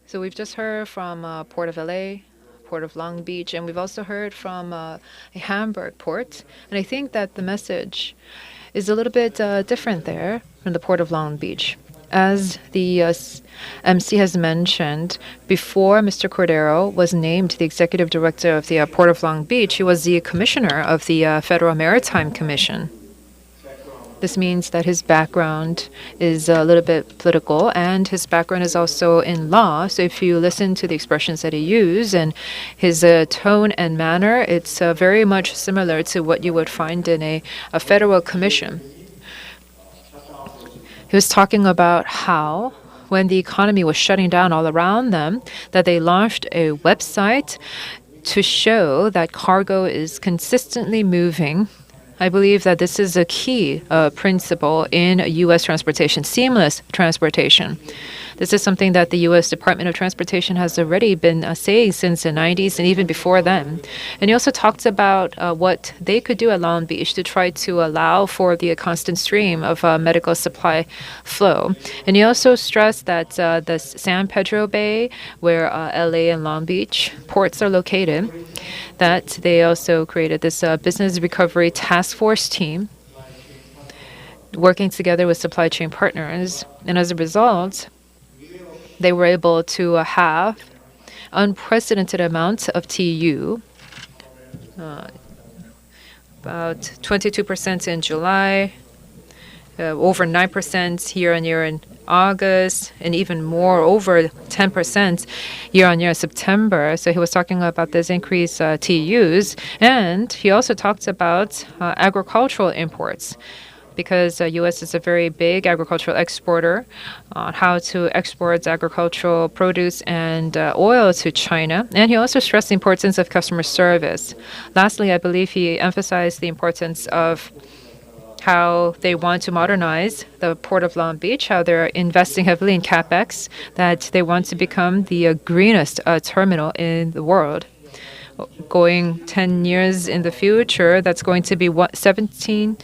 So we've just heard from Port of LA, Port of Long Beach, and we've also heard from a Hamburg port. And I think that the message is a little bit different there from the Port of Long Beach. As the MC has mentioned, before Mr. Cordero was named the executive director of the Port of Long Beach, he was the commissioner of the Federal Maritime Commission. This means that his background is a little bit political, and his background is also in law. So if you listen to the expressions that he used and his tone and manner, it's very much similar to what you would find in a federal commission. He was talking about how, when the economy was shutting down all around them, that they launched a website to show that cargo is consistently moving. I believe that this is a key principle in U.S. transportation, seamless transportation. This is something that the U.S. Department of Transportation has already been saying since the 90s and even before then. And he also talked about what they could do at Long Beach to try to allow for the constant stream of medical supply flow. And he also stressed that the San Pedro Bay, where LA and Long Beach ports are located, that they also created this business recovery task force team working together with supply chain partners. And as a result, they were able to have unprecedented amounts of TU, about 22% in July, over 9% year-on-year in August, and even more, over 10% year-on-year in September. So he was talking about this increased TUs, and he also talked about agricultural imports, because the U.S. is a very big agricultural exporter, on how to export agricultural produce and oil to China. And he also stressed the importance of customer service. Lastly, I believe he emphasized the importance of how they want to modernize the Port of Long Beach, how they're investing heavily in CapEx, that they want to become the greenest terminal in the world. Going 10 years in the future, that's going to be $17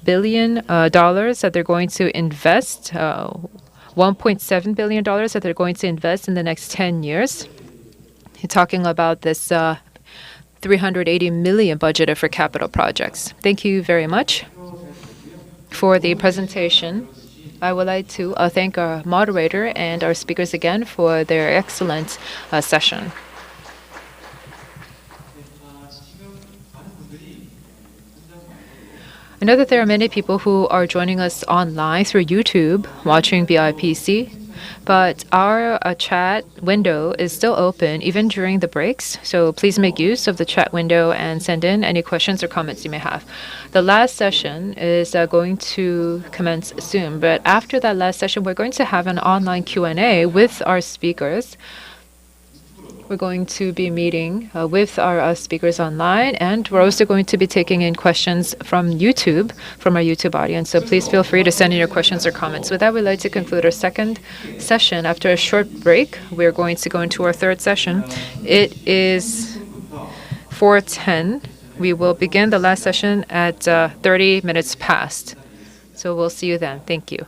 billion that they're going to invest, $1.7 billion that they're going to invest in the next 10 years. He's talking about this $380 million budgeted for capital projects. Thank you very much for the presentation. I would like to thank our moderator and our speakers again for their excellent session. I know that there are many people who are joining us online through YouTube, watching BIPC, but our chat window is still open even during the breaks, so please make use of the chat window and send in any questions or comments you may have. The last session is going to commence soon, but after that last session, we're going to have an online Q&A with our speakers. We're going to be meeting with our speakers online, and we're also going to be taking in questions from YouTube, from our YouTube audience. So please feel free to send in your questions or comments. With that, we'd like to conclude our second session. After a short break, we're going to go into our third session. It is 4:10. We will begin the last session at 30 minutes past. So we'll see you then. Thank you.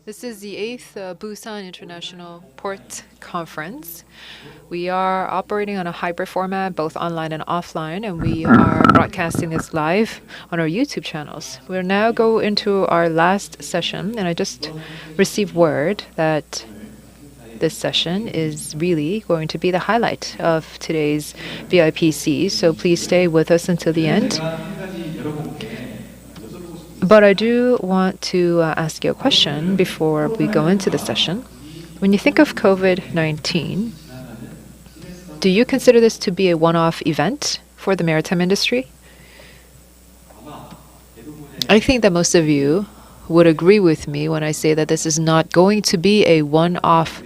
This is the 8th Busan International Port Conference. We are operating on a hybrid format, both online and offline, and we are broadcasting this live on our YouTube channels. We'll now go into our last session, and I just received word that this session is really going to be the highlight of today's BIPC, so please stay with us until the end. But I do want to ask you a question before we go into the session. When you think of COVID-19, do you consider this to be a one-off event for the maritime industry? I think that most of you would agree with me when I say that this is not going to be a one-off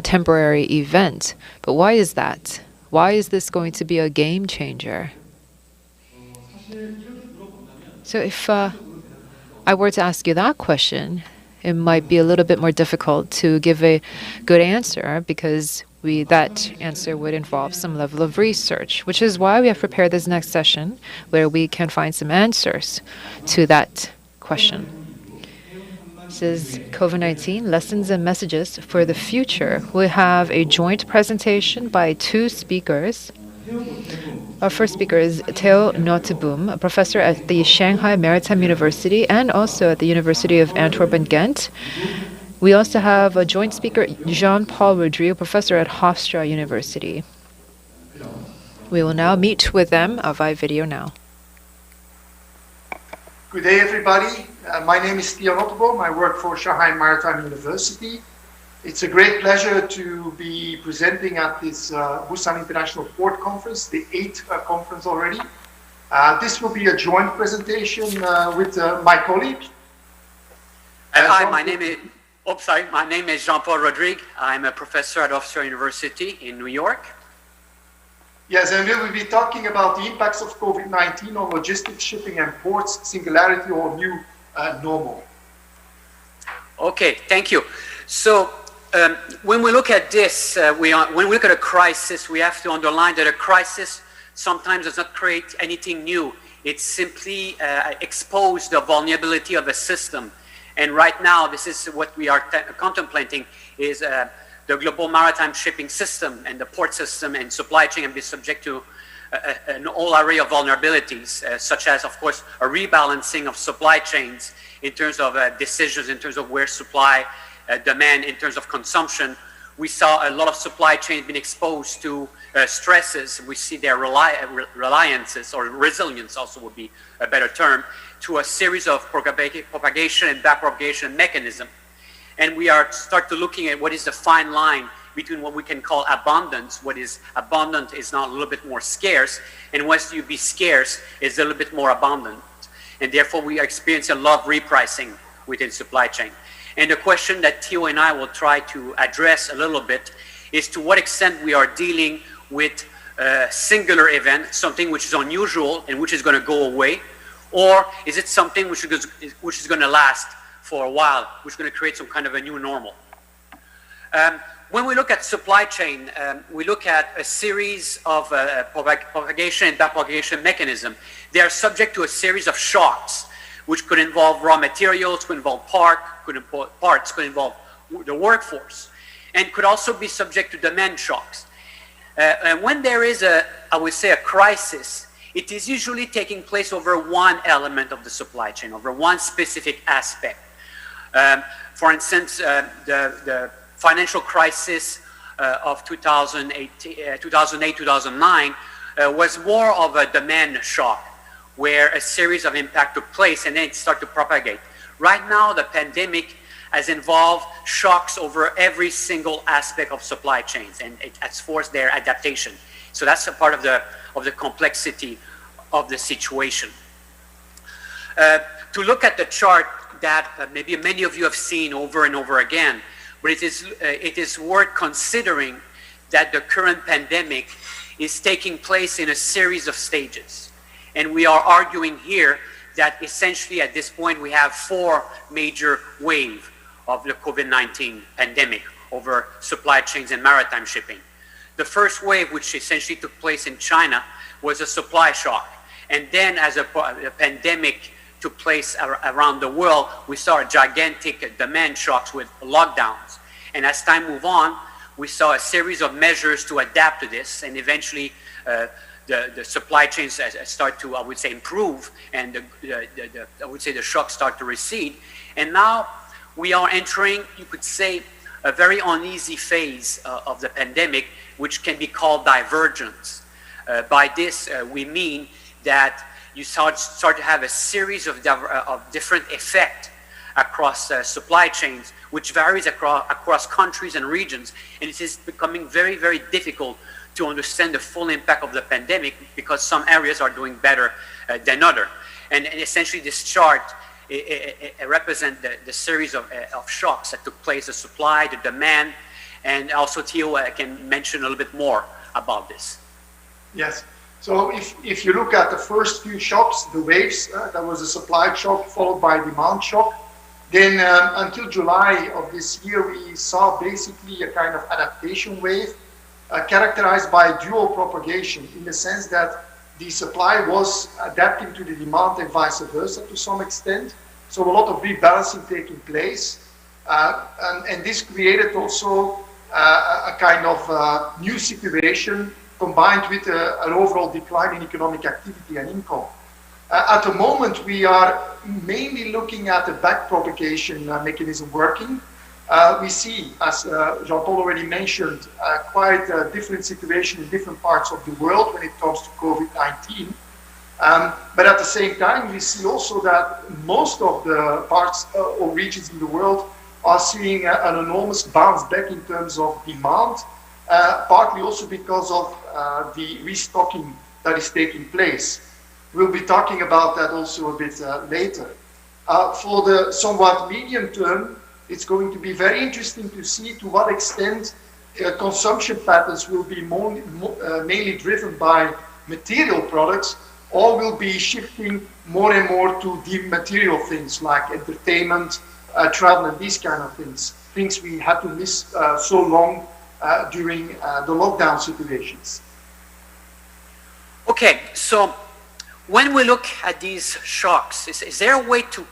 temporary event. But why is that? Why is this going to be a game changer? So if I were to ask you that question, it might be a little bit more difficult to give a good answer because that answer would involve some level of research, which is why we have prepared this next session where we can find some answers to that question. This is COVID-19 Lessons and Messages for the Future. We have a joint presentation by two speakers. Our first speaker is Theo Noteboom, a professor at the Shanghai Maritime University and also at the University of Antwerp and Ghent. We also have a joint speaker, Jean-Paul Rodrigue, professor at Hofstra University. We will now meet with them via video now. Good day, everybody. My name is Theo Noteboom. I work for Shanghai Maritime University. It's a great pleasure to be presenting at this Busan International Port Conference, the 8th conference already. This will be a joint presentation with my colleague. Hi, my name is Jean-Paul Rodrigue. I'm a professor at Hofstra University in New York. Yes, and we will be talking about the impacts of COVID-19 on logistics, shipping and ports, singularity or new normal. Okay, thank you. So when we look at this, when we look at a crisis, we have to underline that a crisis sometimes does not create anything new. It simply exposes the vulnerability of a system. And right now, this is what we are contemplating is the global maritime shipping system and the port system and supply chain can be subject to an whole array of vulnerabilities, such as, of course, a rebalancing of supply chains in terms of decisions, in terms of where supply, demand, in terms of consumption. We saw a lot of supply chains being exposed to stresses. We see their reliances, or resilience also would be a better term, to a series of propagation and backpropagation mechanism. And we are start to looking at what is the fine line between what we can call abundance. What is abundant is now a little bit more scarce, and once you be scarce is a little bit more abundant. And therefore we are experiencing a lot of repricing within supply chain. And the question that Theo and I will try to address a little bit is to what extent we are dealing with a singular event, something which is unusual and which is going to go away, or is it something which is going to last for a while, which is going to create some kind of a new normal. When we look at supply chain, we look at a series of propagation and backpropagation mechanisms. They are subject to a series of shocks. which could involve raw materials, could involve parts, could involve the workforce, and could also be subject to demand shocks. And when there is I would say, a crisis, it is usually taking place over one element of the supply chain, over one specific aspect. For instance, the financial crisis of 2008-2009 was more of a demand shock, where a series of impacts took place and then it started to propagate. Right now, the pandemic has involved shocks over every single aspect of supply chains, and it has forced their adaptation. So that's a part of the complexity of the situation. To look at the chart that maybe many of you have seen over and over again, but it is worth considering that the current pandemic is taking place in a series of stages. And we are arguing here that essentially at this point we have 4 major waves of the COVID-19 pandemic over supply chains and maritime shipping. The first wave, which essentially took place in China, was a supply shock. And then as a pandemic took place around the world, we saw gigantic demand shocks with lockdowns. And as time moved on, we saw a series of measures to adapt to this, and eventually the supply chains start to, I would say, improve, and I would say the shocks start to recede. And now we are entering, you could say, a very uneasy phase of the pandemic, which can be called divergence. By this, we mean that you start to have a series of different effects across supply chains, which varies across countries and regions. And it is becoming very, very difficult to understand the full impact of the pandemic, because some areas are doing better than others. And essentially this chart represents the series of shocks that took place, the supply, the demand, and also Theo can mention a little bit more about this. Yes. So if you look at the first few shocks, the waves, that was a supply shock followed by demand shock. Then until July of this year, we saw basically a kind of adaptation wave characterized by dual propagation, in the sense that the supply was adapting to the demand and vice versa to some extent. So a lot of rebalancing taking place. And this created also a kind of new situation combined with an overall decline in economic activity and income. At the moment, we are mainly looking at the back propagation mechanism working. We see, as Jean-Paul already mentioned, quite a different situation in different parts of the world when it comes to COVID-19. But at the same time, we see also that most of the parts or regions in the world are seeing an enormous bounce back in terms of demand, partly also because of the restocking that is taking place. We'll be talking about that also a bit later. For the somewhat medium term, it's going to be very interesting to see to what extent consumption patterns will be mainly driven by material products, or will be shifting more and more to the material things like entertainment, travel, and these kind of things we had to miss so long during the lockdown situations. Okay, so when we look at these shocks, is there a way to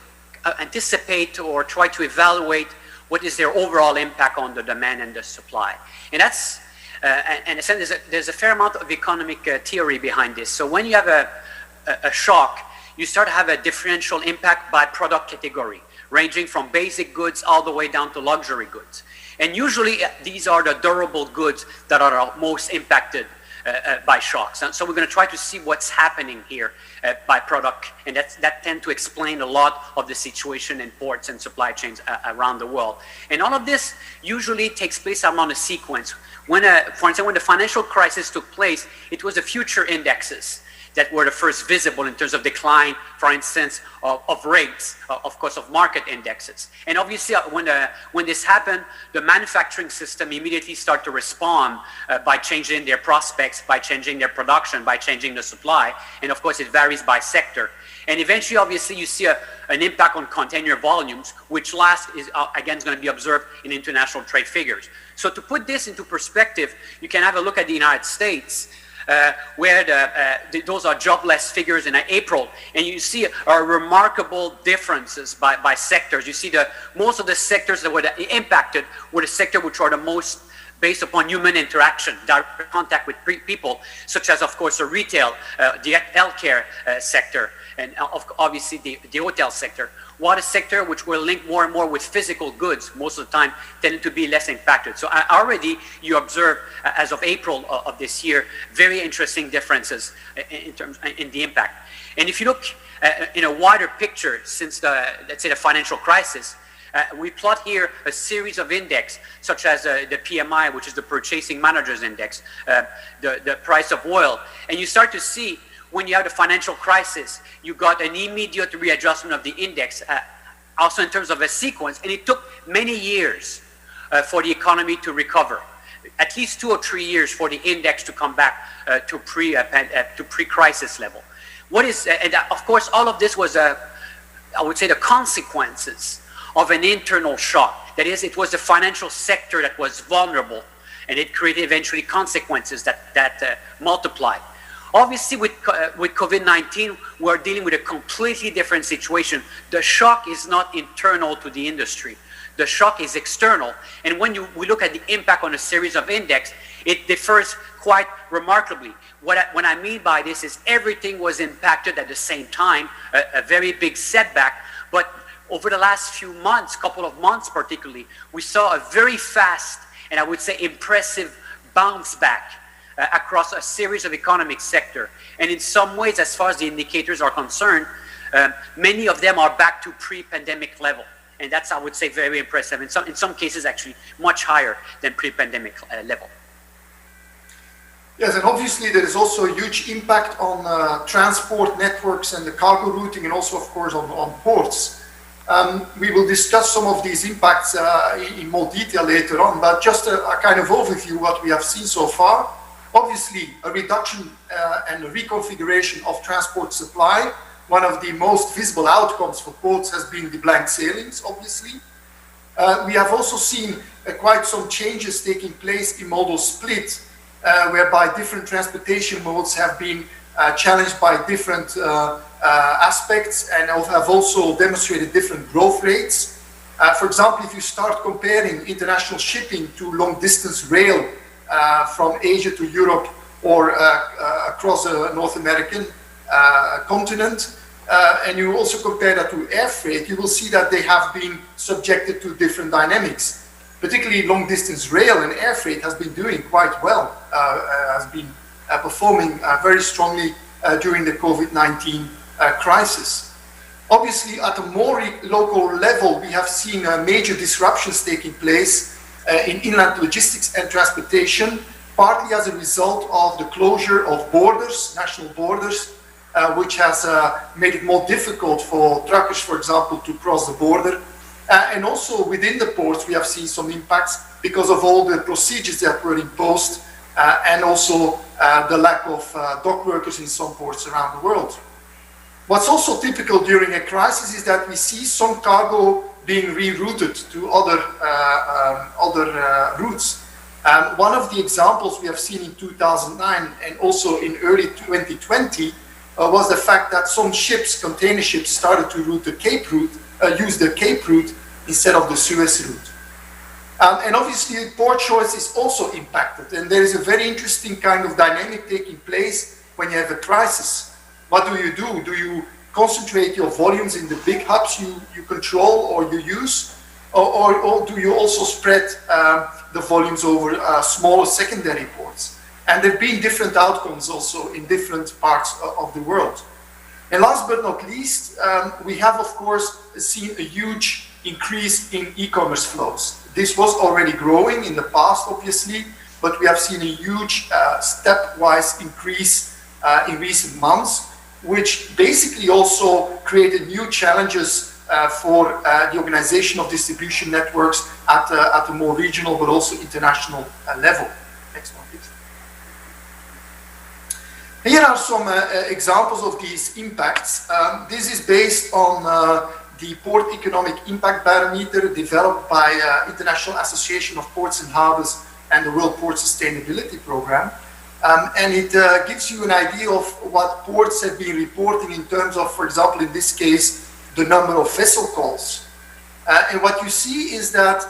anticipate or try to evaluate what is their overall impact on the demand and the supply? And that's, and there's a fair amount of economic theory behind this. So when you have a shock, you start to have a differential impact by product category, ranging from basic goods all the way down to luxury goods. And usually these are the durable goods that are most impacted by shocks. And so we're going to try to see what's happening here by product, and that tend to explain a lot of the situation in ports and supply chains around the world. And all of this usually takes place around a sequence. For instance, when the financial crisis took place, it was the future indexes that were the first visible in terms of decline, for instance, of rates, of course, of market indexes. And obviously, when this happened, the manufacturing system immediately started to respond by changing their prospects, by changing their production, by changing the supply. And of course, it varies by sector. And eventually, obviously, you see an impact on container volumes, which last is, again, is going to be observed in international trade figures. So to put this into perspective, you can have a look at the United States. where those are jobless figures in April, and you see remarkable differences by sectors. You see most of the sectors that were impacted were the sector which are the most based upon human interaction, direct contact with people, such as, of course, the retail, the healthcare sector, and obviously the hotel sector. Water sector, which will link more and more with physical goods, most of the time tended to be less impacted. So already you observe, as of April of this year, very interesting differences in the impact. And if you look in a wider picture since let's say the financial crisis, we plot here a series of index, such as the PMI, which is the Purchasing Managers Index, the price of oil, and you start to see when you have the financial crisis, you got an immediate readjustment of the index, also in terms of a sequence, and it took many years for the economy to recover. At least 2 or 3 years for the index to come back to pre-crisis level. What is, and of course, all of this was, I would say, the consequences of an internal shock. That is, it was the financial sector that was vulnerable, and it created eventually consequences that multiplied. Obviously, with COVID-19, we're dealing with a completely different situation. The shock is not internal to the industry. The shock is external. And when we look at the impact on a series of index, it differs quite remarkably. What I mean by this is everything was impacted at the same time, a very big setback. But over the last few months, couple of months particularly, we saw a very fast and I would say impressive bounce back across a series of economic sector. And in some ways, as far as the indicators are concerned, many of them are back to pre-pandemic level. And that's, I would say, very impressive. In some cases, actually, much higher than pre-pandemic level. Yes, and obviously there is also a huge impact on transport networks and the cargo routing, and also, of course, on ports. We will discuss some of these impacts in more detail later on, but just a kind of overview what we have seen so far. Obviously, a reduction and a reconfiguration of transport supply. One of the most visible outcomes for ports has been the blank sailings, obviously. We have also seen quite some changes taking place in modal split, whereby different transportation modes have been challenged by different aspects and have also demonstrated different growth rates. For example, if you start comparing international shipping to long-distance rail from Asia to Europe or across the North American continent, and you also compare that to air freight, you will see that they have been subjected to different dynamics. Particularly long-distance rail and air freight has been doing quite well, has been performing very strongly during the COVID-19 crisis. Obviously, at a more local level, we have seen major disruptions taking place in inland logistics and transportation, partly as a result of the closure of borders, national borders, which has made it more difficult for truckers, for example, to cross the border. And also within the ports, we have seen some impacts because of all the procedures that were imposed and also the lack of dock workers in some ports around the world. What's also typical during a crisis is that we see some cargo being rerouted to other routes. One of the examples we have seen in 2009 and also in early 2020 was the fact that some ships, container ships, started to route the Cape route, use the Cape route instead of the Suez route. And obviously port choice is also impacted, and there is a very interesting kind of dynamic taking place when you have a crisis. What do? Do you concentrate your volumes in the big hubs you control or you use, or do you also spread the volumes over smaller secondary ports? And there have been different outcomes also in different parts of the world. And last but not least, we have, of course, seen a huge increase in e-commerce flows. This was already growing in the past, obviously, but we have seen a huge stepwise increase in recent months, which basically also created new challenges for the organization of distribution networks at a more regional but also international level. Next one, please. Here are some examples of these impacts. This is based on the Port Economic Impact Barometer developed by International Association of Ports and Harbors and the World Port Sustainability Program. And it gives you an idea of what ports have been reporting in terms of, for example, in this case, the number of vessel calls. And what you see is that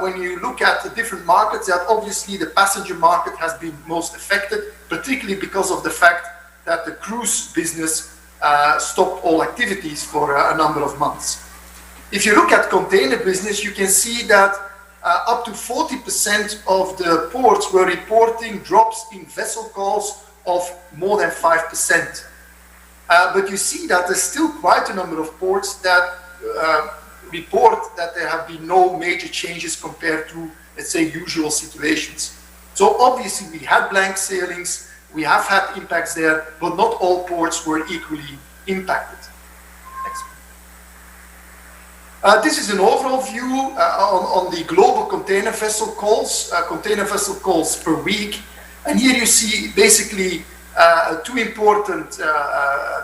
when you look at the different markets, that obviously the passenger market has been most affected, particularly because of the fact that the cruise business stopped all activities for a number of months. If you look at container business, you can see that up to 40% of the ports were reporting drops in vessel calls of more than 5%. But you see that there's still quite a number of ports that report that there have been no major changes compared to, let's say, usual situations. So obviously we had blank sailings, we have had impacts there, but not all ports were equally impacted. Next. This is an overall view on the global container vessel calls per week. And here you see basically two important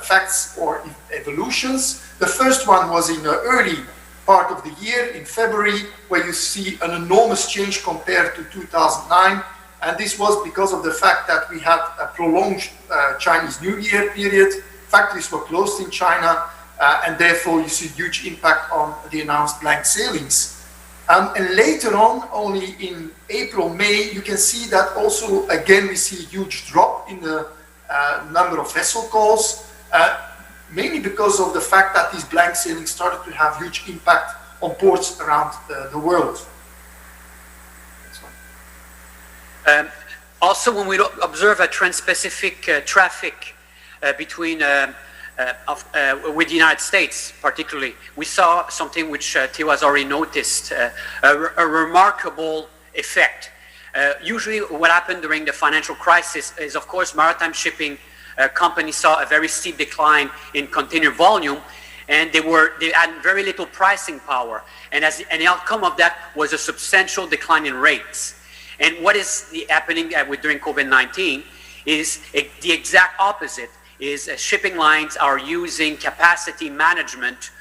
facts or evolutions. The first one was in the early part of the year, in February, where you see an enormous change compared to 2009. And this was because of the fact that we had a prolonged Chinese New Year period. Factories were closed in China, and therefore you see huge impact on the announced blank sailings. And later on, only in April, May, you can see that also, again, we see a huge drop in the number of vessel calls, mainly because of the fact that these blank sailings started to have huge impact on ports around the world. Also, when we observe a trans-Pacific traffic between with the United States, particularly, we saw something which Theo has already noticed, a remarkable effect. Usually what happened during the financial crisis is, of course, maritime shipping companies saw a very steep decline in container volume, and they had very little pricing power. And the outcome of that was a substantial decline in rates. And what is happening during COVID-19 is the exact opposite. Shipping lines are using capacity management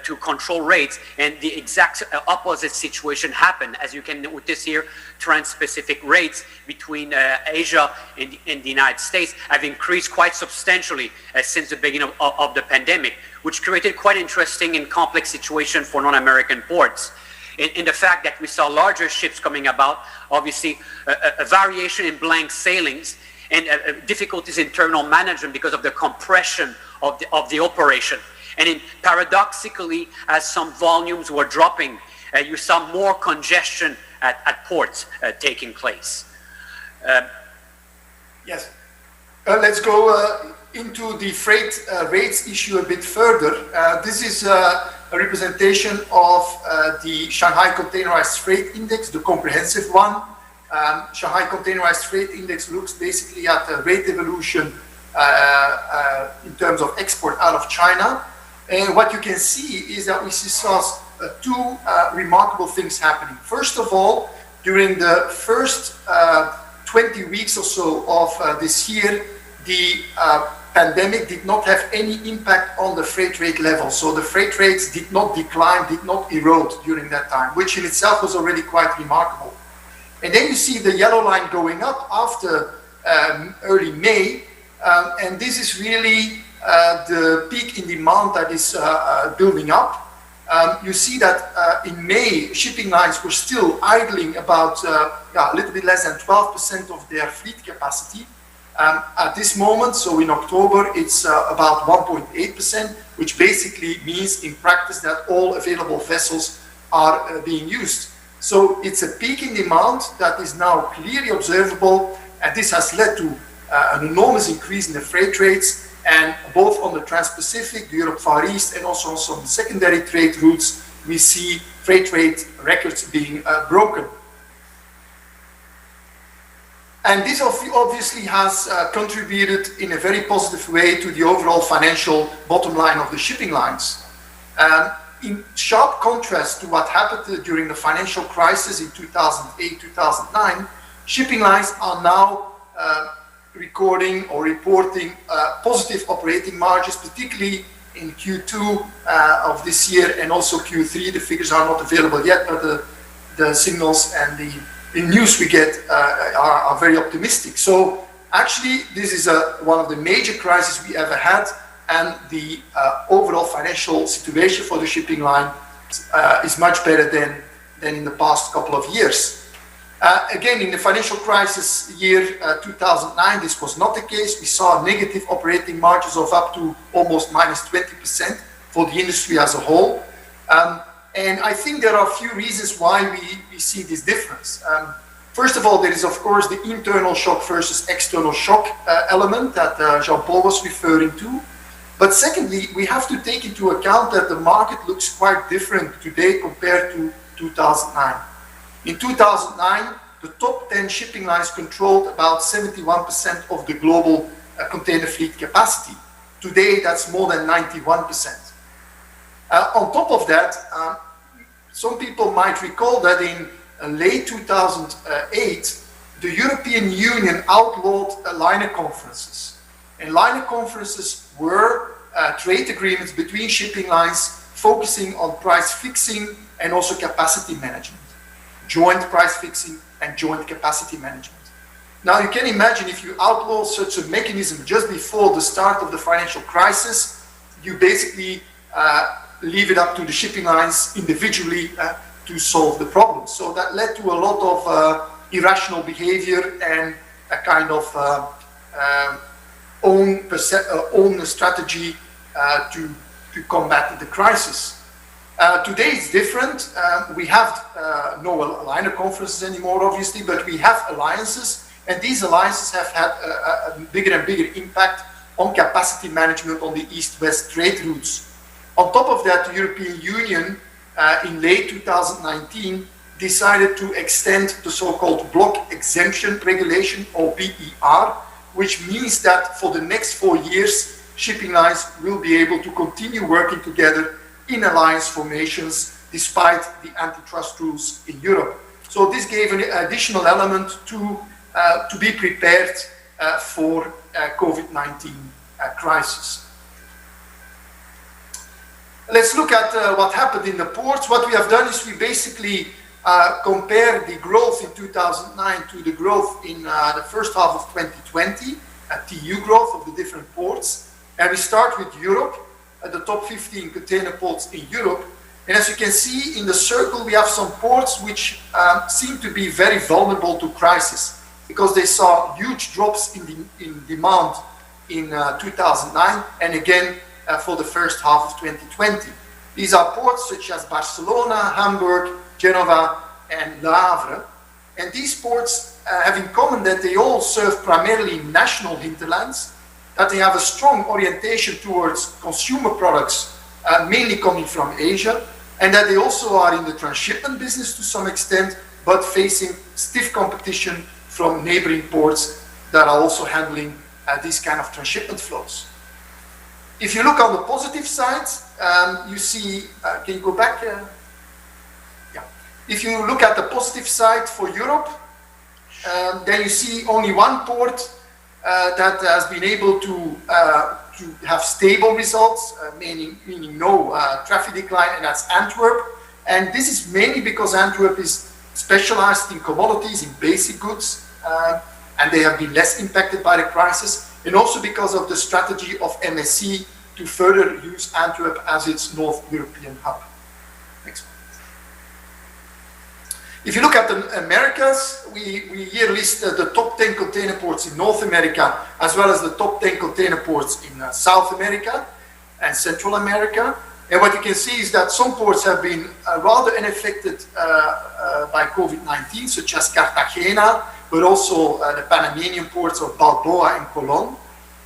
to control rates, and the exact opposite situation happened. As you can notice here, trans-Pacific rates between Asia and the United States have increased quite substantially since the beginning of the pandemic, which created quite interesting and complex situation for non-American ports. In the fact that we saw larger ships coming about, obviously a variation in blank sailings, and difficulties in terminal management because of the compression of the operation. And paradoxically, as some volumes were dropping, you saw more congestion at ports taking place. Yes. Let's go into the freight rates issue a bit further. This is a representation of the Shanghai Containerized Freight Index, the comprehensive one. Shanghai Containerized Freight Index looks basically at the rate evolution in terms of export out of China. And what you can see is that we saw two remarkable things happening. First of all, during the first 20 weeks or so of this year, the pandemic did not have any impact on the freight rate level. So the freight rates did not decline, did not erode during that time, which in itself was already quite remarkable. And then you see the yellow line going up after early May, and this is really the peak in demand that is building up. You see that in May, shipping lines were still idling about a little bit less than 12% of their fleet capacity. At this moment, so in October, it's about 1.8%, which basically means in practice that all available vessels are being used. So it's a peak in demand that is now clearly observable, and this has led to an enormous increase in the freight rates, and both on the Trans-Pacific, the Europe Far East, and also on some secondary trade routes, we see freight rate records being broken. And this obviously has contributed in a very positive way to the overall financial bottom line of the shipping lines. In sharp contrast to what happened during the financial crisis in 2008-2009, shipping lines are now recording or reporting positive operating margins, particularly in Q2 of this year and also Q3. The figures are not available yet, but the signals and the news we get are very optimistic. So Actually, this is one of the major crises we ever had, and the overall financial situation for the shipping line is much better than in the past couple of years. Again, in the financial crisis year 2009, this was not the case. We saw negative operating margins of up to almost minus 20% for the industry as a whole. And I think there are a few reasons why we see this difference. First of all, there is, of course, the internal shock versus external shock element that Jean-Paul was referring to. But secondly, we have to take into account that the market looks quite different today compared to 2009. In 2009, the top 10 shipping lines controlled about 71% of the global container fleet capacity. Today, that's more than 91%. On top of that, some people might recall that in late 2008, the European Union outlawed liner conferences. And liner conferences were trade agreements between shipping lines focusing on price fixing and also capacity management. Joint price fixing and joint capacity management. Now you can imagine if you outlaw such a mechanism just before the start of the financial crisis, you basically leave it up to the shipping lines individually to solve the problem. So that led to a lot of irrational behavior and a kind of own strategy to combat the crisis. Today it's different. We have no liner conferences anymore, obviously, but we have alliances, and these alliances have had a bigger and bigger impact on capacity management on the east-west trade routes. On top of that, the European Union in late 2019 decided to extend the so-called block exemption regulation, or BER, which means that for the next 4 years, shipping lines will be able to continue working together in alliance formations despite the antitrust rules in Europe. So this gave an additional element to be prepared for COVID-19 crisis. Let's look at what happened in the ports. What we have done is we basically compare the growth in 2009 to the growth in the first half of 2020, TU growth of the different ports. And we start with Europe, the top 15 container ports in Europe. And as you can see in the circle, we have some ports which seem to be very vulnerable to crisis because they saw huge drops in demand in 2009 and again for the first half of 2020. These are ports such as Barcelona, Hamburg, Genova, and Le Havre. And these ports have in common that they all serve primarily national hinterlands, that they have a strong orientation towards consumer products, mainly coming from Asia, and that they also are in the transshipment business to some extent, but facing stiff competition from neighboring ports that are also handling these kind of transshipment flows. If you look on the positive side, you see, can you go back? Yeah. If you look at the positive side for Europe, then you see only one port that has been able to have stable results, meaning no traffic decline, and that's Antwerp. And this is mainly because Antwerp is specialized in commodities, in basic goods, and they have been less impacted by the crisis, and also because of the strategy of MSC to further use Antwerp as its North European hub. Next one. If you look at the Americas, we here list the top 10 container ports in North America, as well as the top 10 container ports in South America and Central America. And what you can see is that some ports have been rather unaffected by COVID-19, such as Cartagena, but also the Panamanian ports of Balboa and Colón,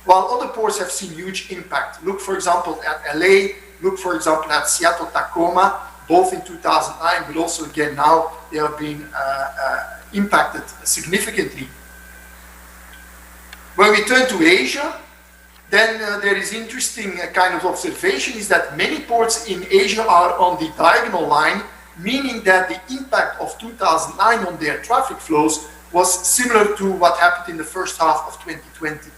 while other ports have seen huge impact. Look, for example, at LA, look, for example, at Seattle-Tacoma, both in 2009, but also again now, they have been impacted significantly. When we turn to Asia, then there is interesting kind of observation is that many ports in Asia are on the diagonal line, meaning that the impact of 2009 on their traffic flows was similar to what happened in the first half of 2020.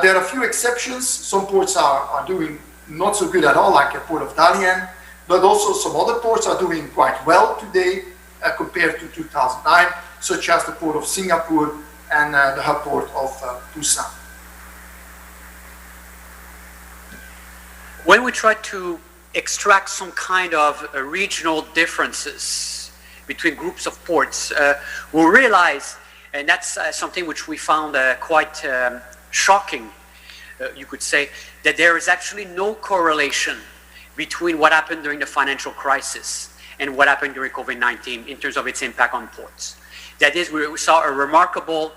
There are a few exceptions. Some ports are doing not so good at all, like the port of Dalian, but also some other ports are doing quite well today compared to 2009, such as the port of Singapore and the hub port of Busan. When we try to extract some kind of regional differences between groups of ports, we'll realize, and that's something which we found quite shocking, you could say, that there is actually no correlation between what happened during the financial crisis and what happened during COVID-19 in terms of its impact on ports. That is, we saw a remarkable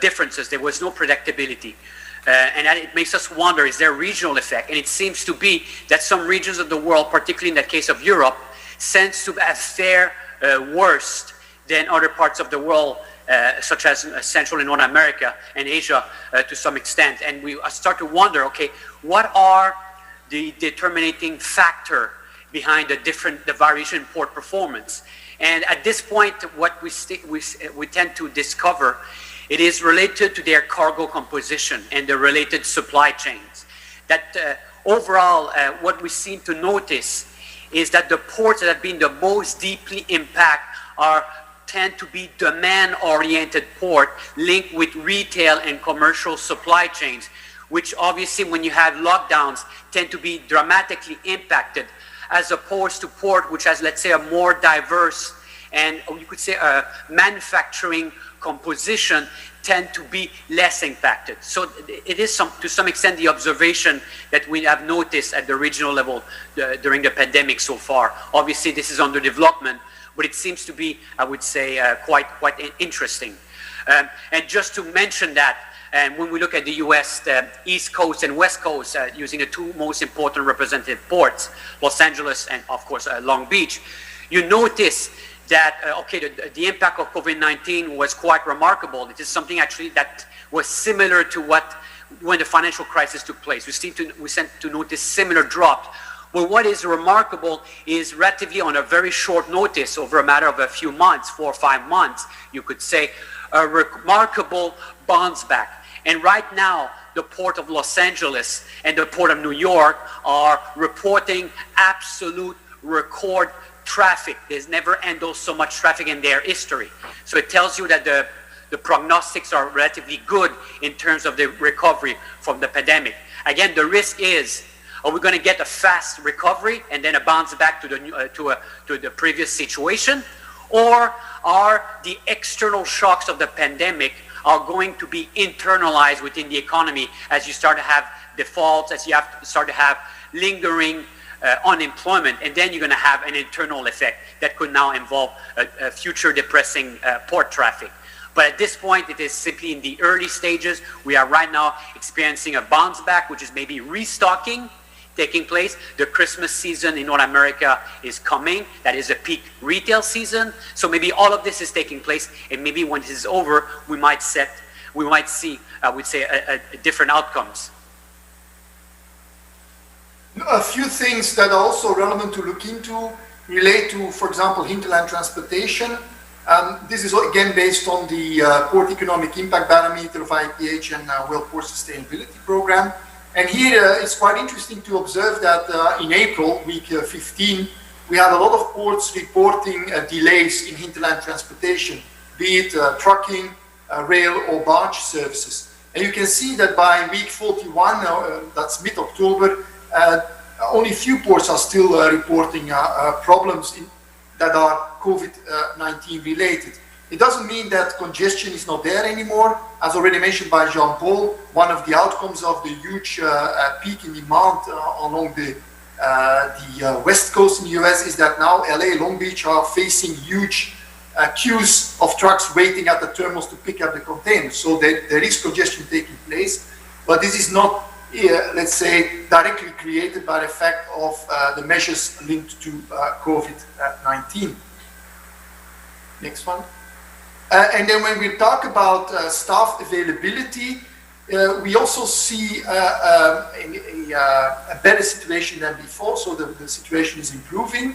differences. There was no predictability. And that it makes us wonder, is there a regional effect? And it seems to be that some regions of the world, particularly in the case of Europe, seems to have fared worse than other parts of the world, such as Central and North America and Asia to some extent. And we start to wonder, okay, what are the determining factor behind the variation in port performance? And at this point, what we tend to discover, it is related to their cargo composition and the related supply chains. That overall, what we seem to notice is that the ports that have been the most deeply impacted tend to be demand-oriented port linked with retail and commercial supply chains, which obviously when you have lockdowns tend to be dramatically impacted, as opposed to port which has, let's say, a more diverse and you could say a manufacturing composition tend to be less impacted. So it is to some extent the observation that we have noticed at the regional level during the pandemic so far. Obviously this is under development, but it seems to be, I would say, quite interesting. And just to mention that, and when we look at the US, the East Coast and West Coast, using the two most important representative ports, Los Angeles and of course Long Beach, you notice that, the impact of COVID-19 was quite remarkable. It is something actually that was similar to when the financial crisis took place. We seem to notice similar drops. But what is remarkable is relatively on a very short notice, over a matter of a few months, 4 or 5 months, you could say, a remarkable bounce back. And right now, the port of Los Angeles and the port of New York are reporting absolute record traffic. There's never ended so much traffic in their history. So it tells you that the prognostics are relatively good in terms of the recovery from the pandemic. Again, the risk is, are we going to get a fast recovery and then a bounce back to the previous situation? Or are the external shocks of the pandemic are going to be internalized within the economy as you start to have defaults, as you start to have lingering unemployment, and then you're going to have an internal effect that could now involve a future depressing port traffic. But at this point, it is simply in the early stages. We are right now experiencing a bounce back, which is maybe restocking taking place. The Christmas season in North America is coming. That is a peak retail season. So maybe all of this is taking place, and maybe when this is over, we might see, I would say, a different outcomes. A few things that are also relevant to look into relate to, for example, hinterland transportation. This is again based on the Port Economic Impact Barometer of IPH and World Port Sustainability Program. And here it's quite interesting to observe that in April, week 15, we had a lot of ports reporting delays in hinterland transportation, be it trucking, rail or barge services. And you can see that by week 41, that's mid-October, only few ports are still reporting problems that are COVID-19 related. It doesn't mean that congestion is not there anymore. As already mentioned by Jean-Paul, one of the outcomes of the huge peak in demand along the west coast in the US is that now LA, Long Beach are facing huge queues of trucks waiting at the terminals to pick up the containers. So there is congestion taking place, but this is not let's say, directly created by the effect of the measures linked to COVID-19. Next one. And then when we talk about staff availability, we also see a better situation than before, so the situation is improving.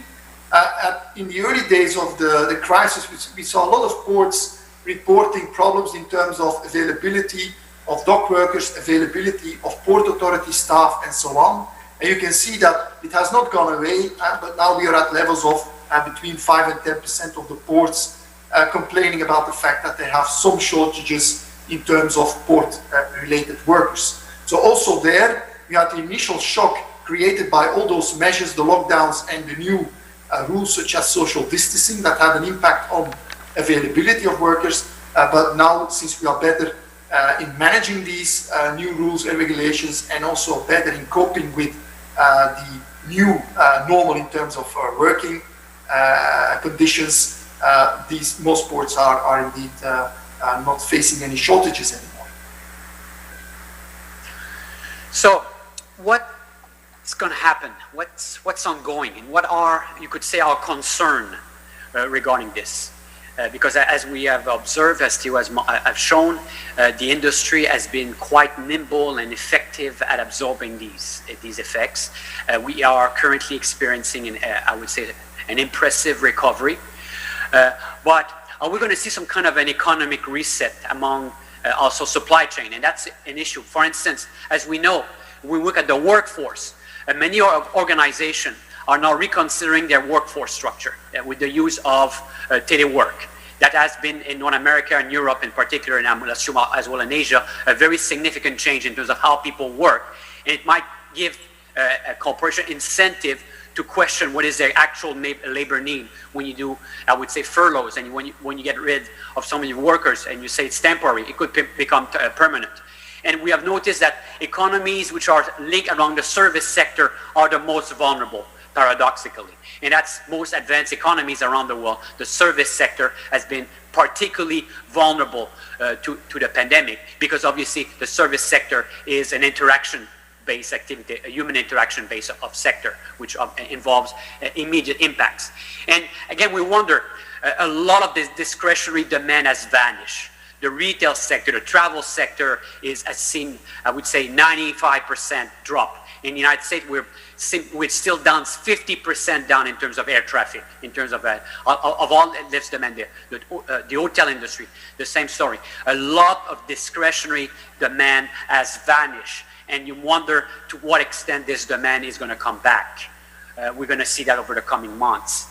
In the early days of the crisis, we saw a lot of ports reporting problems in terms of availability of dock workers, availability of port authority staff, and so on. And you can see that it has not gone away, but now we are at levels of between 5 and 10% of the ports complaining about the fact that they have some shortages in terms of port-related workers. So also there, we had the initial shock created by all those measures, the lockdowns and the new rules such as social distancing that had an impact on availability of workers. But now, since we are better in managing these new rules and regulations and also better in coping with the new normal in terms of working conditions, most ports are indeed not facing any shortages anymore. So, what's going to happen? What's ongoing, and what are, you could say, our concern regarding this? Because as we have observed, as Theo has shown, the industry has been quite nimble and effective at absorbing these effects. We are currently experiencing, I would say, an impressive recovery. But are we going to see some kind of an economic reset among also supply chain? And that's an issue. For instance, as we know, we look at the workforce. Many organizations are now reconsidering their workforce structure with the use of telework. That has been in North America and Europe in particular, and I'm going to assume as well in Asia, a very significant change in terms of how people work. And it might give a corporation incentive to question what is their actual labor need when you do, I would say, furloughs, and when you get rid of some of your workers and you say it's temporary, it could become permanent. And we have noticed that economies which are linked along the service sector are the most vulnerable, paradoxically. And that's most advanced economies around the world. The service sector has been particularly vulnerable to the pandemic, because obviously the service sector is an interaction-based activity, a human interaction-based of sector, which involves immediate impacts. And again, we wonder, a lot of this discretionary demand has vanished. The retail sector, the travel sector has seen, I would say, 95% drop. In the United States, we're still down 50% down in terms of air traffic, in terms of all this demand there. The hotel industry, the same story. A lot of discretionary demand has vanished, and you wonder to what extent this demand is going to come back. We're going to see that over the coming months.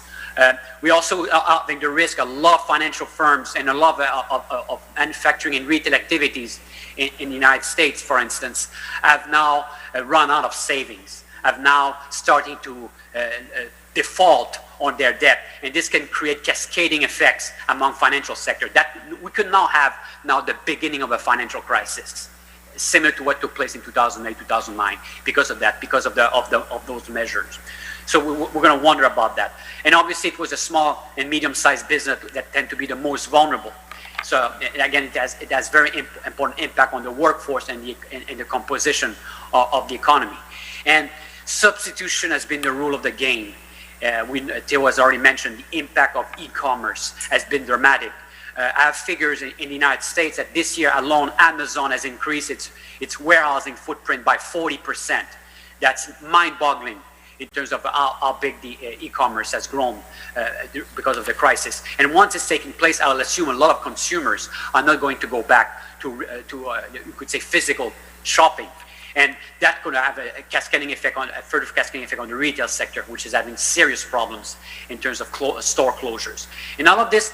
We also think the risk, a lot of financial firms and a lot of manufacturing and retail activities in the United States, for instance, have now run out of savings, have now starting to default on their debt. And this can create cascading effects among financial sector. That we could now have the beginning of a financial crisis, similar to what took place in 2008, 2009, because of that, because of those measures. So we're going to wonder about that. And obviously it was a small and medium-sized business that tend to be the most vulnerable. So again, it has very important impact on the workforce and the composition of the economy. And substitution has been the rule of the game. Theo has already mentioned the impact of e-commerce has been dramatic. I have figures in the United States that this year alone, Amazon has increased its warehousing footprint by 40%. That's mind-boggling in terms of how big the e-commerce has grown because of the crisis. And once it's taking place, I'll assume a lot of consumers are not going to go back to you could say, physical shopping. And that could have a further cascading effect on the retail sector, which is having serious problems in terms of store closures. And all of this,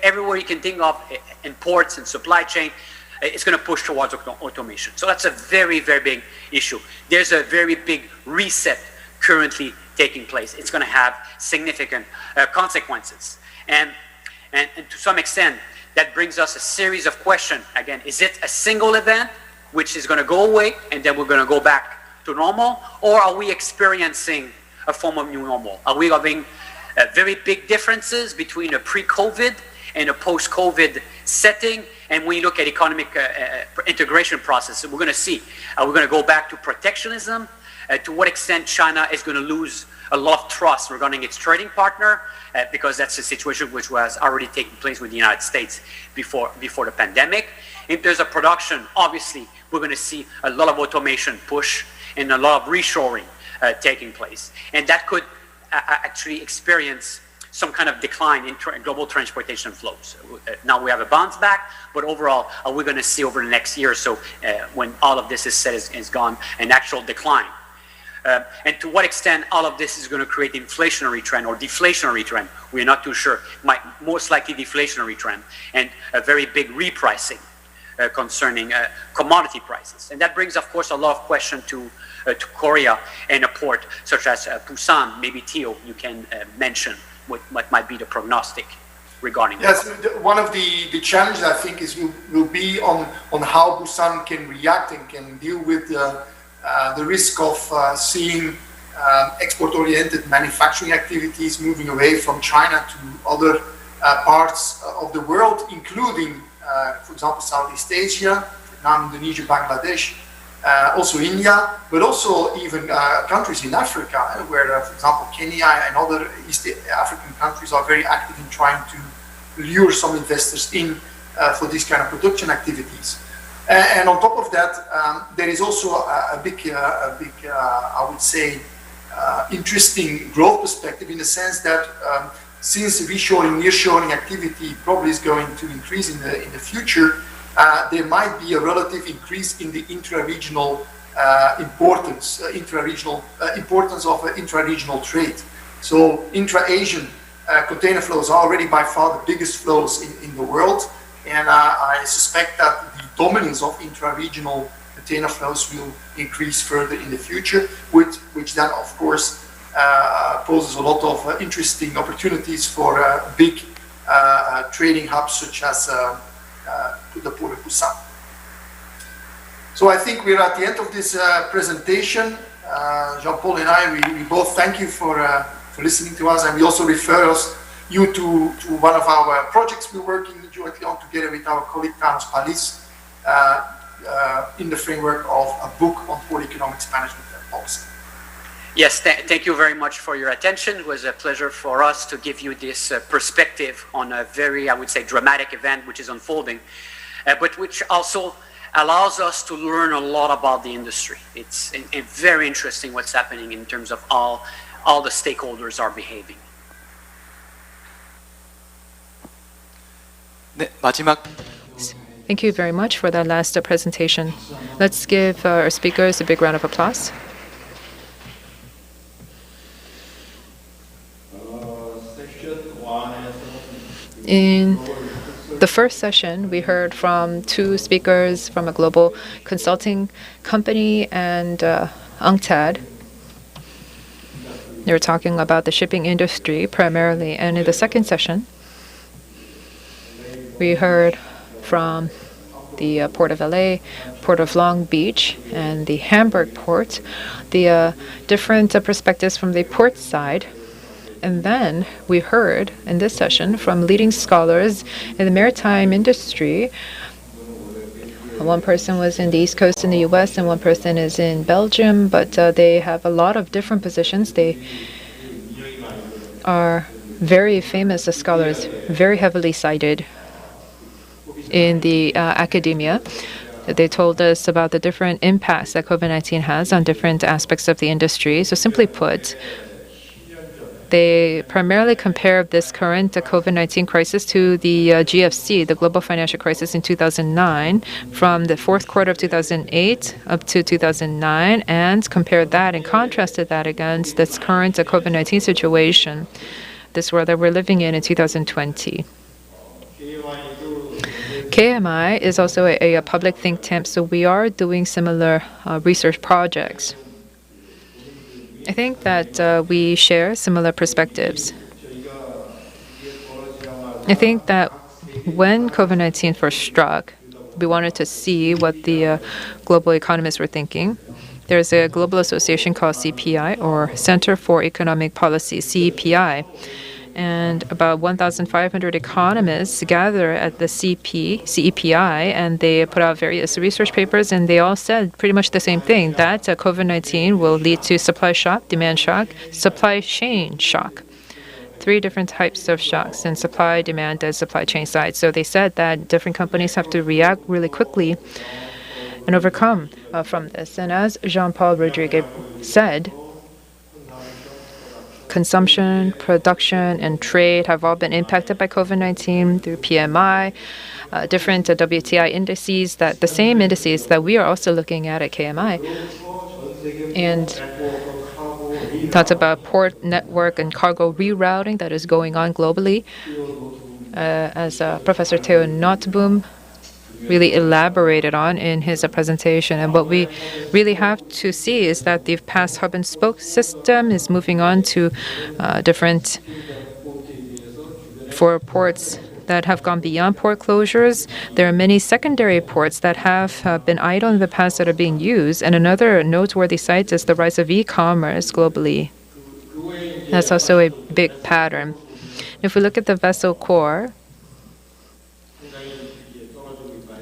everywhere you can think of, in ports and supply chain, it's going to push towards automation. So that's a very, very big issue. There's a very big reset currently taking place. It's going to have significant consequences. And to some extent, that brings us a series of questions. Again, is it a single event which is going to go away and then we're going to go back to normal? Or are we experiencing a form of new normal? Are we having very big differences between a pre-COVID and a post-COVID setting? And when you look at economic integration process, we're going to see, are we going to go back to protectionism? To what extent China is going to lose a lot of trust regarding its trading partner, because that's a situation which was already taking place with the United States before the pandemic. In terms of production, obviously, we're going to see a lot of automation push and a lot of reshoring taking place. And that could actually experience some kind of decline in global transportation flows. Now we have a bounce back, but overall, we're going to see over the next year or so, when all of this is said is gone, an actual decline. And to what extent all of this is going to create inflationary trend or deflationary trend, we're not too sure. Most likely deflationary trend and a very big repricing concerning commodity prices. And that brings, of course, a lot of questions to Korea and a port such as Busan. Maybe Theo, you can mention what might be the prognostic regarding yes, that. one of the challenges I think will be on how Busan can react and can deal with the risk of seeing export-oriented manufacturing activities moving away from China to other parts of the world, including, for example, Southeast Asia, Vietnam, Indonesia, Bangladesh, also India, but also even countries in Africa, where, for example, Kenya and other East African countries are very active in trying to lure some investors in for these kind of production activities. And on top of that, there is also a big, I would say, interesting growth perspective in the sense that since reshoring, nearshoring activity probably is going to increase in the future, there might be a relative increase in the intra-regional importance of intra-regional trade. So intra-Asian container flows are already by far the biggest flows in the world, and I suspect that the dominance of intra-regional container flows will increase further in the future, which then of course poses a lot of interesting opportunities for big trading hubs such as the Port of Busan. So I think we're at the end of this presentation. Jean-Paul and I, we both thank you for listening to us, and we also refer you to one of our projects we're working jointly on together with our colleague Thanos Palis in the framework of a book on port economics management and policy. Yes, thank you very much for your attention. It was a pleasure for us to give you this perspective on a very, I would say, dramatic event which is unfolding, but which also allows us to learn a lot about the industry. It's very interesting what's happening in terms of all the stakeholders are behaving. 네, 마지막. Thank you very much for that last presentation. Let's give our speakers a big round of applause. In the first session, we heard from two speakers from a global consulting company and UNCTAD. They were talking about the shipping industry primarily. And in the second session, we heard from the Port of LA, Port of Long Beach, and the Hamburg port, the different perspectives from the port side. And then we heard in this session from leading scholars in the maritime industry. One person was in the East Coast in the US and one person is in Belgium, but they have a lot of different positions. They are very famous scholars, very heavily cited in the academia. They told us about the different impacts that COVID-19 has on different aspects of the industry. So simply put, they primarily compared this current COVID-19 crisis to the GFC, the global financial crisis in 2009, from the fourth quarter of 2008 up to 2009, and compared that and contrasted that against this current COVID-19 situation, this world that we're living in 2020. KMI is also a public think tank, so we are doing similar research projects. I think that we share similar perspectives. I think that when COVID-19 first struck, we wanted to see what the global economists were thinking. There's a global association called CPI, or Center for Economic Policy, CEPI. And about 1,500 economists gather at the CEPI, and they put out various research papers, and they all said pretty much the same thing, that COVID-19 will lead to supply shock, demand shock, supply chain shock. Three different types of shocks in supply, demand, and supply chain side. So they said that different companies have to react really quickly and overcome from this. And as Jean-Paul Rodriguez said, consumption, production, and trade have all been impacted by COVID-19 through PMI, different WTI indices, that the same indices that we are also looking at KMI. And talked about port network and cargo rerouting that is going on globally. As Professor Theo Notteboom really elaborated on in his presentation. And what we really have to see is that the past hub and spoke system is moving on to different for ports that have gone beyond port closures. There are many secondary ports that have been idle in the past that are being used. And another noteworthy site is the rise of e-commerce globally. That's also a big pattern. If we look at the vessel core,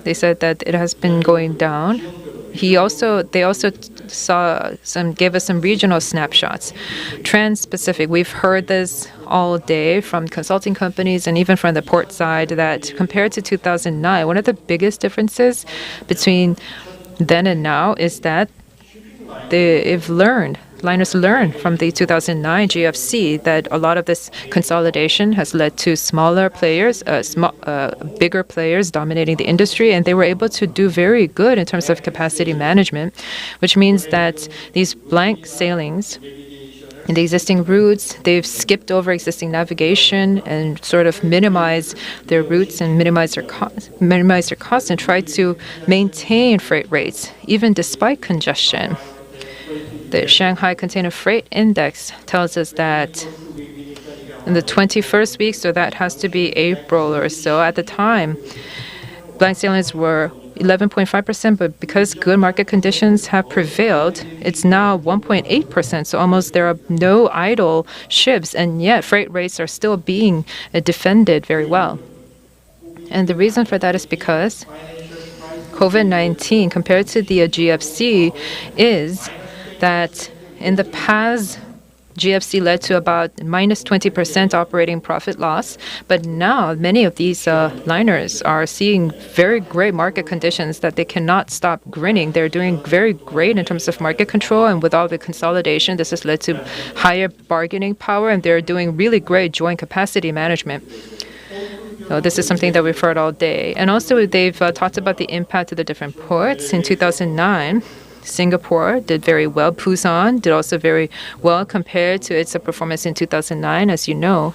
they said that it has been going down. They also gave us some regional snapshots. Trans-Pacific, we've heard this all day from consulting companies and even from the port side that compared to 2009, one of the biggest differences between then and now is that liners learned from the 2009 GFC that a lot of this consolidation has led to smaller players, bigger players dominating the industry, and they were able to do very good in terms of capacity management, which means that these blank sailings in the existing routes, they've skipped over existing navigation and sort of minimize their routes and minimize their costs and try to maintain freight rates, even despite congestion. The Shanghai Container Freight Index tells us that in the 21st week, so that has to be April or so, at the time, blank sailings were 11.5%, but because good market conditions have prevailed, it's now 1.8%. So almost there are no idle ships, and yet freight rates are still being defended very well. And the reason for that is because COVID-19, compared to the GFC, is that in the past, GFC led to about minus 20% operating profit loss. But now many of these liners are seeing very great market conditions that they cannot stop grinning. They're doing very great in terms of market control. And with all the consolidation, this has led to higher bargaining power. And they're doing really great joint capacity management. So this is something that we've heard all day. And also they've talked about the impact of the different ports. In 2009, Singapore did very well. Busan did also very well compared to its performance in 2009, as you know.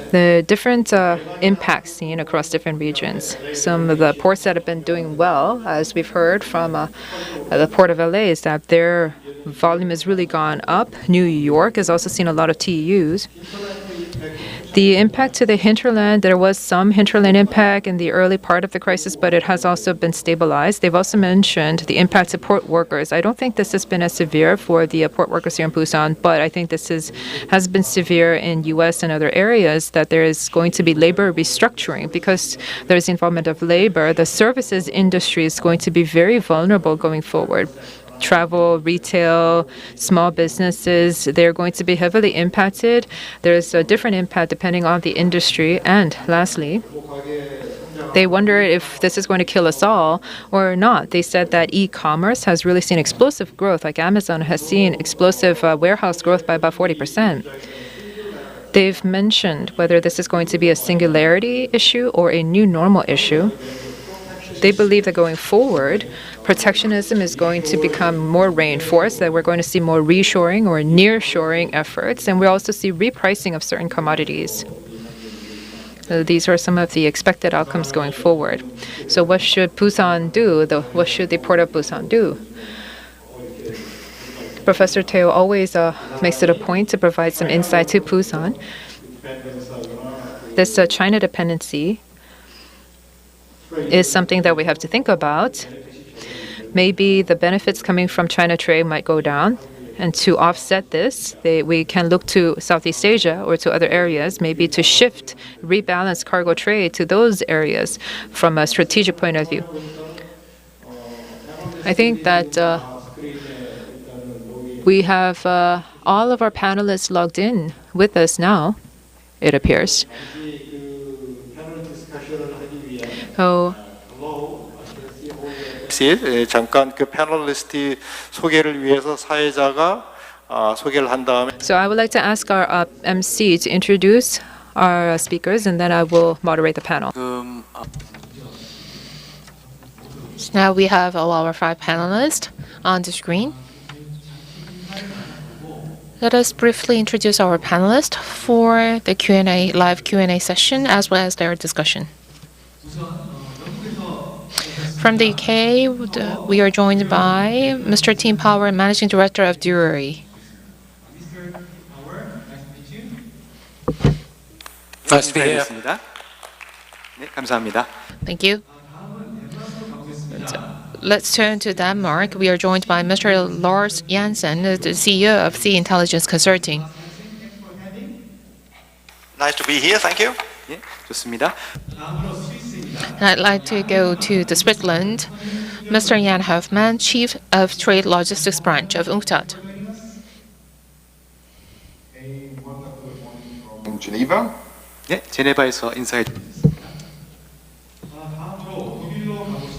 The different impacts seen across different regions. Some of the ports that have been doing well, as we've heard from the Port of LA, is that their volume has really gone up. New York has also seen a lot of TEUs. The impact to the hinterland, there was some hinterland impact in the early part of the crisis, but it has also been stabilized. They've also mentioned the impact to port workers. I don't think this has been as severe for the port workers here in Busan, but I think this has been severe in U.S. and other areas, that there is going to be labor restructuring. Because there's involvement of labor, the services industry is going to be very vulnerable going forward. Travel, retail, small businesses, they're going to be heavily impacted. There's a different impact depending on the industry. And lastly, they wonder if this is going to kill us all or not. They said that e-commerce has really seen explosive growth, like Amazon has seen explosive warehouse growth by about 40%. They've mentioned whether this is going to be a singularity issue or a new normal issue. They believe that going forward, protectionism is going to become more reinforced, that we're going to see more reshoring or nearshoring efforts, and we also see repricing of certain commodities. These are some of the expected outcomes going forward. So what should Busan do? What should the Port of Busan do? Professor Teo always makes it a point to provide some insight to Busan. This China dependency is something that we have to think about. Maybe the benefits coming from China trade might go down. And to offset this, we can look to Southeast Asia or to other areas, maybe to shift, rebalance cargo trade to those areas from a strategic point of view. I think that we have all of our panelists logged in with us now, it appears. 잠깐 그 패널리스트 소개를 위해서 사회자가 소개를 한 다음에. So I would like to ask our MC to introduce our speakers, and then I will moderate the panel. So now we have all our 5 panelists on the screen. Let us briefly introduce our panelists for the live Q&A session as well as their discussion. From the UK, we are joined by Mr. Tim Power, Managing Director of Drury. Nice to be here. 네, 감사합니다. Thank you. Let's turn to Denmark. We are joined by Mr. Lars Jansen, the CEO of Sea Intelligence Consulting. Nice to be here, thank you. 예, 좋습니다. And I'd like to go to the Switzerland. Mr. Jan Hoffman, Chief of Trade Logistics Branch of UNCTAD. In Geneva. 네, 제네바에서 인사해.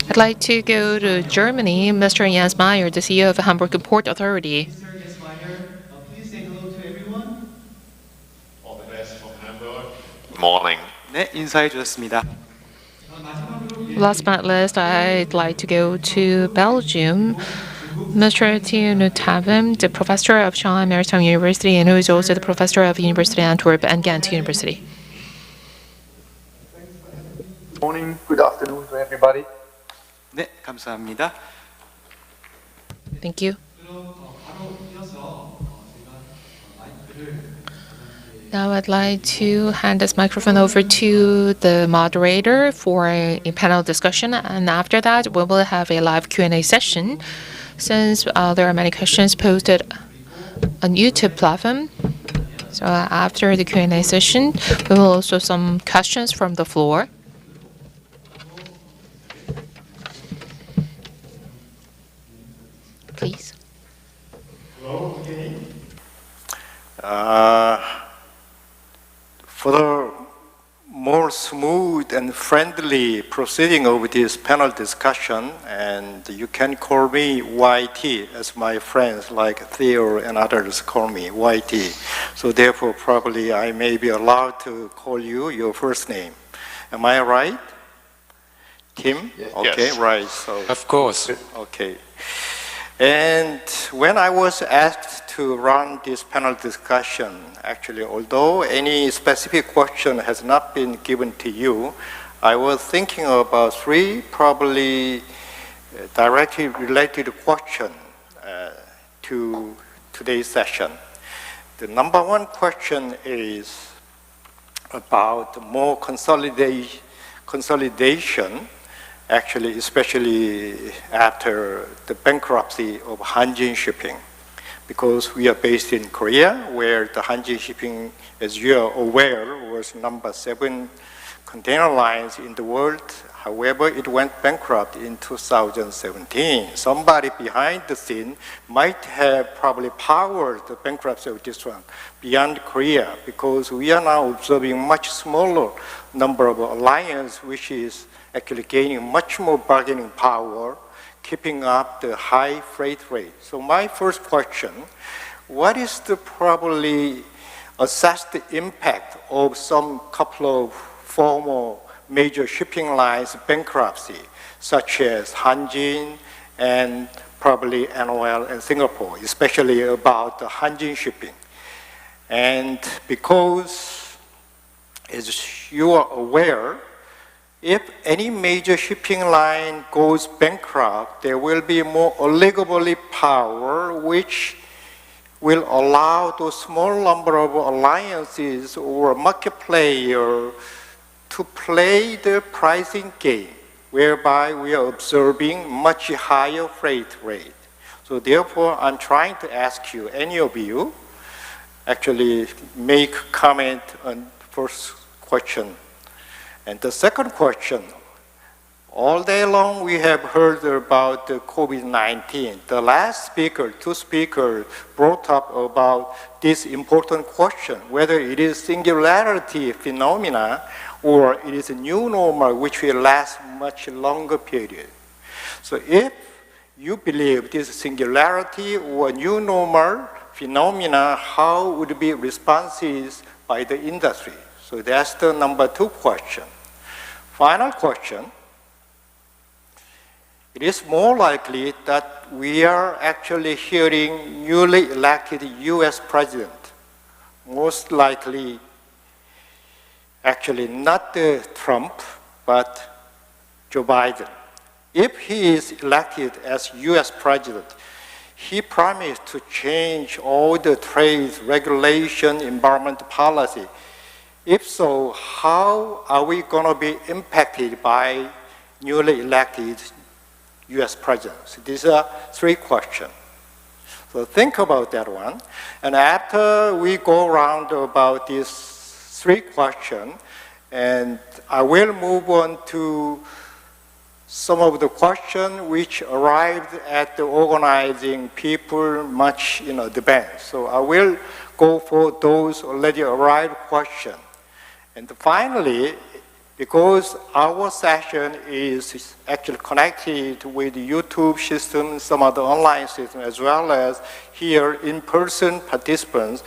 I'd like to go to Germany. Mr. Jens Meyer, the CEO of the Hamburg Port Authority. Morning. 네, 인사해 주셨습니다. Last but not least, I'd like to go to Belgium. Mr. Thierry Tavim, the professor of Shanghai Maritime University, and who is also the professor of University of Antwerp and Ghent University. Morning, good afternoon to everybody. 네, 감사합니다. Thank you. Now I'd like to hand this microphone over to the moderator for a panel discussion, and after that we will have a live Q&A session. Since there are many questions posted on YouTube platform, so after the Q&A session, we will also some questions from the floor. Please. Hello again. For the more smooth and friendly proceeding of this panel discussion, and you can call me YT as my friends like Theo and others call me YT. So therefore probably I may be allowed to call you your first name. Am I right? Tim? Yes. Okay, Yes. right. So Of course. okay. And when I was asked to run this panel discussion, actually, although any specific question has not been given to you, I was thinking about three probably directly related questions to today's session. The number one question is about more consolidation, actually, especially after the bankruptcy of Hanjin Shipping, because we are based in Korea, where the Hanjin Shipping, as you are aware, was number 7 container lines in the world. However, it went bankrupt in 2017. Somebody behind the scene might have probably powered the bankruptcy of this one beyond Korea, because we are now observing much smaller number of alliances, which is actually gaining much more bargaining power, keeping up the high freight rate. So my first question, what is the probably assessed impact of some couple of former major shipping lines bankruptcy, such as Hanjin and probably NOL and Singapore, especially about the Hanjin Shipping? And because, as you are aware, if any major shipping line goes bankrupt, there will be more oligopoly power, which will allow those small number of alliances or market player to play the pricing game, whereby we are observing much higher freight rate. So therefore, I'm trying to ask you, any of you, actually make comment on first question. And the second question, all day long we have heard about the COVID-19. The last speaker, two speakers, brought up about this important question, whether it is singularity phenomena or it is a new normal which will last much longer period. So if you believe this singularity or new normal phenomena, how would be responses by the industry? So that's the number two question. Final question, it is more likely that we are actually hearing newly elected US president, most likely actually not Trump, but Joe Biden. if he is elected as US President, he promised to change all the trade regulation, environmental policy. If so, how are we going to be impacted by newly elected US President? These are three questions. So think about that one. And after we go around about these three questions, and I will move on to some of the questions which arrived at the organizing people much in advance. So I will go for those already arrived questions. And finally, because our session is actually connected with the YouTube system, some other online system, as well as here in-person participants,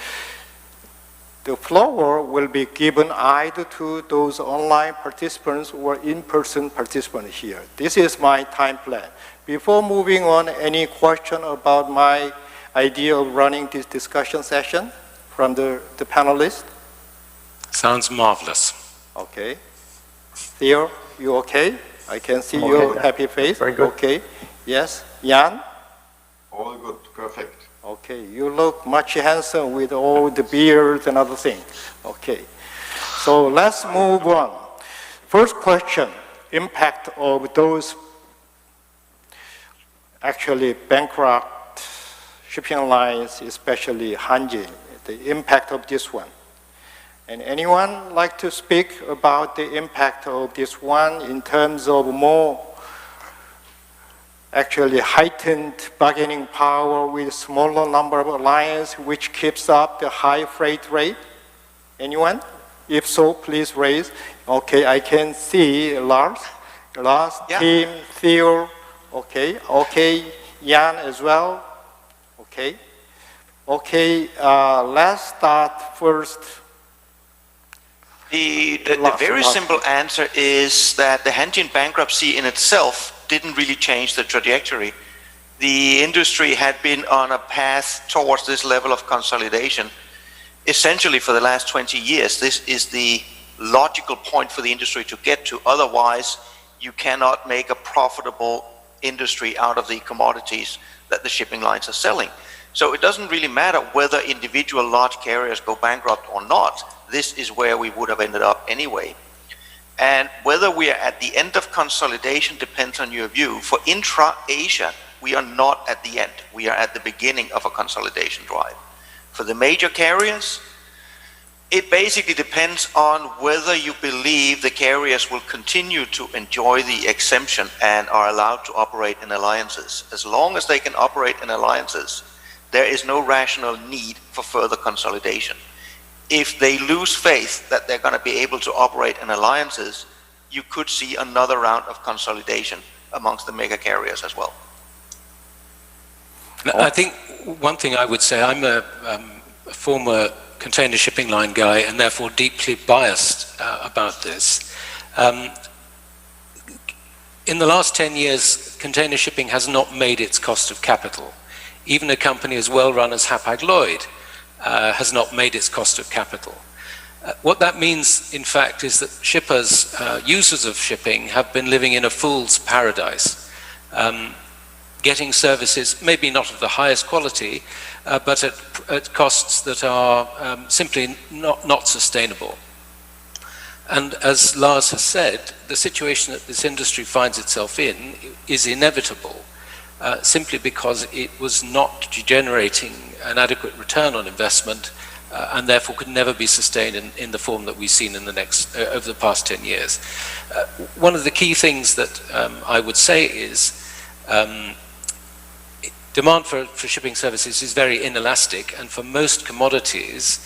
the floor will be given either to those online participants or in-person participants here. This is my time plan. Before moving on, any question about my idea of running this discussion session from the panelists? Sounds marvelous. Okay. Theo, you okay? I can see your happy face. Very good. Okay. Yes. Jan? All good, perfect. Okay, you look much handsome with all the beards and other things. Okay, so let's move on. First question, impact of those actually bankrupt shipping lines, especially Hanjin, the impact of this one. And anyone like to speak about the impact of this one in terms of more actually heightened bargaining power with smaller number of alliances, which keeps up the high freight rate? Anyone? If so, please raise. Okay, I can see Lars, Yeah. Tim, Theo. Okay, okay, Jan as well. Okay, okay. Let's start first. The very simple answer is that the Hanjin bankruptcy in itself didn't really change the trajectory. The industry had been on a path towards this level of consolidation essentially for the last 20 years. This is the logical point for the industry to get to. Otherwise, you cannot make a profitable industry out of the commodities that the shipping lines are selling. So it doesn't really matter whether individual large carriers go bankrupt or not. This is where we would have ended up anyway. And whether we are at the end of consolidation depends on your view. For intra-Asia, we are not at the end. We are at the beginning of a consolidation drive. For the major carriers, it basically depends on whether you believe the carriers will continue to enjoy the exemption and are allowed to operate in alliances. As long as they can operate in alliances, there is no rational need for further consolidation. If they lose faith that they're going to be able to operate in alliances, you could see another round of consolidation amongst the mega carriers as well. I think one thing I would say, I'm a former container shipping line guy and therefore deeply biased about this. In the last 10 years, container shipping has not made its cost of capital. Even a company as well run as Hapag-Lloyd has not made its cost of capital. What that means, in fact, is that shippers, users of shipping, have been living in a fool's paradise, getting services maybe not of the highest quality, but at costs that are simply not sustainable. And as Lars has said, the situation that this industry finds itself in is inevitable, simply because it was not generating an adequate return on investment and therefore could never be sustained in the form that we've seen in the over the past 10 years. One of the key things that I would say is demand for shipping services is very inelastic, and for most commodities,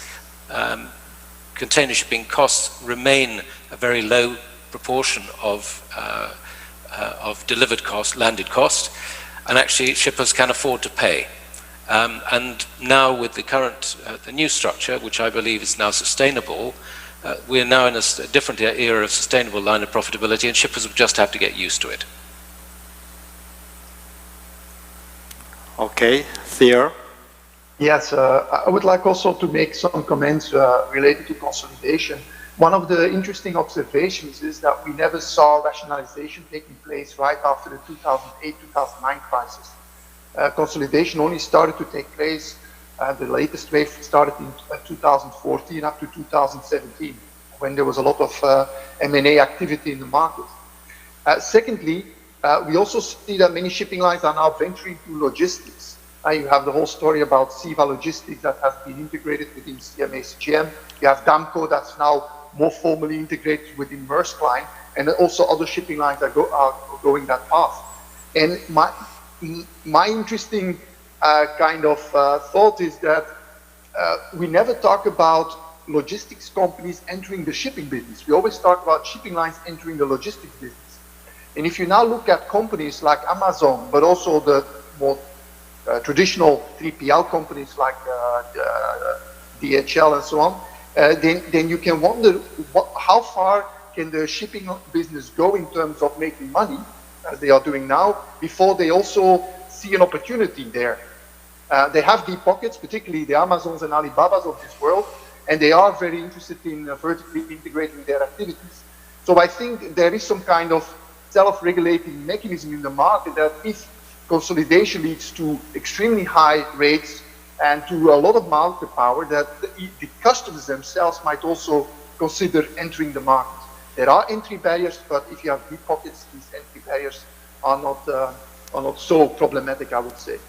container shipping costs remain a very low proportion of delivered cost, landed cost, and actually shippers can afford to pay. And now with the current, the new structure, which I believe is now sustainable, we're now in a different era of sustainable line of profitability, and shippers will just have to get used to it. Okay, Theo. Yes, I would like also to make some comments related to consolidation. One of the interesting observations is that we never saw rationalization taking place right after the 2008-2009 crisis. Consolidation only started to take place, the latest wave started in 2014 up to 2017, when there was a lot of M&A activity in the market. Secondly, we also see that many shipping lines are now venturing into logistics. You have the whole story about Siva Logistics that has been integrated within CMA CGM. You have Damco that's now more formally integrated within Maersk Line, and also other shipping lines are going that path. And my interesting kind of thought is that we never talk about logistics companies entering the shipping business. We always talk about shipping lines entering the logistics business. And if you now look at companies like Amazon, but also the more traditional 3PL companies like DHL and so on, then you can wonder how far can the shipping business go in terms of making money, as they are doing now, before they also see an opportunity there. They have deep pockets, particularly the Amazons and Alibabas of this world, and they are very interested in vertically integrating their activities. So I think there is some kind of self-regulating mechanism in the market that if consolidation leads to extremely high rates and to a lot of market power, that the customers themselves might also consider entering the market. There are entry barriers, but if you have deep pockets, these entry barriers are not so problematic, I would say.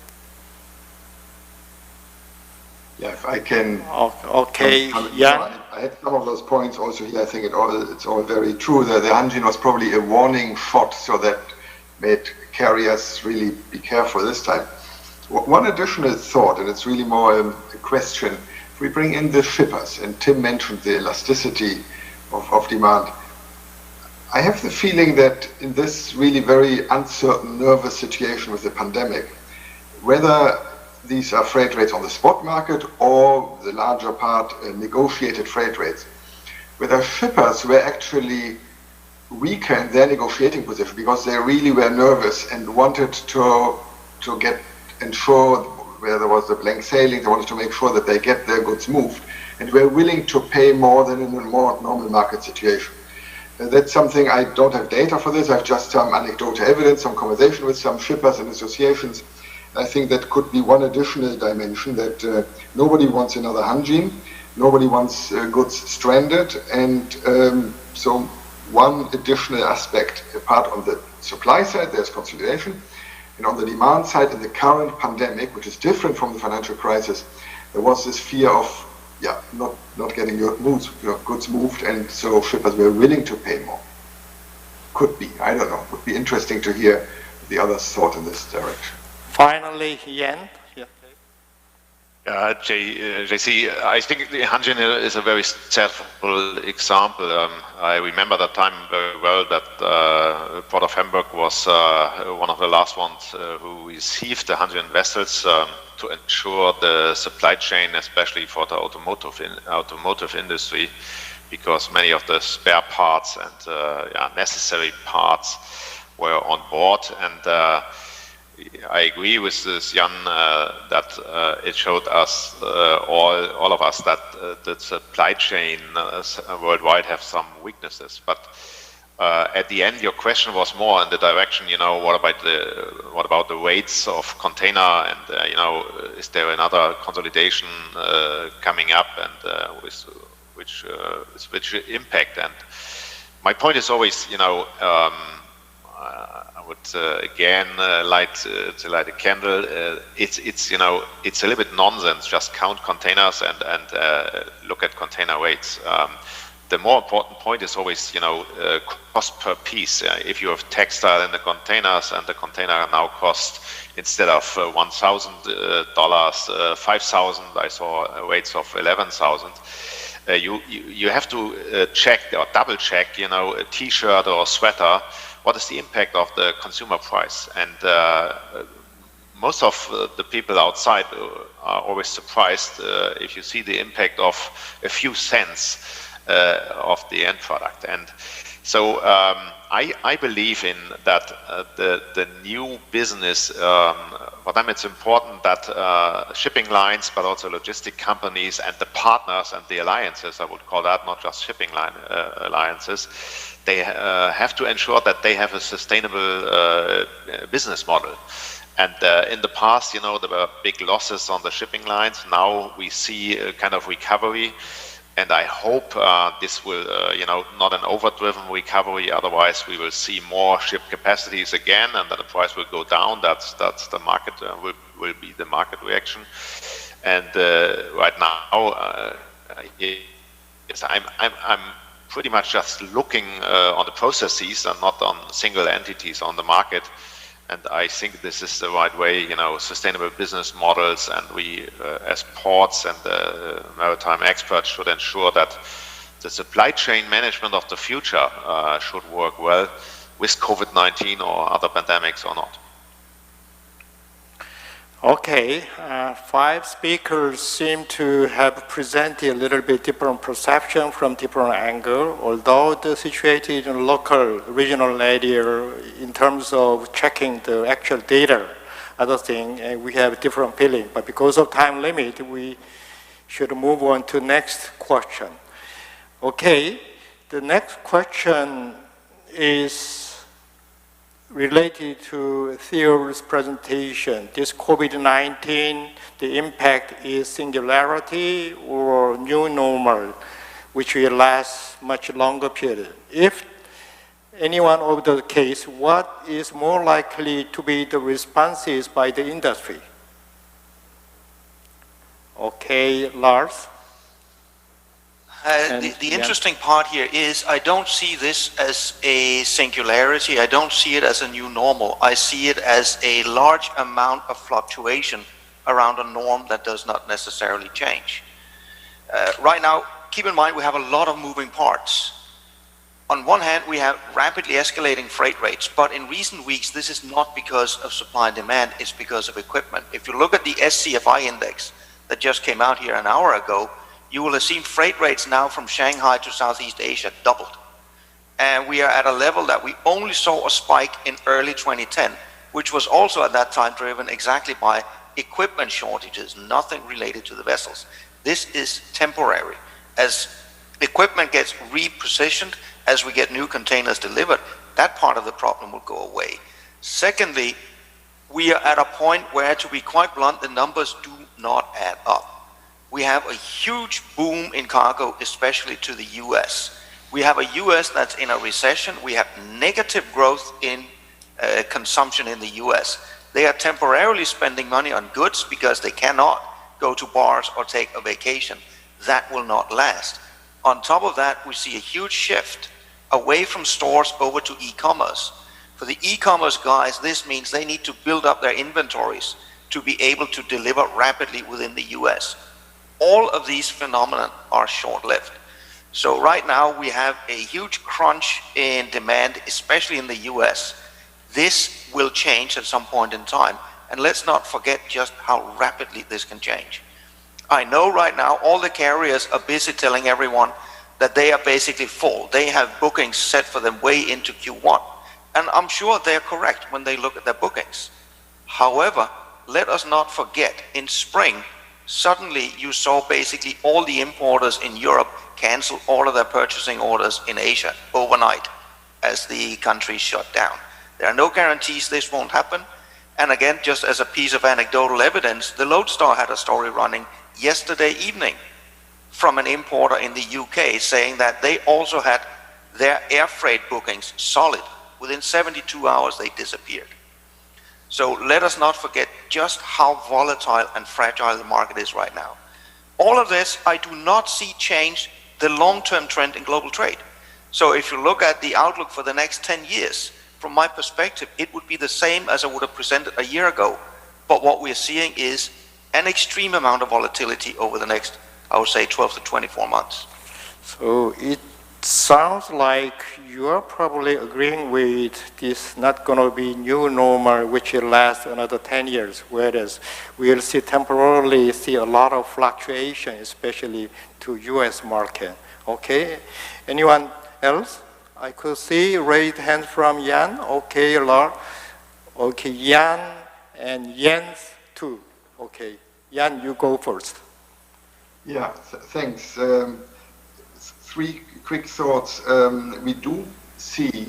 Yeah, if I can. Okay, yeah. I had some of those points also here. I think it's all very true. The Hanjin was probably a warning shot, so that made carriers really be careful this time. One additional thought, and it's really more a question. If we bring in the shippers, and Tim mentioned the elasticity of demand, I have the feeling that in this really very uncertain, nervous situation with the pandemic, whether these are freight rates on the spot market or the larger part negotiated freight rates, whether shippers were actually weaker in their negotiating position because they really were nervous and wanted to ensure where there was a blank sailing, they wanted to make sure that they get their goods moved, and were willing to pay more than in a more normal market situation. That's something I don't have data for this. I have just some anecdotal evidence, some conversation with some shippers and associations. I think that could be one additional dimension, that nobody wants another Hanjin, nobody wants goods stranded, and so one additional aspect, apart on the supply side, there's consolidation, and on the demand side, in the current pandemic, which is different from the financial crisis, there was this fear of not getting your goods moved, and so shippers were willing to pay more. Could be, I don't know. Would be interesting to hear the others thought in this direction. Finally, Yen. JC, I think the Hanjin is a very successful example. I remember that time very well, that Port of Hamburg was one of the last ones who received the Hanjin vessels to ensure the supply chain, especially for the automotive industry, because many of the spare parts and necessary parts were on board. And I agree with this, Jan, that it showed us, all of us, that the supply chain worldwide have some weaknesses. But at the end, your question was more in the direction, what about the weights of container, and is there another consolidation coming up, and with which impact? And my point is always, I would again light a candle. It's a little bit nonsense. Just count containers and look at container weights. The more important point is always cost per piece. If you have textile in the containers and the container now cost, instead of $1,000, $5,000, I saw weights of 11,000. You have to check or double check, a T-shirt or a sweater. What is the impact of the consumer price? And most of the people outside are always surprised if you see the impact of a few cents of the end product. And so I believe in that the new business, for them it's important that shipping lines, but also logistic companies and the partners and the alliances, I would call that, not just shipping line alliances, they have to ensure that they have a sustainable business model. And in the past, there were big losses on the shipping lines. Now we see a kind of recovery. And I hope this will, not an overdriven recovery. Otherwise, we will see more ship capacities again, and then the price will go down. That's the market will be the market reaction. And right now, yes, I'm pretty much just looking on the processes and not on single entities on the market. And I think this is the right way, sustainable business models, and we as ports and maritime experts should ensure that the supply chain management of the future should work well with COVID-19 or other pandemics or not. Okay, 5 speakers seem to have presented a little bit different perception from different angle, although they're situated in local, regional area in terms of checking the actual data, other thing, and we have different feeling. But because of time limit, we should move on to next question. Okay, the next question is related to Theo's presentation. This COVID-19, the impact is singularity or new normal, which will last much longer period. If any one of the case, what is more likely to be the responses by the industry? Okay, Lars. The interesting part here is I don't see this as a singularity. I don't see it as a new normal. I see it as a large amount of fluctuation around a norm that does not necessarily change. Right now, keep in mind we have a lot of moving parts. On one hand, we have rapidly escalating freight rates, but in recent weeks, this is not because of supply and demand, it's because of equipment. If you look at the SCFI index that just came out here an hour ago, you will have seen freight rates now from Shanghai to Southeast Asia doubled. And we are at a level that we only saw a spike in early 2010, which was also at that time driven exactly by equipment shortages, nothing related to the vessels. This is temporary. As equipment gets repositioned, as we get new containers delivered, that part of the problem will go away. Secondly, we are at a point where, to be quite blunt, the numbers do not add up. We have a huge boom in cargo, especially to the US. We have a US that's in a recession. We have negative growth in consumption in the US. They are temporarily spending money on goods because they cannot go to bars or take a vacation. That will not last. On top of that, we see a huge shift away from stores over to e-commerce. For the e-commerce guys, this means they need to build up their inventories to be able to deliver rapidly within the US. All of these phenomena are short-lived. So right now we have a huge crunch in demand, especially in the US. This will change at some point in time. And let's not forget just how rapidly this can change. I know right now all the carriers are busy telling everyone that they are basically full. They have bookings set for them way into Q1. And I'm sure they're correct when they look at their bookings. However, let us not forget, in spring, suddenly you saw basically all the importers in Europe cancel all of their purchasing orders in Asia overnight as the country shut down. There are no guarantees this won't happen. And again, just as a piece of anecdotal evidence, the Lodestar had a story running yesterday evening from an importer in the UK saying that they also had their air freight bookings solid. Within 72 hours, they disappeared. So let us not forget just how volatile and fragile the market is right now. All of this, I do not see change the long-term trend in global trade. So if you look at the outlook for the next 10 years, from my perspective, it would be the same as I would have presented a year ago. But what we're seeing is an extreme amount of volatility over the next, I would say, 12 to 24 months. So it sounds like you're probably agreeing with this not going to be new normal, which will last another 10 years, whereas we'll temporarily see a lot of fluctuation, especially to US market. Okay. Anyone else? I could see raised hand from Yan. Okay, Lar. Okay, Yan and Jens too. Okay, Yan, you go first. Yeah, thanks. Three quick thoughts. We do see,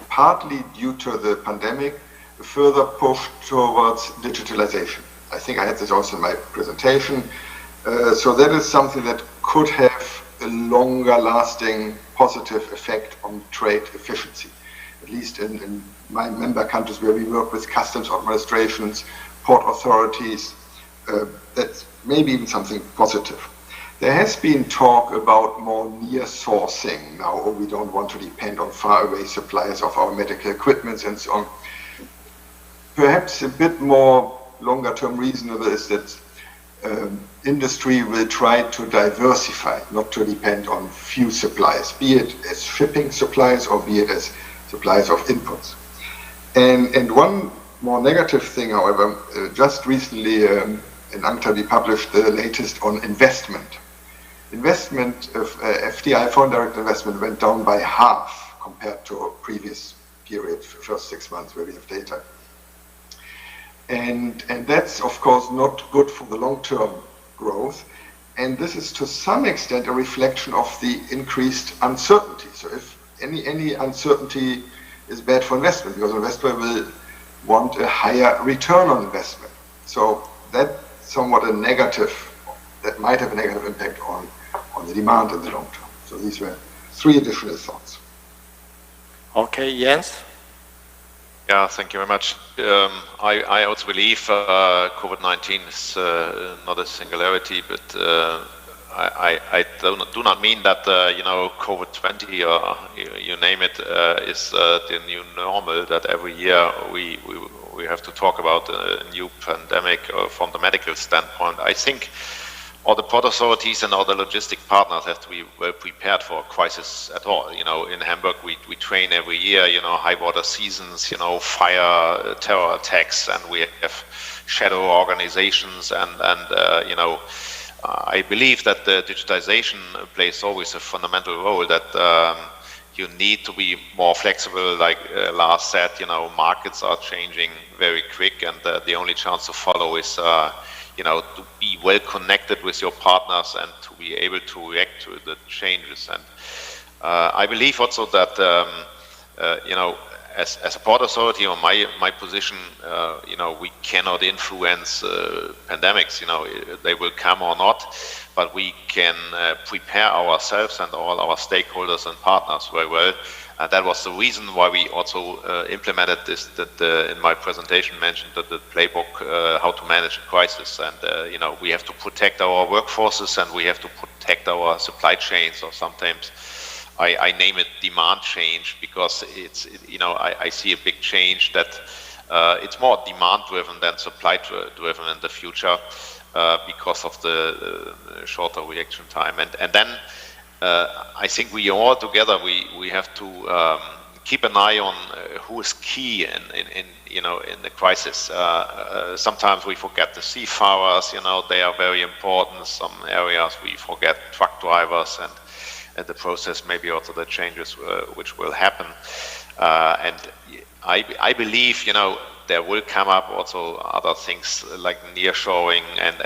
partly due to the pandemic, a further push towards digitalization. I think I had this also in my presentation. So that is something that could have a longer lasting positive effect on trade efficiency, at least in my member countries where we work with customs administrations, port authorities. That's maybe even something positive. There has been talk about more near sourcing now, or we don't want to depend on faraway suppliers of our medical equipment and so on. Perhaps a bit more longer term reasonable is that industry will try to diversify, not to depend on few suppliers, be it as shipping suppliers or be it as suppliers of inputs. And one more negative thing, however, just recently in UNCTAD we published the latest on investment. Investment of FDI, foreign direct investment, went down by half compared to a previous period, first 6 months where we have data. And that's of course not good for the long-term growth. And this is to some extent a reflection of the increased uncertainty. So if any uncertainty is bad for investment, because investment will want a higher return on investment. So that's somewhat a negative, that might have a negative impact on the demand in the long term. So these were three additional thoughts. Okay, Jens? Yeah, thank you very much. I also believe COVID-19 is not a singularity, but I do not mean that COVID-20 or you name it is the new normal, that every year we have to talk about a new pandemic from the medical standpoint. I think all the port authorities and all the logistic partners have to be well prepared for a crisis at all. In Hamburg we train every year, high water seasons, fire, terror attacks, and we have shadow organizations and I believe that the digitization plays always a fundamental role, that you need to be more flexible. Like Lars said, markets are changing very quick, and the only chance to follow is to be well connected with your partners and to be able to react to the changes. And I believe also that as a port authority, or my position, we cannot influence pandemics. They will come or not, but we can prepare ourselves and all our stakeholders and partners very well. And that was the reason why we also implemented this, that in my presentation mentioned that the playbook, how to manage a crisis. And we have to protect our workforces and we have to protect our supply chains, or sometimes I name it demand change, because it's I see a big change that it's more demand driven than supply driven in the future because of the shorter reaction time. And then I think we all together we have to keep an eye on who is key in the crisis. Sometimes we forget the seafarers. They are very important. Some areas we forget truck drivers and the process, maybe also the changes which will happen. And I believe there will come up also other things like nearshoring and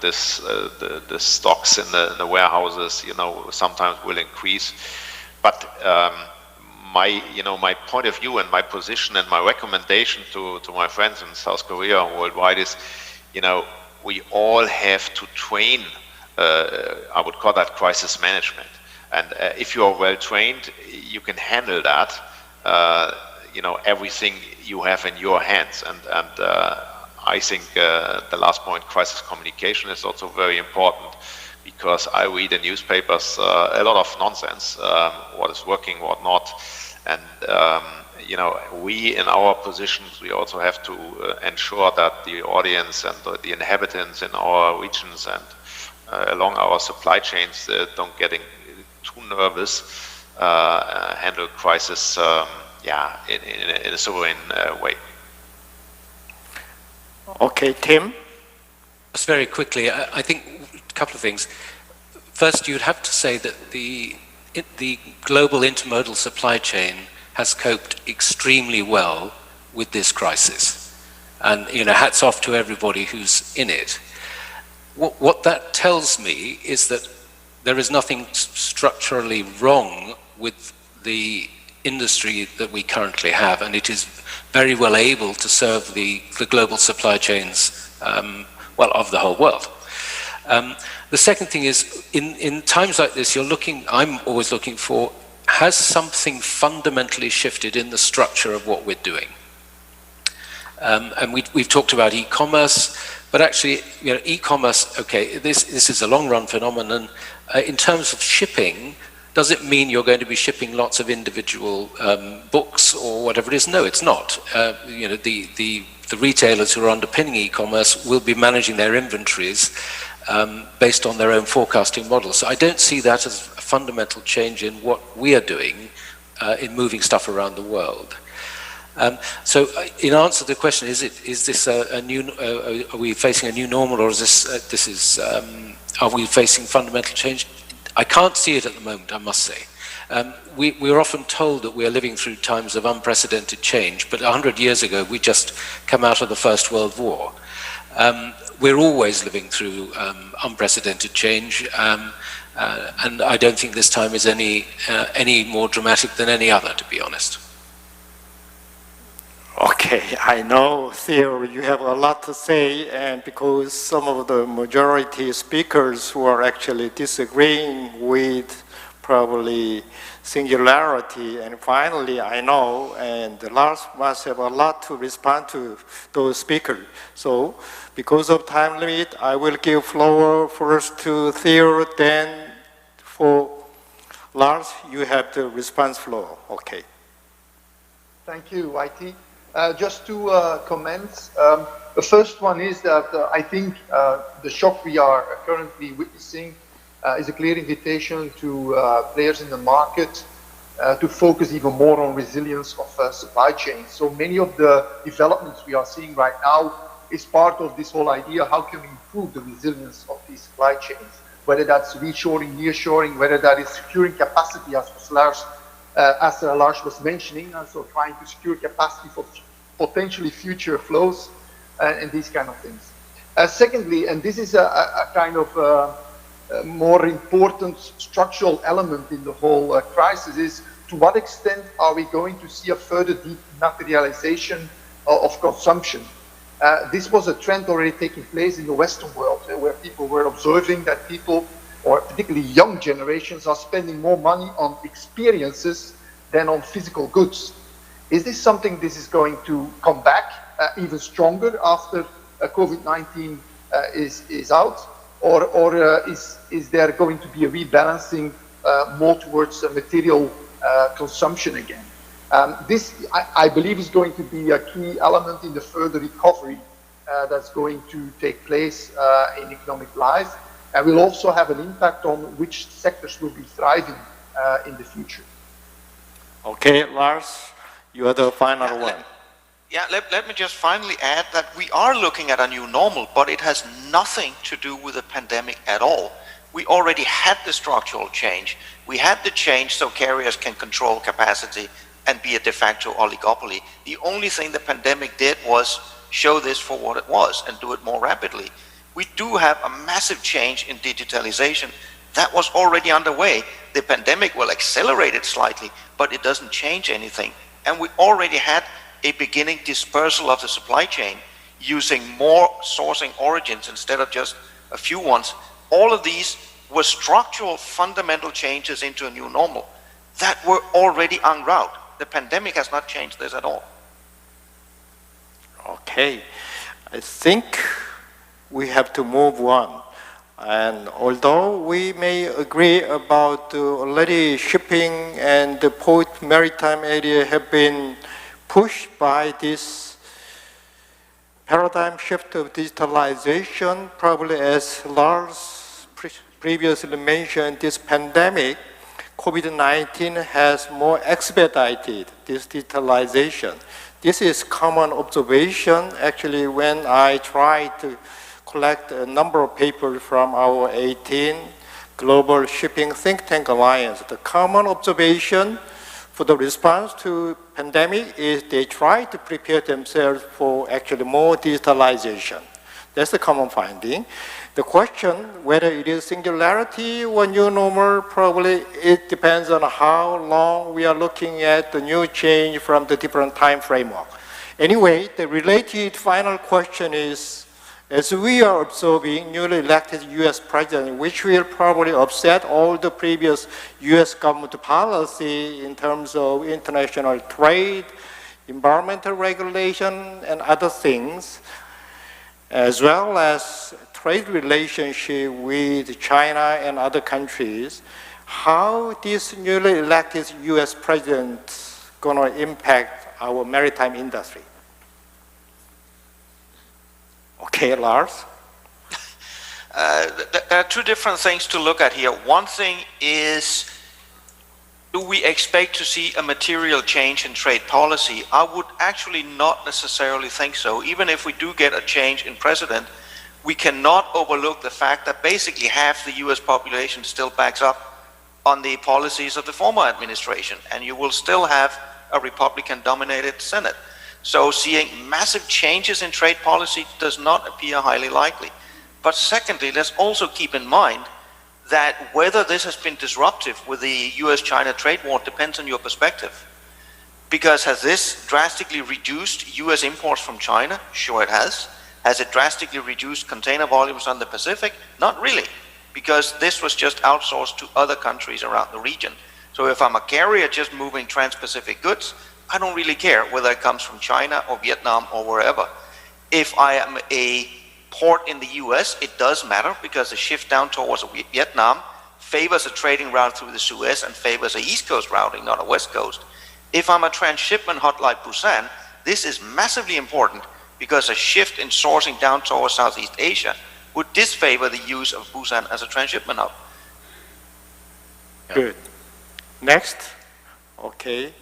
this the stocks in the warehouses sometimes will increase. But my point of view and my position and my recommendation to my friends in South Korea and worldwide is we all have to train. I would call that crisis management. And if you are well trained, you can handle that. Everything you have in your hands. And I think the last point, crisis communication, is also very important, because I read in newspapers a lot of nonsense, what is working, what not. And we in our positions, we also have to ensure that the audience and the inhabitants in our regions and along our supply chains don't get too nervous, handle crisis in a sovereign way. Okay, Tim? Just very quickly, I think a couple of things. First, you'd have to say that the global intermodal supply chain has coped extremely well with this crisis. And, hats off to everybody who's in it. What that tells me is that there is nothing structurally wrong with the industry that we currently have, and it is very well able to serve the global supply chains, of the whole world. The second thing is, in times like this, I'm always looking for, has something fundamentally shifted in the structure of what we're doing? And we've talked about e-commerce, but actually, e-commerce, okay, this is a long-run phenomenon. In terms of shipping, does it mean you're going to be shipping lots of individual books or whatever it is? No, it's not. The retailers who are underpinning e-commerce will be managing their inventories based on their own forecasting models. So I don't see that as a fundamental change in what we are doing in moving stuff around the world. So in answer to the question, is this a new, are we facing a new normal, or is are we facing fundamental change? I can't see it at the moment, I must say. We're often told that we are living through times of unprecedented change, but 100 years ago we just come out of the First World War. We're always living through unprecedented change, and I don't think this time is any more dramatic than any other, to be honest. Okay, I know, Theo, you have a lot to say, and because some of the majority speakers who are actually disagreeing with probably singularity, and finally, I know, and Lars must have a lot to respond to those speakers. So, because of time limit, I will give floor first to Theo, then for Lars, you have the response floor. Okay. Thank you, IT. Just two comments. The first one is that I think the shock we are currently witnessing is a clear invitation to players in the market to focus even more on resilience of supply chains. So many of the developments we are seeing right now is part of this whole idea, how can we improve the resilience of these supply chains, whether that's reshoring, nearshoring, whether that is securing capacity, as Lars was mentioning, so trying to secure capacity for potentially future flows and these kind of things. Secondly, and this is a kind of more important structural element in the whole crisis, is to what extent are we going to see a further dematerialization of consumption? This was a trend already taking place in the Western world, where people were observing that people, or particularly young generations, are spending more money on experiences than on physical goods. Is this something this is going to come back even stronger after COVID-19 is out? Or is there going to be a rebalancing more towards material consumption again? This, I believe, is going to be a key element in the further recovery that's going to take place in economic life, and will also have an impact on which sectors will be thriving in the future. Okay, Lars, you are the final one. Let me just finally add that we are looking at a new normal, but it has nothing to do with the pandemic at all. We already had the structural change. We had the change so carriers can control capacity and be a de facto oligopoly. The only thing the pandemic did was show this for what it was and do it more rapidly. We do have a massive change in digitalization. That was already underway. The pandemic will accelerate it slightly, but it doesn't change anything. And we already had a beginning dispersal of the supply chain using more sourcing origins instead of just a few ones. All of these were structural fundamental changes into a new normal that were already en route. The pandemic has not changed this at all. Okay, I think we have to move on. And although we may agree about already shipping and the port maritime area have been pushed by this paradigm shift of digitalization, probably as Lars previously mentioned, this pandemic, COVID-19 has more expedited this digitalization. This is common observation. Actually, when I tried to collect a number of papers from our 18 Global Shipping Think Tank Alliance. The common observation for the response to pandemic is they try to prepare themselves for actually more digitalization. That's the common finding. The question whether it is singularity or new normal, probably it depends on how long we are looking at the new change from the different time framework. Anyway, the related final question is, as we are observing newly elected US president, which will probably upset all the previous US government policy in terms of international trade, environmental regulation, and other things, as well as trade relationship with China and other countries, how this newly elected US president gonna impact our maritime industry? Okay, Lars? There are two different things to look at here. One thing is, do we expect to see a material change in trade policy? I would actually not necessarily think so. Even if we do get a change in president, we cannot overlook the fact that basically half the US population still backs up on the policies of the former administration, and you will still have a Republican-dominated Senate. So seeing massive changes in trade policy does not appear highly likely. But secondly, let's also keep in mind that whether this has been disruptive with the US-China trade war depends on your perspective. Because has this drastically reduced US imports from China? Sure it has. Has it drastically reduced container volumes on the Pacific? Not really, because this was just outsourced to other countries around the region. So if I'm a carrier just moving trans-Pacific goods, I don't really care whether it comes from China or Vietnam or wherever. If I am a port in the US, it does matter because the shift down towards Vietnam favors a trading route through the Suez and favors a East Coast routing, not a West Coast. If I'm a transshipment hub like Busan, this is massively important because a shift in sourcing down towards Southeast Asia would disfavor the use of Busan as a transshipment hub. Good. Next. Okay.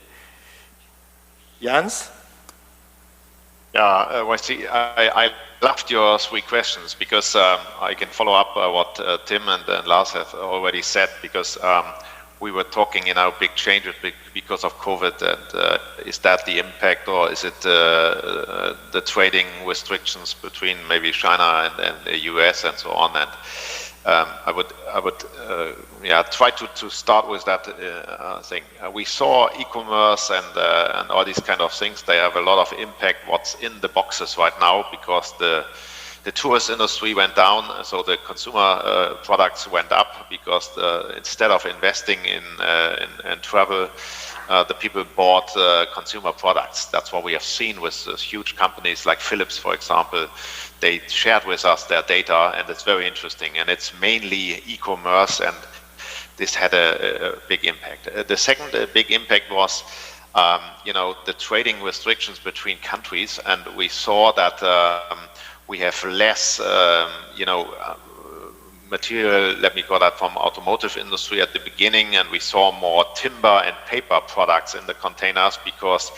Jens? Yeah, well, see, I loved your three questions because I can follow up what Tim and Lars have already said, because we were talking big changes because of COVID, and is that the impact, or is it the trading restrictions between maybe China and the US and so on? And I would try to start with that thing. We saw e-commerce and all these kind of things. They have a lot of impact what's in the boxes right now, because the tourist industry went down, so the consumer products went up, because instead of investing in travel, the people bought consumer products. That's what we have seen with huge companies like Philips, for example. They shared with us their data, and it's very interesting. And it's mainly e-commerce, and this had a big impact. The second big impact was, the trading restrictions between countries, and we saw that we have less, material, let me call that, from automotive industry at the beginning, and we saw more timber and paper products in the containers because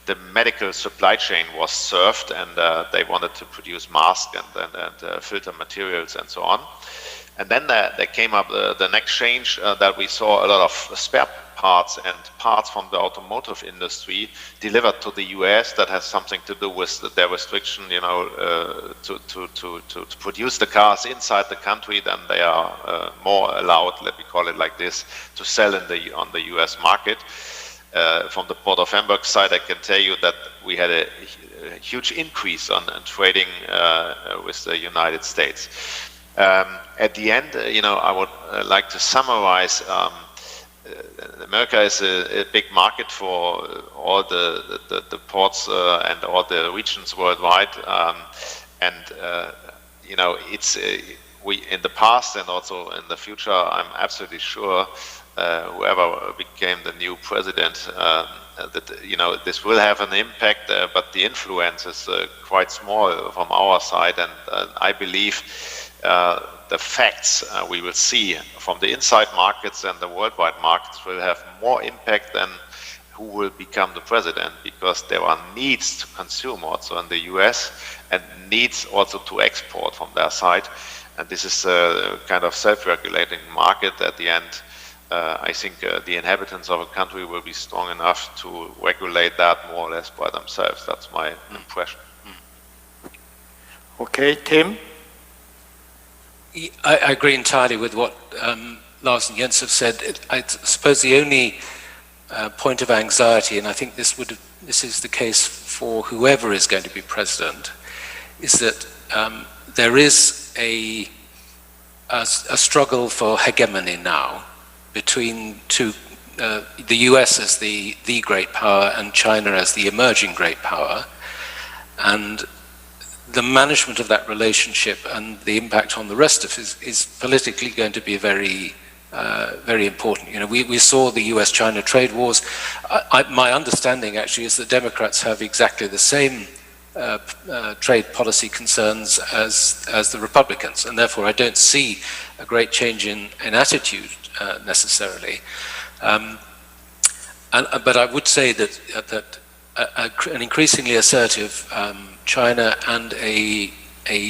the medical supply chain was served, and they wanted to produce masks and filter materials and so on. And then there came up the next change that we saw a lot of spare parts and parts from the automotive industry delivered to the US. That has something to do with their restriction, to produce the cars inside the country. Then they are more allowed, let me call it like this, to sell on the US market. From the Port of Hamburg side, I can tell you that we had a huge increase on trading with the United States. At the end, I would like to summarize. America is a big market for all the ports and all the regions worldwide, it's we in the past and also in the future. I'm absolutely sure whoever became the new president that this will have an impact, but the influence is quite small from our side, and I believe. The facts we will see from the inside markets and the worldwide markets will have more impact than who will become the president, because there are needs to consume also in the US and needs also to export from their side. And this is a kind of self-regulating market at the end. I think the inhabitants of a country will be strong enough to regulate that more or less by themselves. That's my impression. Okay, Tim? I agree entirely with what Lars and Jens have said. I suppose the only point of anxiety, and I think this is the case for whoever is going to be president, is that there is a struggle for hegemony now between the US as the great power and China as the emerging great power, and the management of that relationship and the impact on the rest of it is politically going to be very important. You know, we saw the US-China trade wars. My understanding actually is that Democrats have exactly the same trade policy concerns as the Republicans, and therefore I don't see a great change in attitude necessarily. But I would say that an increasingly assertive China and a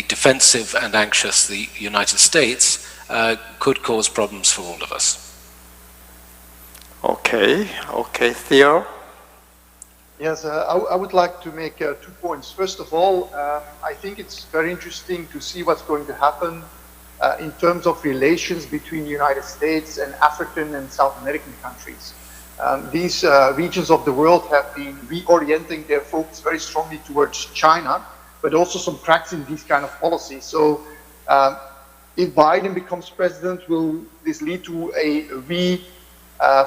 defensive and anxious the United States could cause problems for all of us. Okay, Theo? Yes, I would like to make 2 points. First of all, I think it's very interesting to see what's going to happen in terms of relations between the United States and African and South American countries. These regions of the world have been reorienting their focus very strongly towards China, but also some cracks in these kind of policies. So if Biden becomes president, will this lead to a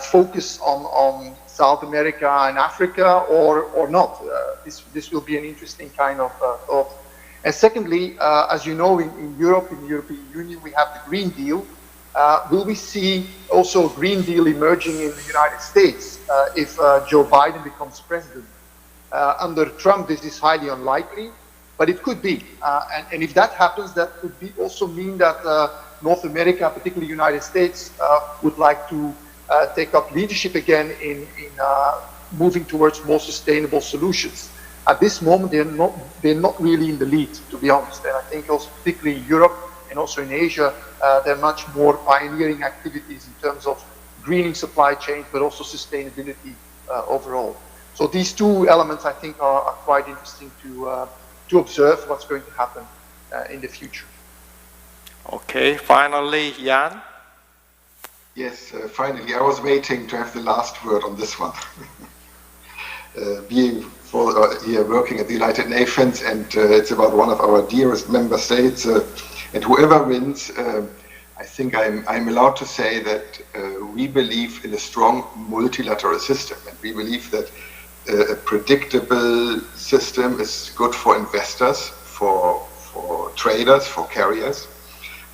focus on South America and Africa or not? This will be an interesting kind of thought. And secondly, as you know, in Europe, in the European Union, we have the Green Deal. Will we see also a Green Deal emerging in the United States if Joe Biden becomes president? Under Trump, this is highly unlikely, but it could be. And if that happens, that could also mean that North America, particularly the United States, would like to take up leadership again in moving towards more sustainable solutions. At this moment, they're not really in the lead, to be honest. And I think also particularly in Europe and also in Asia, there are much more pioneering activities in terms of greening supply chains, but also sustainability overall. So these two elements, I think, are quite interesting to observe what's going to happen in the future. Okay, finally, Jan? Yes, finally, I was waiting to have the last word on this one. Being here working at the United Nations, and it's about one of our dearest member states, and whoever wins, I think I'm allowed to say that we believe in a strong multilateral system, and we believe that a predictable system is good for investors, for traders, for carriers.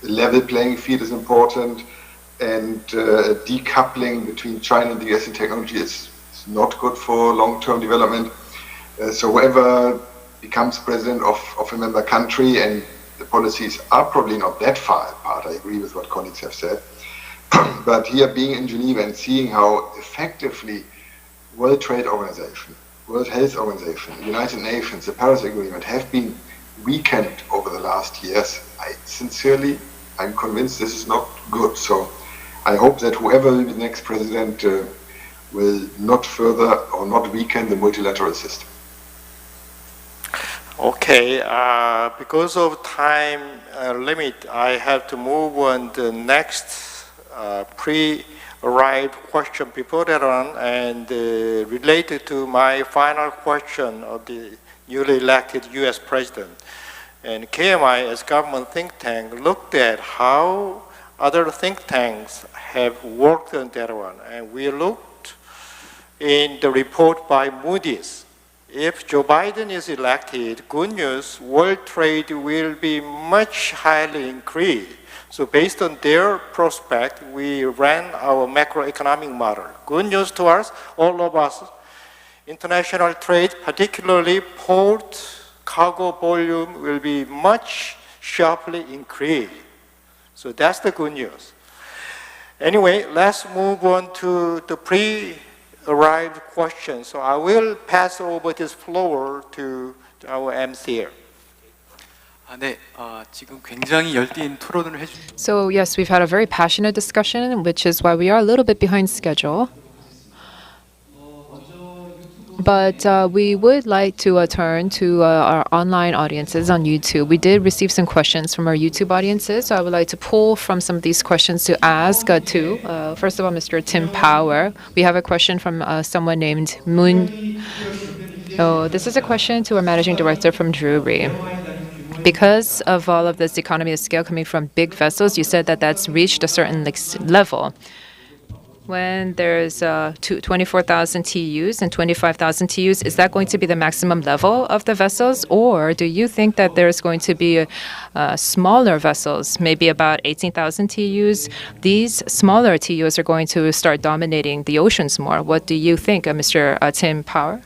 The level playing field is important, and decoupling between China and the US in technology is not good for long-term development. So whoever becomes president of a member country, and the policies are probably not that far apart, I agree with what colleagues have said, but here being in Geneva and seeing how effectively World Trade Organization, World Health Organization, United Nations, the Paris Agreement have been weakened over the last years, I'm convinced this is not good. So I hope that whoever will be the next president will not further or not weaken the multilateral system. Okay, because of time limit, I have to move on to the next pre-arrived question before that one, and related to my final question of the newly elected US president. And KMI, as government think tank, looked at how other think tanks have worked on that one. And we looked in the report by Moody's. If Joe Biden is elected, good news, world trade will be much highly increased. So based on their prospect, we ran our macroeconomic model. Good news to us, all of us, international trade, particularly port cargo volume, will be much sharply increased. So that's the good news. Anyway, let's move on to the pre-arrived questions. So I will pass over this floor to our MC here. 네, 지금 굉장히 열띤 토론을 So yes, we've had a very passionate discussion, which is why we are a little bit behind schedule. But we would like to turn to our online audiences on YouTube. We did receive some questions from our YouTube audiences, so I would like to pull from some of these questions to ask to. First of all, Mr. Tim Power. We have a question from someone named Moon. Oh, this is a question to our managing director from Drury. Because of all of this economy of scale coming from big vessels, you said that that's reached a certain level. When there's 24,000 TEUs and 25,000 TEUs, is that going to be the maximum level of the vessels? Or do you think that there's going to be smaller vessels, maybe about 18,000 TEUs? These smaller TEUs are going to start dominating the oceans more. What do you think, Mr. Tim Power?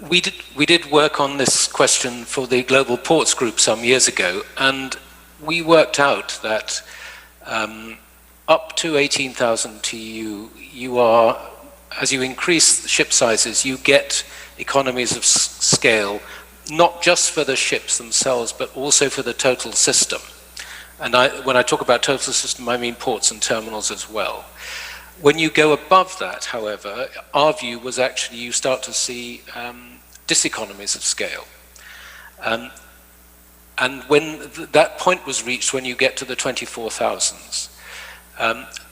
We did work on this question for the Global Ports Group some years ago, and we worked out that up to 18,000 TEU, as you increase ship sizes, you get economies of scale, not just for the ships themselves, but also for the total system. And when I talk about total system, I mean ports and terminals as well. When you go above that, however, our view was actually you start to see diseconomies of scale. And when that point was reached, when you get to the 24,000s,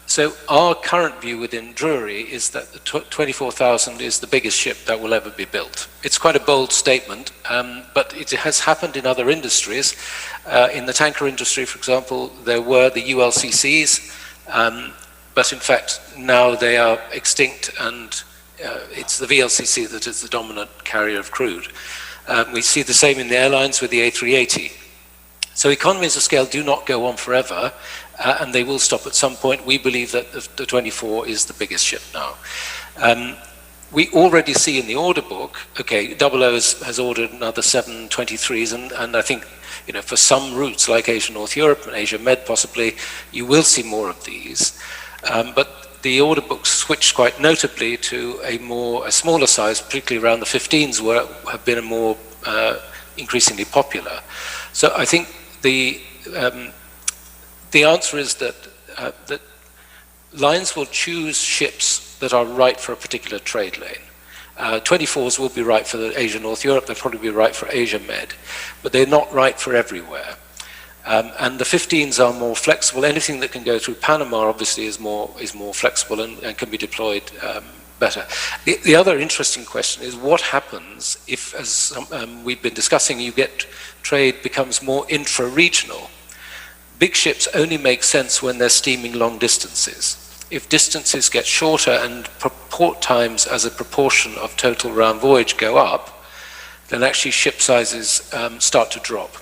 so our current view within Drury is that the 24,000 is the biggest ship that will ever be built. It's quite a bold statement, but it has happened in other industries. In the tanker industry, for example, there were the ULCCs, but in fact now they are extinct, and it's the VLCC that is the dominant carrier of crude. We see the same in the airlines with the A380. So economies of scale do not go on forever, and they will stop at some point. We believe that the 24 is the biggest ship now. We already see in the order book, okay, 00 has ordered another 7 23s, and I think, you know, for some routes like Asia North Europe and Asia Med possibly, you will see more of these. But the order book switched quite notably to a smaller size, particularly around the 15s, where have been a more increasingly popular. So I think the answer is that that lines will choose ships that are right for a particular trade lane. 24s will be right for the Asia North Europe, they'll probably be right for Asia Med, but they're not right for everywhere. And the 15s are more flexible. Anything that can go through Panama obviously is more flexible and can be deployed better. The other interesting question is what happens if, as we've been discussing, you get trade becomes more intra-regional. Big ships only make sense when they're steaming long distances. If distances get shorter and port times as a proportion of total round voyage go up, then actually ship sizes start to drop.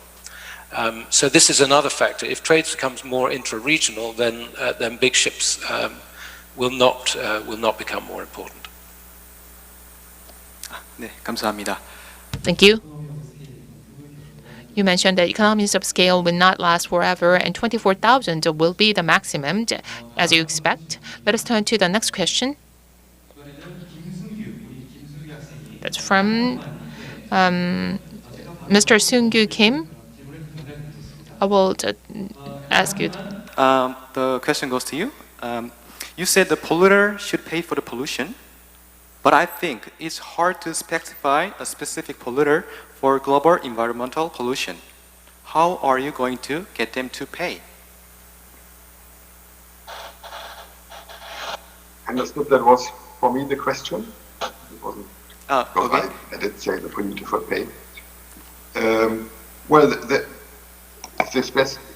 So this is another factor. If trade becomes more intra-regional, then big ships will not become more important. 네, 감사합니다. Thank you. You mentioned that economies of scale will not last forever, and 24,000 will be the maximum, as you expect. Let us turn to the next question. That's from Mr. Seung-gu Kim. I will ask you. The question goes to you. You said the polluter should pay for the pollution, but I think it's hard to specify a specific polluter for global environmental pollution. How are you going to get them to pay? Understood that was for me the question. It wasn't. Okay. I did say the polluter for pay. Well, the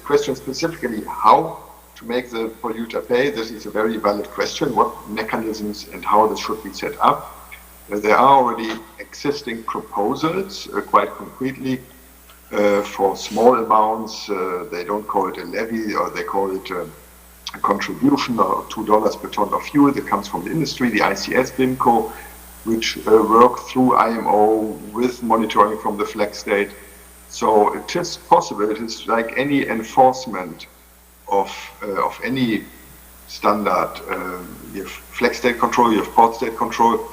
question specifically how to make the polluter pay, this is a very valid question. What mechanisms and how this should be set up? There are already existing proposals, quite concretely, for small amounts. They don't call it a levy, or they call it a contribution of $2 per ton of fuel that comes from the industry, the ICS BIMCO, which work through IMO with monitoring from the flag state. So it is possible. It is like any enforcement of any standard. You have flag state control, you have port state control.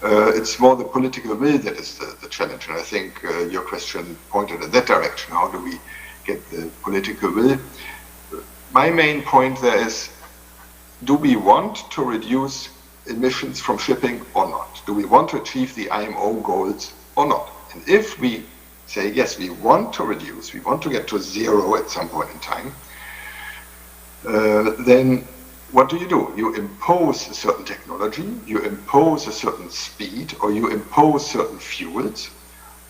It's more the political will that is the challenge, and I think your question pointed in that direction. How do we get the political will? My main point there is, do we want to reduce emissions from shipping or not? Do we want to achieve the IMO goals or not? And if we say, yes, we want to reduce, we want to get to zero at some point in time, then what do? You impose a certain technology, you impose a certain speed, or you impose certain fuels,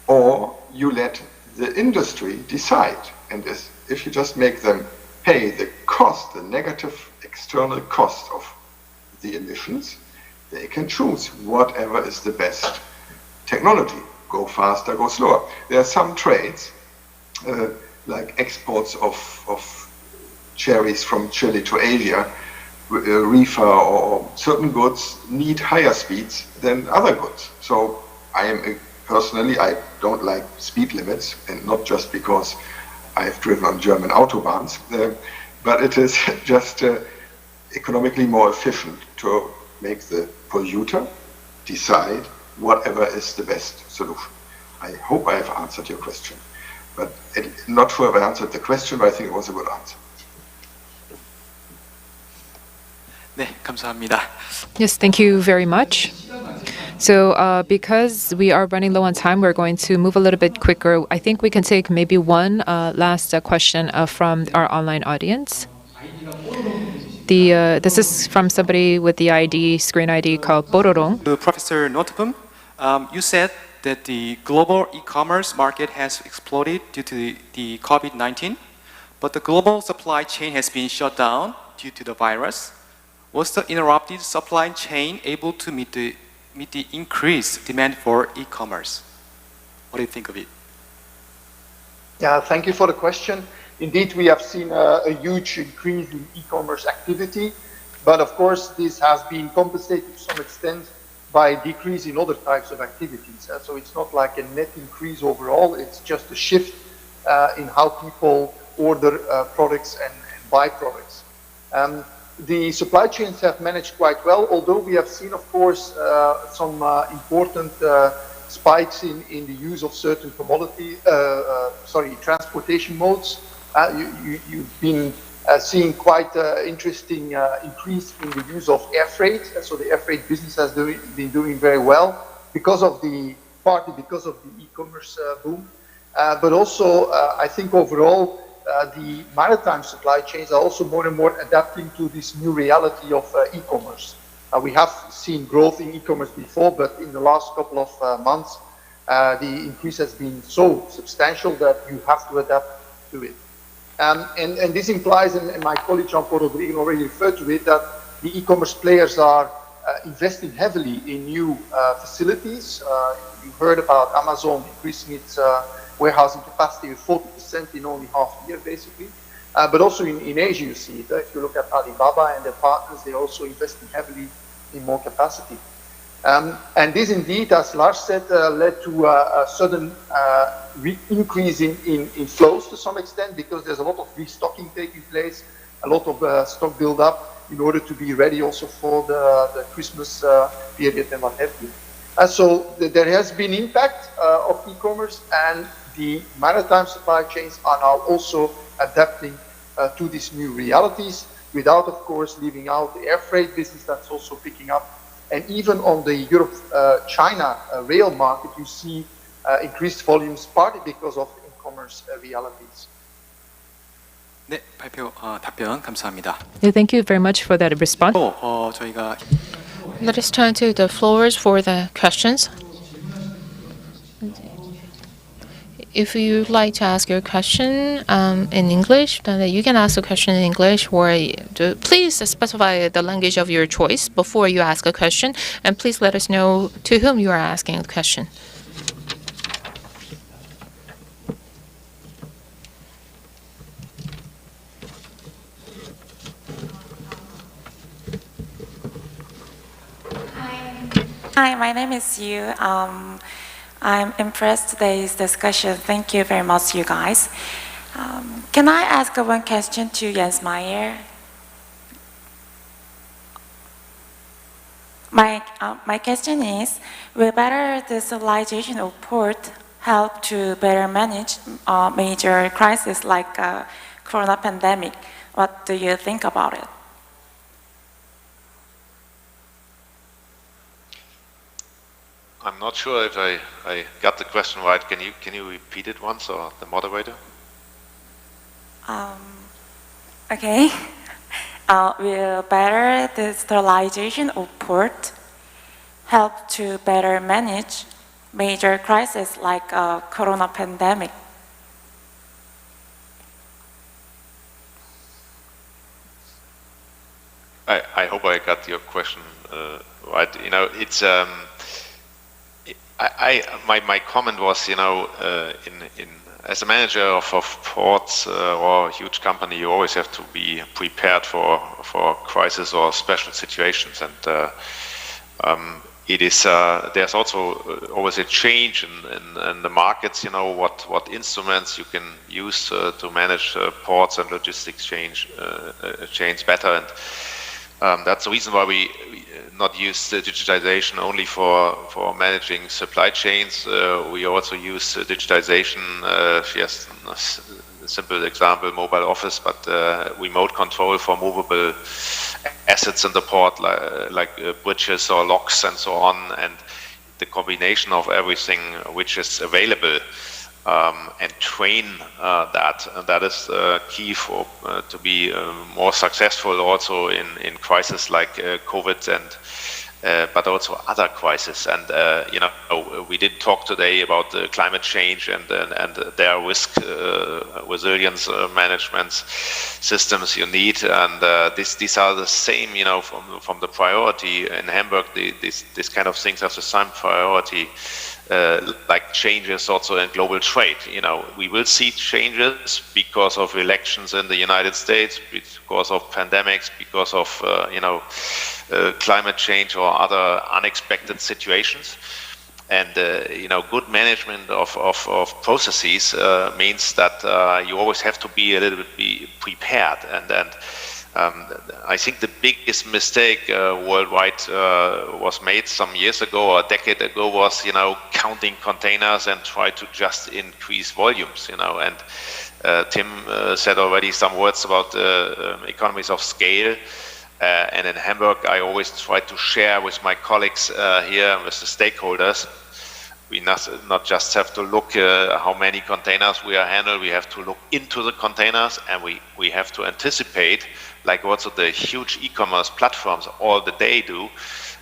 or you let the industry decide. And if you just make them pay the cost, the negative external cost of the emissions, they can choose whatever is the best technology. Go faster, go slower. There are some trades, like exports of cherries from Chile to Asia, reefer or certain goods need higher speeds than other goods. So personally, I don't like speed limits, and not just because I've driven on German autobahns, but it is just economically more efficient to make the polluter decide whatever is the best solution. I hope I have answered your question, but not sure if I answered the question, but I think it was a good answer. 네, 감사합니다. Yes, thank you very much. So because we are running low on time, we're going to move a little bit quicker. I think we can take maybe one last question from our online audience. This is from somebody with the screen ID called Bororong. Professor Noteboom, you said that the global e-commerce market has exploded due to the COVID-19, but the global supply chain has been shut down due to the virus. Was the interrupted supply chain able to meet the increased demand for e-commerce? What do you think of it? Yeah, thank you for the question. Indeed, we have seen a huge increase in e-commerce activity, but of course this has been compensated to some extent by a decrease in other types of activities. So it's not like a net increase overall, it's just a shift in how people order products and buy products. The supply chains have managed quite well, although we have seen, of course, some important spikes in the use of certain transportation modes. You've been seeing quite interesting increase in the use of air freight. So the air freight business has been doing very well partly because of the e-commerce boom. But also, I think overall, the maritime supply chains are also more and more adapting to this new reality of e-commerce. We have seen growth in e-commerce before, but in the last couple of months, the increase has been so substantial that you have to adapt to it. And this implies, and my colleague Jean-Paul Rodriguez already referred to it, that the e-commerce players are investing heavily in new facilities. You heard about Amazon increasing its warehousing capacity with 40% in only half a year, basically. But also in Asia, you see it. If you look at Alibaba and their partners, they're also investing heavily in more capacity. And this indeed, as Lars said, led to a sudden increase in flows to some extent, because there's a lot of restocking taking place, a lot of stock build-up in order to be ready also for the Christmas period and what have you. So there has been impact of e-commerce, and the maritime supply chains are now also adapting to these new realities, without, of course, leaving out the air freight business that's also picking up. And even on the Europe-China rail market, you see increased volumes, partly because of e-commerce realities. 네, 답변 감사합니다. Thank you very much for that response. 저희가 Let us turn to the floors for the questions. If you'd like to ask your question in English, then you can ask the question in English, or please specify the language of your choice before you ask a question, and please let us know to whom you are asking the question. Hi, my name is Yu. I'm impressed today's discussion. Thank you very much, you guys. Can I ask one question to Jens Meyer? My question is, will better decentralization of port help to better manage major crises like corona pandemic? What do you think about it? I'm not sure if I got the question right. Can you repeat it once, or the moderator? Okay. Will better decentralization of port help to better manage major crises like corona pandemic? I hope I got your question right. You know, it's my comment was, you know, as a manager of ports or a huge company, you always have to be prepared for crisis or special situations, and it is there's also always a change in the markets. You know, what instruments you can use to manage ports and logistics chains better, and that's the reason why we not use digitization only for managing supply chains. We also use digitization, yes, a simple example, mobile office, but remote control for movable assets in the port, like bridges or locks and so on, and the combination of everything which is available, and train that. And that is key for to be more successful also in crises like COVID and but also other crises. And you know, we did talk today about climate change and their risk resilience management systems you need. And these are the same, you know, from the priority in Hamburg. This kind of things have the same priority. Like changes also in global trade. You know, we will see changes because of elections in the United States, because of pandemics, because of you know, climate change or other unexpected situations. And you know, good management of processes means that you always have to be a little bit prepared. And I think the biggest mistake worldwide was made some years ago, or a decade ago, was, you know, counting containers and try to just increase volumes, you know. And Tim said already some words about economies of scale. And in Hamburg, I always try to share with my colleagues here, with the stakeholders. We not just have to look how many containers we are handling, we have to look into the containers, and we have to anticipate, like also the huge e-commerce platforms all the day do,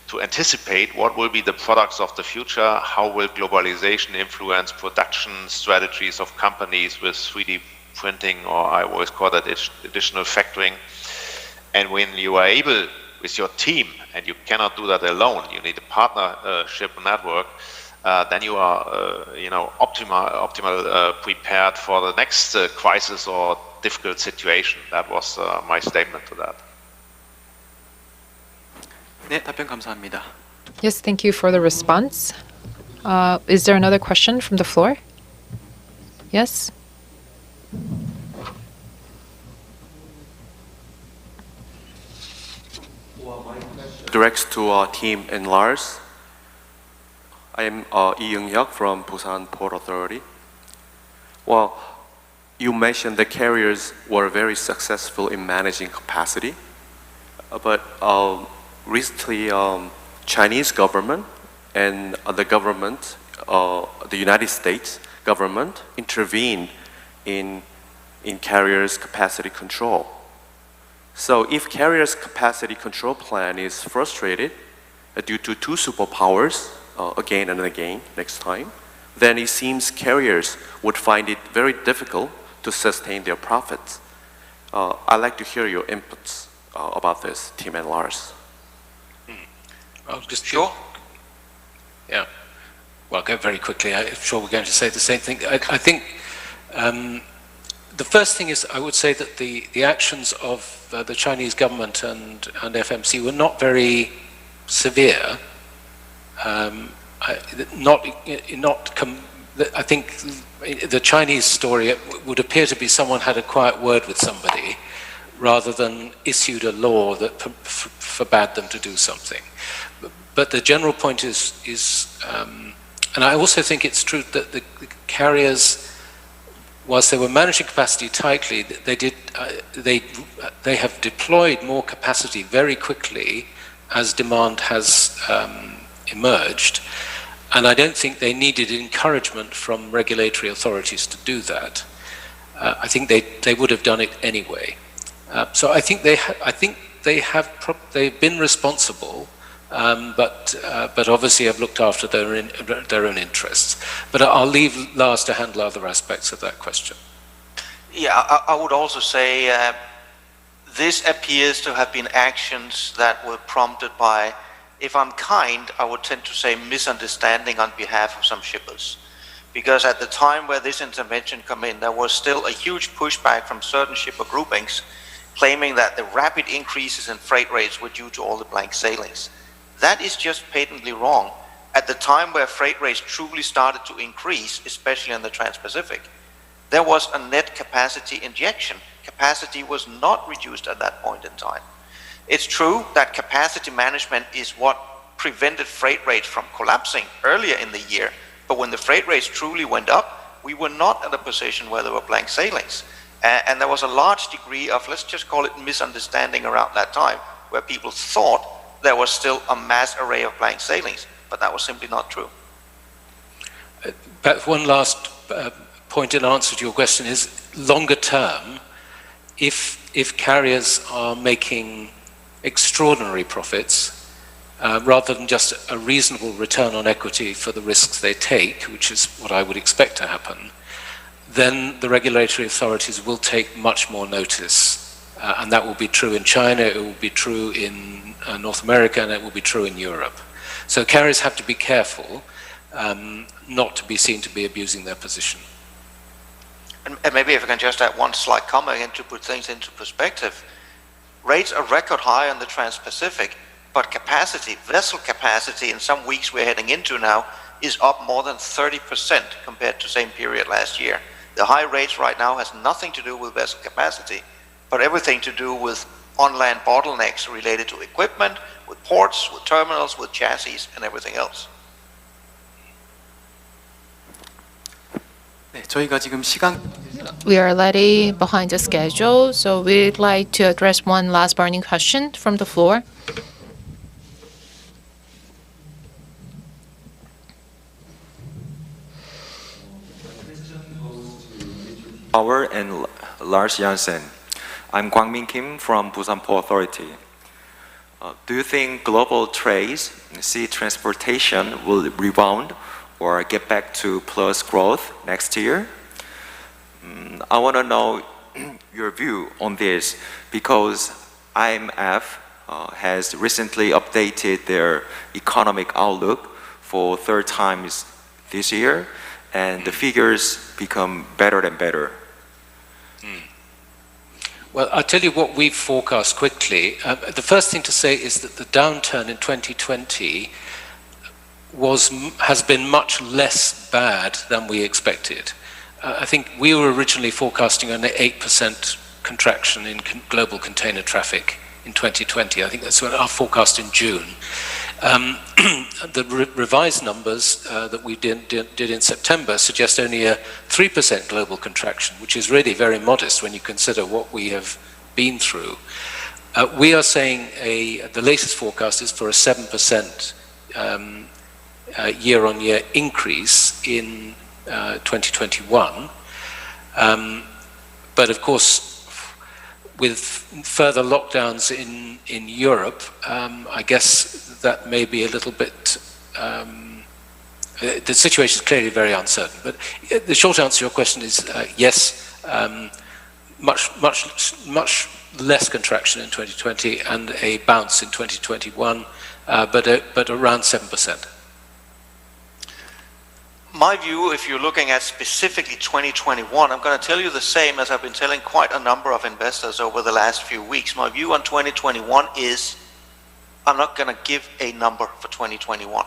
to anticipate what will be the products of the future, how will globalization influence production strategies of companies with 3D printing, or I always call that additional factoring. And when you are able with your team, and you cannot do that alone, you need a partnership network, then you are, you know, optimal prepared for the next crisis or difficult situation. That was my statement to that. 네, 답변 감사합니다. Yes, thank you for the response. Is there another question from the floor? Yes? Directs to Tim and Lars. I am Lee Young-hyuk from Busan Port Authority. Well, you mentioned the carriers were very successful in managing capacity, but recently Chinese government and the government, the United States government, intervened in carriers' capacity control. So if carriers' capacity control plan is frustrated due to two superpowers, again and again next time, then it seems carriers would find it very difficult to sustain their profits. I'd like to hear your inputs about this, Tim and Lars. I'll just sure. Yeah. Well, I'll go very quickly. I'm sure we're going to say the same thing. I think the first thing is, I would say that the actions of the Chinese government and FMC were not very severe. I think the Chinese story would appear to be someone had a quiet word with somebody rather than issued a law that forbade them to do something. but the general point is and I also think it's true that the carriers, whilst they were managing capacity tightly, they have deployed more capacity very quickly as demand has emerged, and I don't think they needed encouragement from regulatory authorities to do that. I think they would have done it anyway. So I think they've been responsible. But obviously have looked after their own interests. But I'll leave Lars to handle other aspects of that question. Yeah, I would also say this appears to have been actions that were prompted by, if I'm kind, I would tend to say misunderstanding on behalf of some shippers. Because at the time where this intervention came in, there was still a huge pushback from certain shipper groupings claiming that the rapid increases in freight rates were due to all the blank sailings. That is just patently wrong. At the time where freight rates truly started to increase, especially in the Trans-Pacific, there was a net capacity injection. Capacity was not reduced at that point in time. It's true that capacity management is what prevented freight rates from collapsing earlier in the year, but when the freight rates truly went up, we were not at a position where there were blank sailings. And there was a large degree of, let's just call it misunderstanding around that time, where people thought there was still a mass array of blank sailings, but that was simply not true. But one last point in answer to your question is, longer term, if carriers are making extraordinary profits, rather than just a reasonable return on equity for the risks they take, which is what I would expect to happen, then the regulatory authorities will take much more notice. And that will be true in China, it will be true in North America, and it will be true in Europe. So carriers have to be careful not to be seen to be abusing their position. And maybe if I can just add one slight comment again to put things into perspective. Rates are record high on the Trans-Pacific, but capacity, vessel capacity in some weeks we're heading into now is up more than 30% compared to the same period last year. The high rates right now has nothing to do with vessel capacity, but everything to do with on-land bottlenecks related to equipment, with ports, with terminals, with chassis, and everything else. We are already behind the schedule, so we'd like to address one last burning question from the floor. Power and Lars Jansen. I'm Kwang-Min Kim from Busan Port Authority. Do you think global trade, sea transportation will rebound or get back to plus growth next year? I want to know your view on this because IMF has recently updated their economic outlook for third time this year, and the figures become better and better. Well, I'll tell you what we've forecast quickly. The first thing to say is that the downturn in 2020 has been much less bad than we expected. I think we were originally forecasting an 8% contraction in global container traffic in 2020. I think that's what our forecast in June. The revised numbers that we did in September suggest only a 3% global contraction, which is really very modest when you consider what we have been through. We are saying the latest forecast is for a 7% year-on-year increase in 2021. But of course, with further lockdowns in Europe, I guess that may be a little bit, the situation is clearly very uncertain. But the short answer to your question is yes, much less contraction in 2020 and a bounce in 2021, but around 7%. My view, if you're looking at specifically 2021, I'm going to tell you the same as I've been telling quite a number of investors over the last few weeks. My view on 2021 is I'm not going to give a number for 2021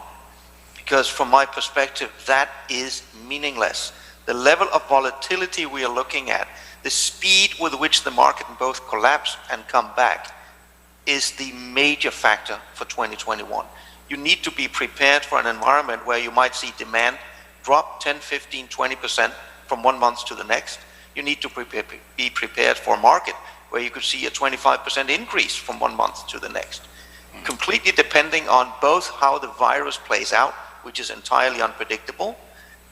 because from my perspective, that is meaningless. The level of volatility we are looking at, the speed with which the market can both collapse and come back is the major factor for 2021. you need to be prepared for an environment where you might see demand drop 10, 15, 20% from one month to the next. You need to be prepared for a market where you could see a 25% increase from one month to the next. Completely depending on both how the virus plays out, which is entirely unpredictable,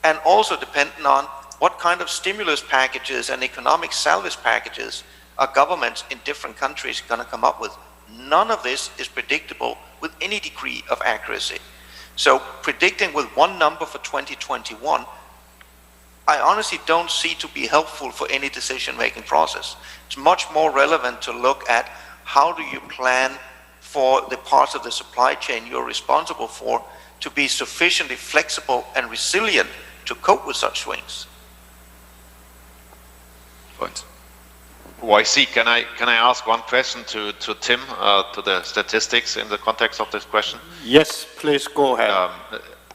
and also depending on what kind of stimulus packages and economic salvage packages are governments in different countries going to come up with. None of this is predictable with any degree of accuracy. So predicting with one number for 2021, I honestly don't see to be helpful for any decision-making process. It's much more relevant to look at how do you plan for the parts of the supply chain you're responsible for to be sufficiently flexible and resilient to cope with such swings. Point. YC, can I ask one question to Tim, to the statistics in the context of this question? Yes, please go ahead.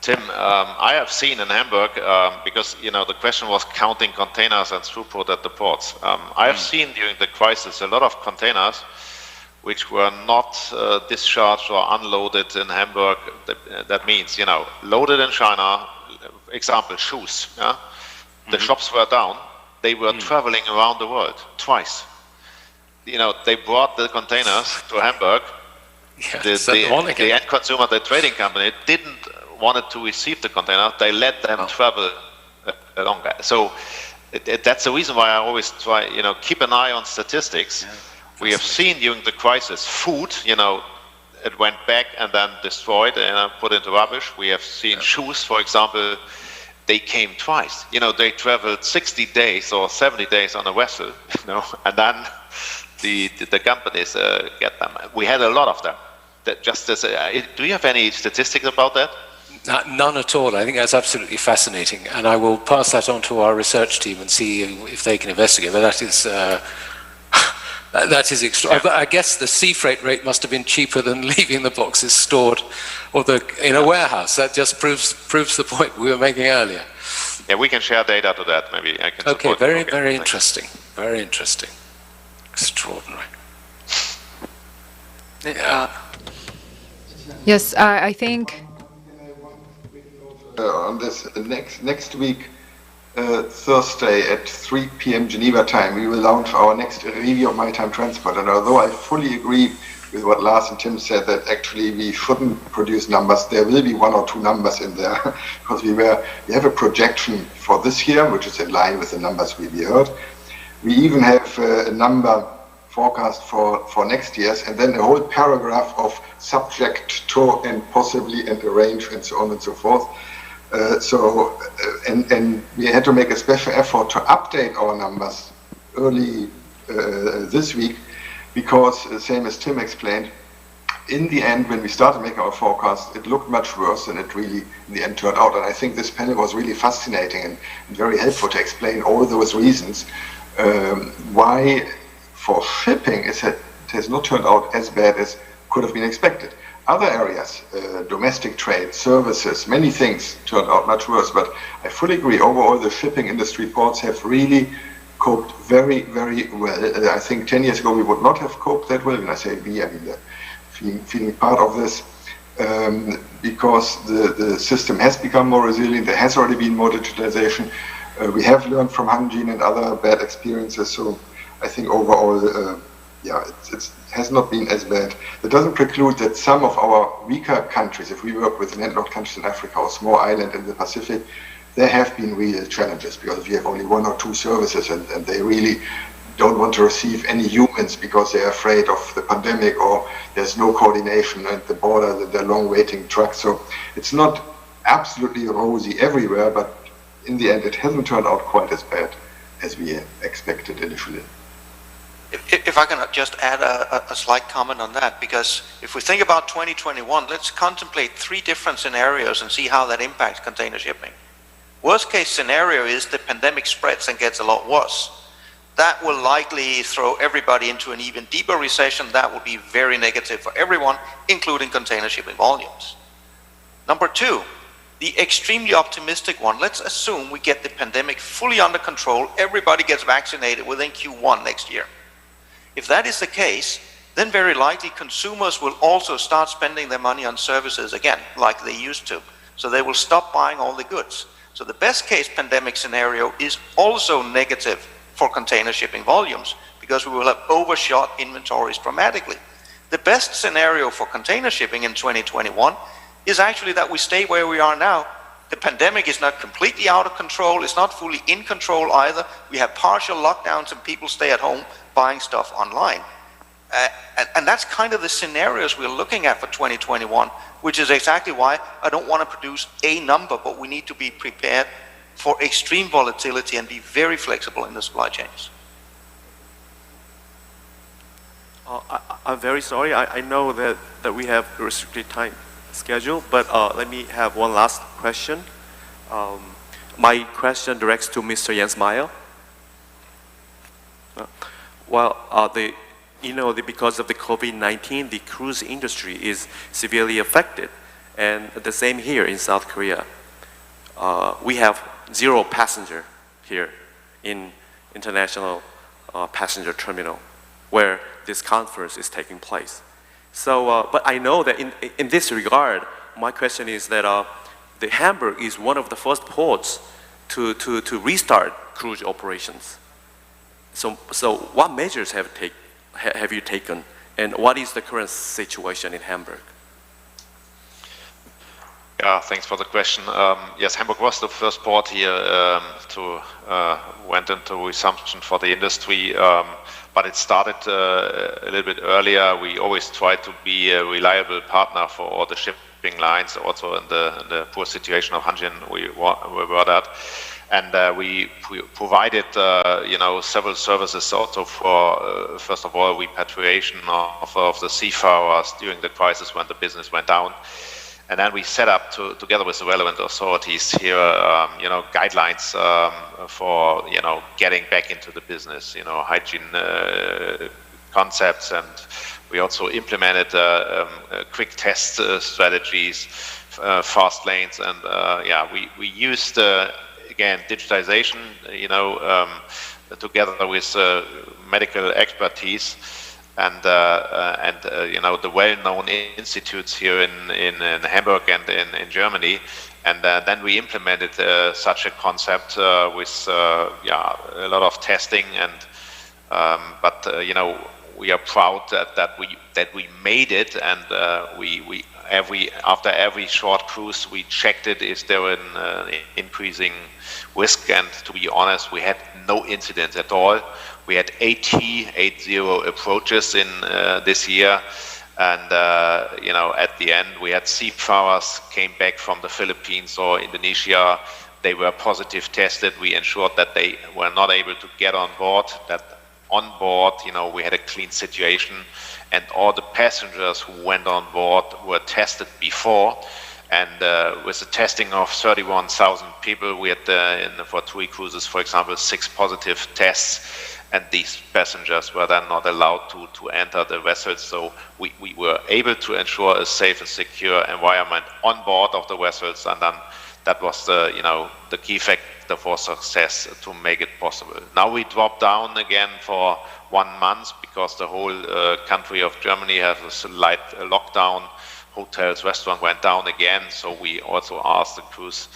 Tim, I have seen in Hamburg, because the question was counting containers and throughput at the ports. I have seen during the crisis a lot of containers which were not discharged or unloaded in Hamburg. That means, loaded in China, example, shoes. Yeah? The shops were down. They were traveling around the world twice. They brought the containers to Hamburg. Yeah, the end consumer, the trading company, didn't want to receive the container. They let them travel along. So that's the reason why I always try, keep an eye on statistics. Yeah, we have seen during the crisis, food, it went back and then destroyed and put into rubbish. We have seen shoes, for example. They came twice. They traveled 60 days or 70 days on a vessel, and then the companies get them. We had a lot of them. Do you have any statistics about that? None at all. I think that's absolutely fascinating, and I will pass that on to our research team and see if they can investigate. But that is extraordinary. I guess the sea freight rate must have been cheaper than leaving the boxes stored or in a warehouse. That just proves the point we were making earlier. Yeah, we can share data to that. Maybe I can. Okay, very interesting. Very interesting. Extraordinary. Yes, I think. On this next week, Thursday at 3 p.m. Geneva time, we will launch our next review of maritime transport. And although I fully agree with what Lars and Tim said, that actually we shouldn't produce numbers, there will be one or two numbers in there because we have a projection for this year, which is in line with the numbers we heard. We even have a number forecast for next year's, and then a whole paragraph of subject to and possibly and arrange and so on and so forth. And we had to make a special effort to update our numbers early this week because, same as Tim explained, in the end, when we started making our forecast, it looked much worse than it really in the end turned out. And I think this panel was really fascinating and very helpful to explain all those reasons why for shipping it has not turned out as bad as could have been expected. Other areas, domestic trade, services, many things turned out much worse, but I fully agree, overall the shipping industry ports have really coped very, very well. I think 10 years ago we would not have coped that well. When I say we, I mean feeling part of this, because the system has become more resilient, there has already been more digitalization. We have learned from Hanjin and other bad experiences, so I think overall, it has not been as bad. That doesn't preclude that some of our weaker countries, if we work with landlocked countries in Africa or small island in the Pacific, there have been real challenges because we have only one or two services and they really don't want to receive any humans because they're afraid of the pandemic or there's no coordination at the border, the long waiting trucks. So it's not absolutely rosy everywhere, but in the end it hasn't turned out quite as bad as we expected initially. If I can just add a slight comment on that, because if we think about 2021, let's contemplate three different scenarios and see how that impacts container shipping. Worst case scenario is the pandemic spreads and gets a lot worse. That will likely throw everybody into an even deeper recession. That will be very negative for everyone, including container shipping volumes. Number two, the extremely optimistic one. Let's assume we get the pandemic fully under control. Everybody gets vaccinated within Q1 next year. If that is the case, then very likely consumers will also start spending their money on services again, like they used to. So they will stop buying all the goods. So the best case pandemic scenario is also negative for container shipping volumes, because we will have overshot inventories dramatically. The best scenario for container shipping in 2021 is actually that we stay where we are now. The pandemic is not completely out of control, it's not fully in control either. We have partial lockdowns and people stay at home buying stuff online. And that's kind of the scenarios we're looking at for 2021, which is exactly why I don't want to produce a number, but we need to be prepared for extreme volatility and be very flexible in the supply chains. I'm very sorry. I know that we have a restricted time schedule, but let me have one last question. My question directs to Mr. Jens Meyer. Because of the COVID-19, the cruise industry is severely affected, and the same here in South Korea. We have 0 passenger here in International Passenger Terminal, where this conference is taking place. So, but I know that in this regard, my question is that the Hamburg is one of the first ports to restart cruise operations. So what measures have you taken, and what is the current situation in Hamburg? Yeah, thanks for the question. Yes, Hamburg was the first port here to went into resumption for the industry, but it started a little bit earlier. We always try to be a reliable partner for all the shipping lines, also in the poor situation of Hanjin we were that. And we provided, several services also for, first of all, repatriation of the seafarers during the crisis when the business went down. And then we set up, together with the relevant authorities here, guidelines for, getting back into the business, hygiene concepts. And we also implemented quick test strategies, fast lanes. And we used, again, digitization, together with medical expertise. And the well-known institutes here in Hamburg and in Germany, and then we implemented such a concept with a lot of testing, and we are proud that we made it, and after every short cruise we checked it, is there an increasing risk, and to be honest, we had no incidents at all. We had 80 approaches in this year, and at the end we had seafarers came back from the Philippines or Indonesia. They were positive tested. We ensured that they were not able to get on board. That on board, we had a clean situation, and all the passengers who went on board were tested before. And with the testing of 31,000 people, we had for 3 cruises, for example, 6 positive tests. And these passengers were then not allowed to enter the vessels. So we were able to ensure a safe and secure environment on board of the vessels. And then that was the key factor for success to make it possible. Now we dropped down again for 1 month because the whole country of Germany has a slight lockdown. Hotels, restaurants went down again. So we also asked the cruise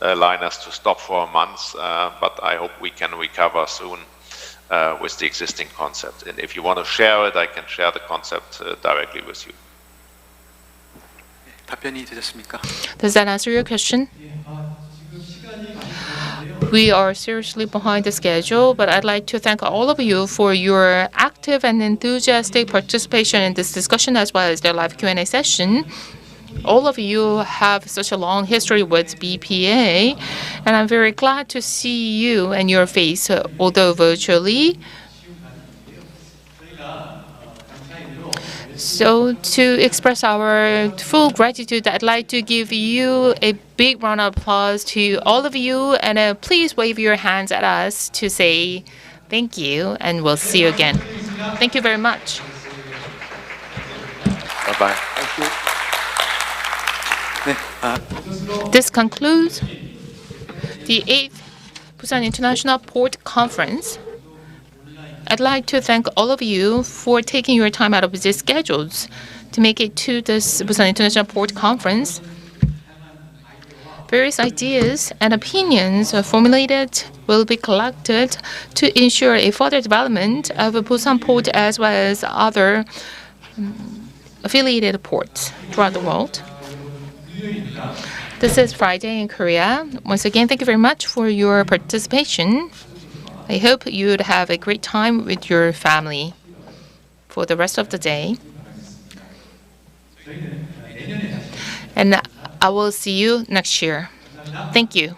liners to stop for a month. But I hope we can recover soon. With the existing concept. And if you want to share it, I can share the concept directly with you. Does that answer your question? We are seriously behind the schedule, but I'd like to thank all of you for your active and enthusiastic participation in this discussion, as well as the live Q&A session. All of you have such a long history with BPA, and I'm very glad to see you and your face, although virtually. So to express our full gratitude, I'd like to give you a big round of applause to all of you, and please wave your hands at us to say thank you, and we'll see you again. Thank you very much. Bye-bye. Thank you. This concludes the 8th Busan International Port Conference. I'd like to thank all of you for taking your time out of busy schedules to make it to this Busan International Port Conference. Various ideas and opinions formulated will be collected to ensure a further development of Busan Port as well as other affiliated ports throughout the world. This is Friday in Korea. Once again, thank you very much for your participation. I hope you'd have a great time with your family for the rest of the day. And I will see you next year. Thank you.